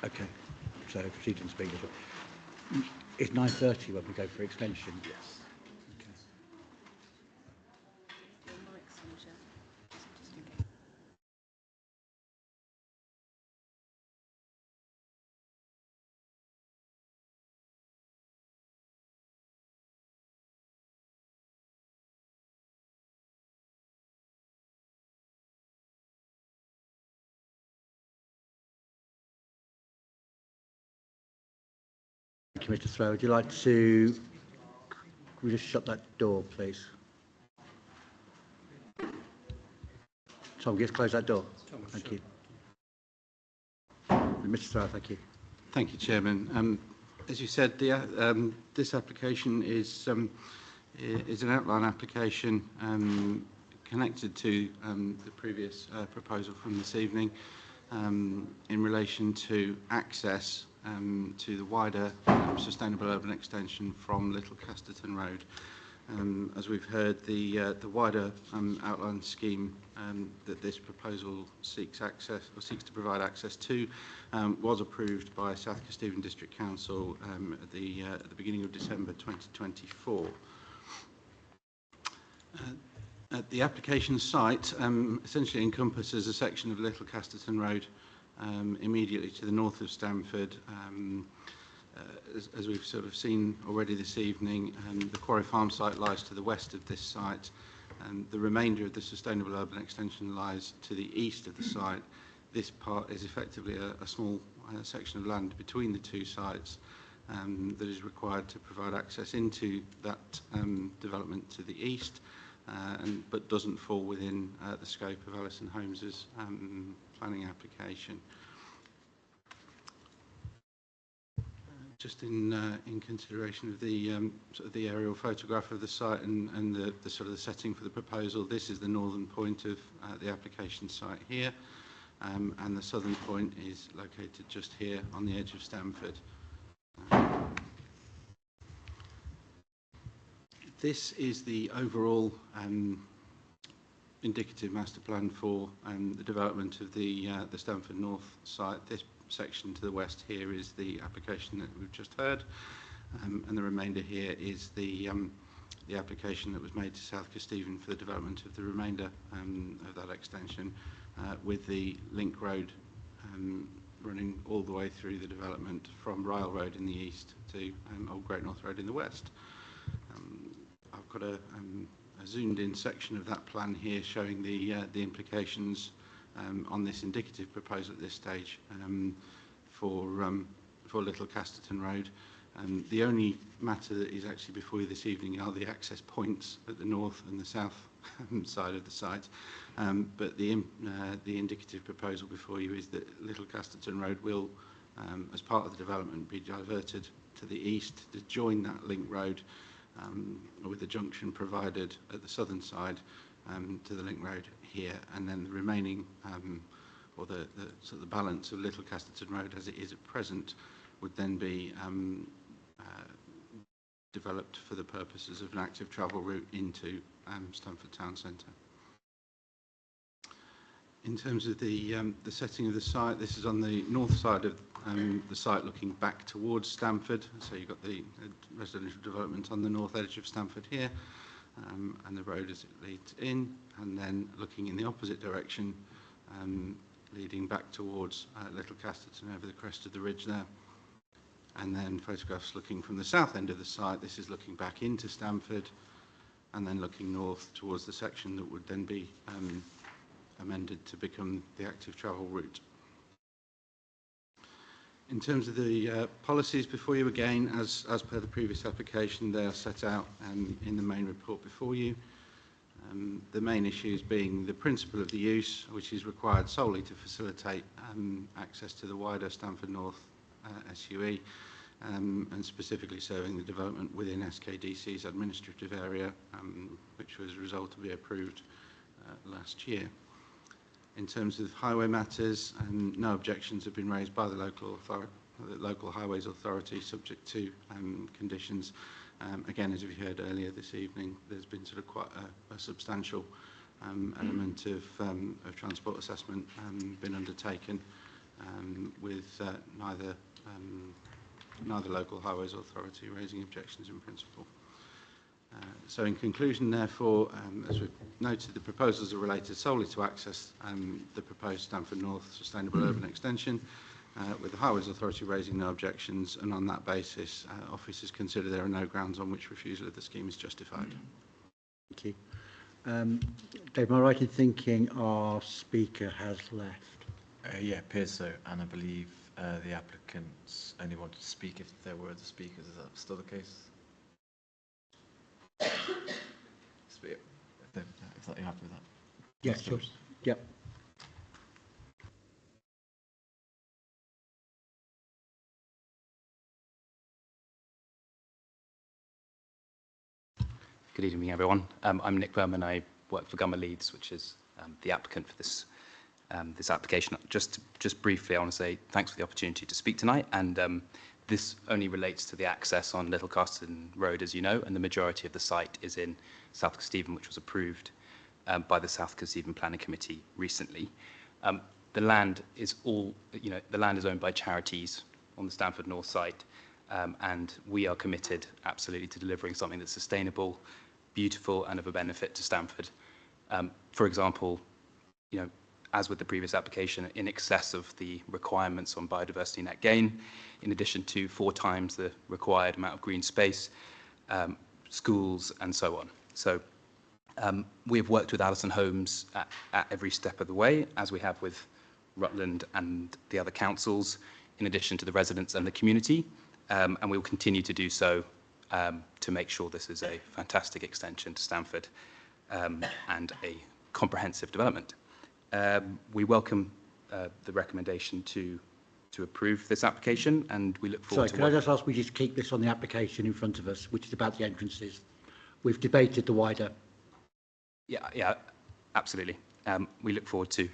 Okay, so proceed and speak. It's 9:30 when we go for extension. Yes. Thank you, Mr. Thrower. Would you like to... Can we just shut that door, please? Tom, just close that door. Thank you. Mr. Thrower, thank you. Thank you, Chairman. As you said, this application is an outline application connected to the previous proposal from this evening in relation to access to the wider sustainable urban extension from Little Casterton Road. As we've heard, the wider outline scheme that this proposal seeks to provide access to was approved by South Kesteven District Council at the beginning of December 2024. The application site essentially encompasses a section of Little Casterton Road immediately to the north of Stamford. As we've sort of seen already this evening, the Quarry Farm site lies to the west of this site, and the remainder of the sustainable urban extension lies to the east of the site. This part is effectively a small section of land between the two sites that is required to provide access into that development to the east, but doesn't fall within the scope of Allison Holmes's planning application. Just in consideration of the sort of the aerial photograph of the site and the sort of the setting for the proposal, this is the northern point of the application site here, and the southern point is located just here on the edge of Stamford. This is the overall indicative master plan for the development of the Stamford North site. This section to the west here is the application that we've just heard, and the remainder here is the application that was made to South Kesteven for the development of the remainder of that extension, with the link road running all the way through the development from Ryle Road in the east to Old Great North Road in the west. I've got a zoomed in section of that plan here showing the implications on this indicative proposal at this stage for Little Casterton Road. The only matter that is actually before you this evening are the access points at the north and the south side of the site, but the indicative proposal before you is that Little Casterton Road will, as part of the development, be diverted to the east to join that link road with a junction provided at the southern side to the link road here, and then the remaining or the sort of the balance of Little Casterton Road as it is at present would then be developed for the purposes of an active travel route into Stamford Town Centre. In terms of the setting of the site, this is on the north side of the site looking back towards Stamford. So you've got the residential development on the north edge of Stamford here, and the road as it leads in, and then looking in the opposite direction, leading back towards Little Casterton over the crest of the ridge there. And then photographs looking from the south end of the site. This is looking back into Stamford, and then looking north towards the section that would then be amended to become the active travel route. In terms of the policies before you, again, as per the previous application, they are set out in the main report before you. The main issues being the principle of the use, which is required solely to facilitate access to the wider Stamford North SUE, and specifically serving the development within SKDC's administrative area, which was resolved to be approved last year. In terms of highway matters, no objections have been raised by the local highways authority, subject to conditions. Again, as we heard earlier this evening, there's been sort of quite a substantial element of transport assessment been undertaken with neither local highways authority raising objections in principle. So in conclusion, therefore, as we've noted, the proposals are related solely to access the proposed Stamford North Sustainable Urban Extension, with the Highways Authority raising no objections, and on that basis, officers consider there are no grounds on which refusal of the scheme is justified. Thank you. Dave, am I right in thinking our speaker has left? Yeah, it appears so, and I believe the applicants only wanted to speak if there were other speakers. Is that still the case? If you're happy with that. Yeah, sure. Yep. Good evening, everyone. I'm Nick Berman. I work for Gummer Leeds, which is the applicant for this this application. Just briefly, I want to say thanks for the opportunity to speak tonight. And this only relates to the access on Little Casterton Road, as you know, and the majority of the site is in South Kesteven, which was approved by the South Kesteven Planning Committee recently. The land is the land is owned by charities on the Stamford North site, and we are committed absolutely to delivering something that's sustainable, beautiful, and of a benefit to Stamford. For example, as with the previous application, in excess of the requirements on biodiversity net gain, in addition to 4 times the required amount of green space, schools, and so on. So we have worked with Alison Homes at every step of the way, as we have with Rutland and the other councils, in addition to the residents and the community, and we will continue to do so to make sure this is a fantastic extension to Stamford and a comprehensive development. We welcome the recommendation to approve this application, and we look forward to... Sorry, can I just ask we just keep this on the application in front of us, which is about the entrances? We've debated the wider... Yeah, absolutely. We look forward to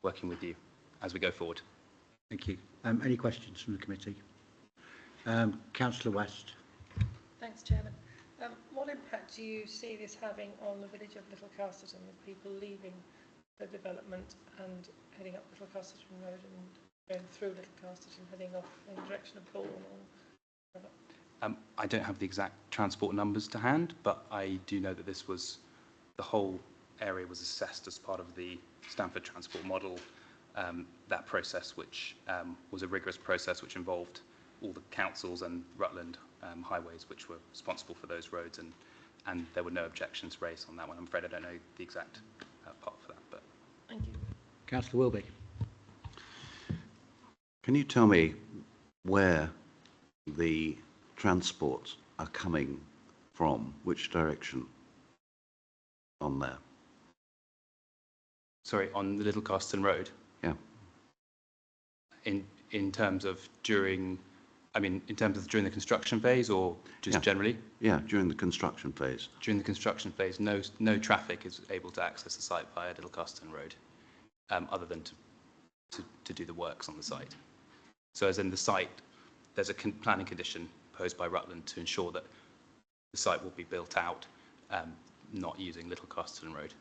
working with you as we go forward. Thank you. Any questions from the committee? Councillor West. Thanks, Chairman. What impact do you see this having on the village of Little Casterton, with people leaving the development and heading up Little Casterton Road and going through Little Casterton, heading off in the direction of Bourne or whatever? I don't have the exact transport numbers to hand, but I do know that the whole area was assessed as part of the Stamford Transport Model, that process, which was a rigorous process which involved all the councils and Rutland highways, which were responsible for those roads, and there were no objections raised on that one. I'm afraid I don't know the exact part for that, but... Thank you. Councillor Wilby. Can you tell me where the transports are coming from, which direction on there? Sorry, on the Little Casterton Road? Yeah. In terms of during the construction phase, or just generally? Yeah, during the construction phase. During the construction phase, no traffic is able to access the site via Little Casterton Road, other than to do the works on the site. So as in the site, there's a planning condition posed by Rutland to ensure that the site will be built out, not using Little Casterton Road.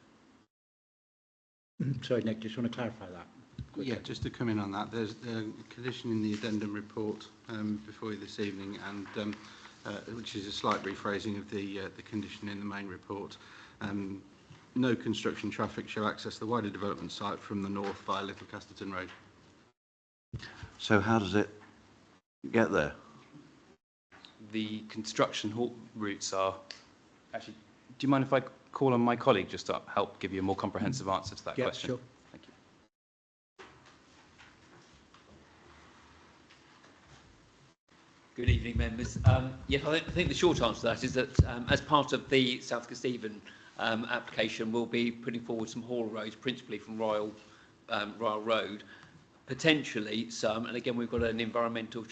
Sorry, Nick, just want to clarify that. Yeah, just to come in on that, there's a condition in the addendum report before you this evening, and which is a slight rephrasing of the condition in the main report. No construction traffic shall access the wider development site from the north via Little Casterton Road. So how does it get there? The construction routes are... Actually, do you mind if I call on my colleague just to help give you a more comprehensive answer to that question? Sure. Thank you. Good evening, members. Yes, I think the short answer to that is that as part of the South Kesteven application, we'll be putting forward some haul roads, principally from Royal Road, potentially some, and again, we've got an environmental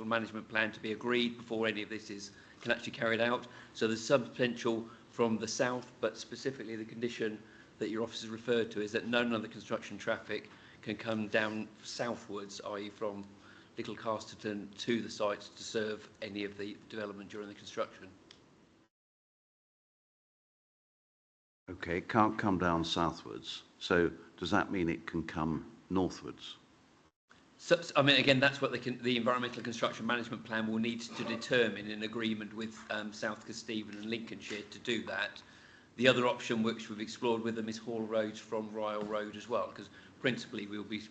management plan to be agreed before any of this can actually carried out. So there's some potential from the south, but specifically the condition that your office has referred to is that none of the construction traffic can come down southwards, i.e. from Little Casterton to the site to serve any of the development during the construction. Okay, it can't come down southwards. So does that mean it can come northwards? So, I mean, again, that's what the environmental construction management plan will need to determine in agreement with South Kesteven and Lincolnshire to do that. The other option which we've explored with them is haul roads from Royal Road as well, because principally we'll be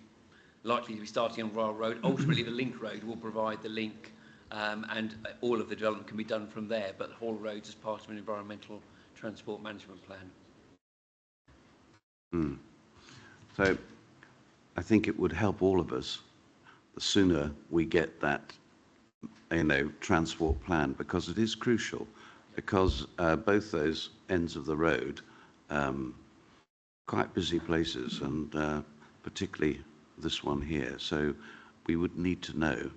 likely to be starting on Royal Road. Ultimately, the link road will provide the link and all of the development can be done from there, but haul roads as part of an environmental transport management plan. So I think it would help all of us the sooner we get that, transport plan, because it is crucial, because both those ends of the road, quite busy places, and particularly this one here. So we would need to know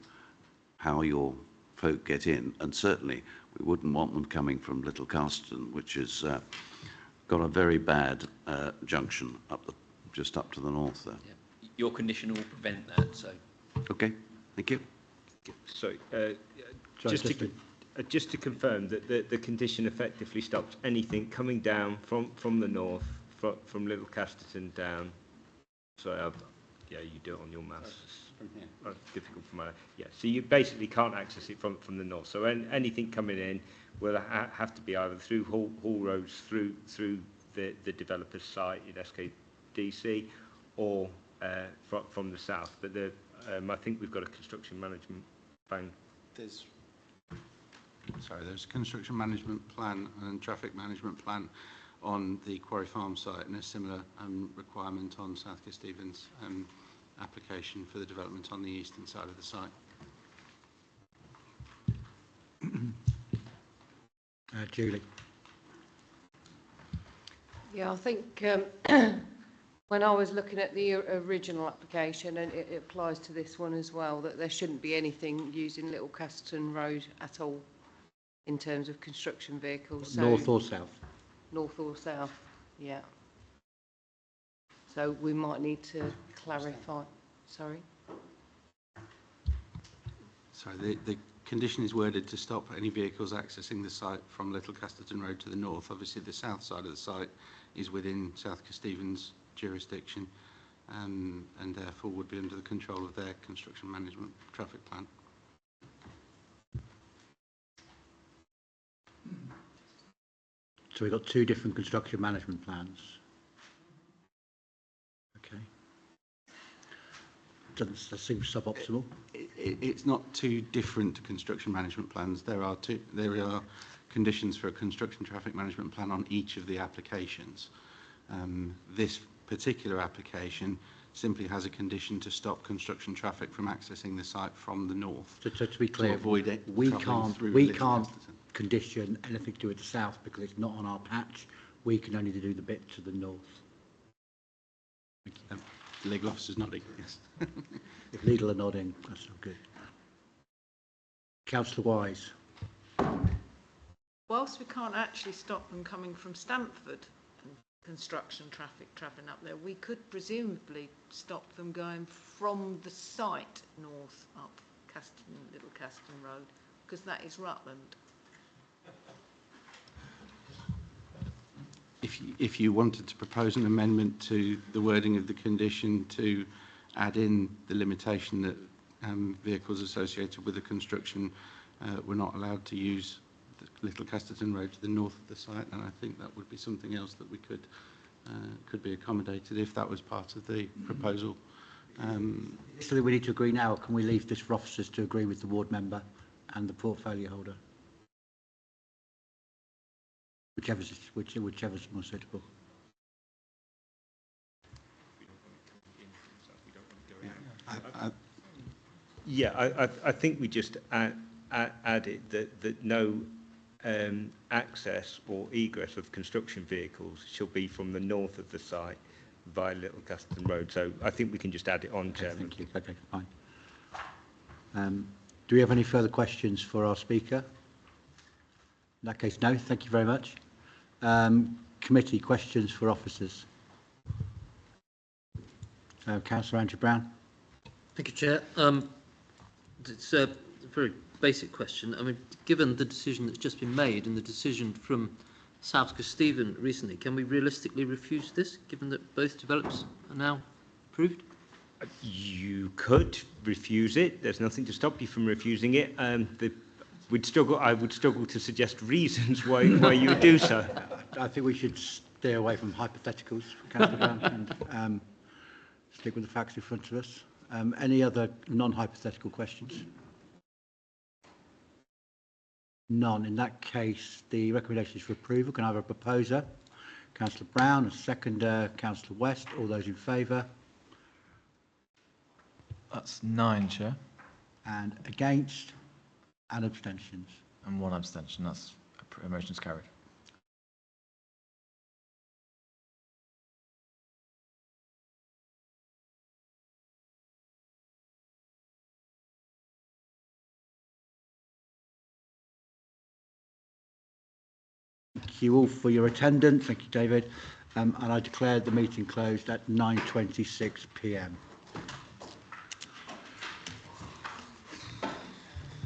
how your folk get in, and certainly we wouldn't want them coming from Little Casterton, which has got a very bad junction just up to the north there. Yeah. Your condition will prevent that. So. Okay, thank you. Sorry, just to confirm that the condition effectively stops anything coming down from the north, from Little Casterton down. Sorry, yeah, you do it on your mouse. From here. Oh, difficult for my. Yeah, so you basically can't access it from the north. So anything coming in will have to be either through haul roads through the developer's site at SKDC, or from the south. But I think we've got a construction management plan. There's a construction management plan and traffic management plan on the Quarry Farm site, and a similar requirement on South Kesteven's application for the development on the eastern side of the site. Julie. Yeah, I think when I was looking at the original application, and it applies to this one as well, that there shouldn't be anything using Little Casterton Road at all in terms of construction vehicles. So north or south? North or south, yeah. So we might need to clarify. Sorry? Sorry, the condition is worded to stop any vehicles accessing the site from Little Casterton Road to the north. Obviously, the south side of the site is within South Kesteven's jurisdiction, and therefore would be under the control of their construction management traffic plan. So we've got two different construction management plans. Okay. That seems suboptimal. It's not two different construction management plans. There are conditions for a construction traffic management plan on each of the applications. This particular application simply has a condition to stop construction traffic from accessing the site from the north. So to be clear, to avoid it, we can't condition anything to do with the south because it's not on our patch. We can only do the bit to the north. The legal officer's nodding, yes. If legal are nodding, that's not good. Councillor Wise. Whilst we can't actually stop them coming from Stamford and construction traffic travelling up there, we could presumably stop them going from the site north up Little Casterton Road, because that is Rutland. If you wanted to propose an amendment to the wording of the condition to add in the limitation that vehicles associated with the construction were not allowed to use the Little Casterton Road to the north of the site, and I think that would be something else that we could be accommodated if that was part of the proposal. So we need to agree now, or can we leave this for officers to agree with the ward member and the portfolio holder? Whichever's more suitable. I think we just add it that no access or egress of construction vehicles shall be from the north of the site via Little Castleton Road. So I think we can just add it on, Chairman. Thank you. Okay, fine. Do we have any further questions for our speaker? In that case, no. Thank you very much. Committee questions for officers. Councillor Andrew Brown. Thank you, Chair. It's a very basic question. I mean, given the decision that's just been made and the decision from South Kesteven recently, can we realistically refuse this, given that both developments are now approved? You could refuse it. There's nothing to stop you from refusing it. I would struggle to suggest reasons why you would do so. I think we should stay away from hypotheticals, Councillor Brown, and stick with the facts in front of us. Any other non-hypothetical questions? None. In that case, the recommendation is for approval. Can I have a proposer? Councillor Brown, a seconder, Councillor West. All those in favour? That's 9, Chair. And against? And abstentions? And 1 abstention. That's motion's carried. Thank you all for your attendance. Thank you, David. And I declare the meeting closed at 9:26 p.m.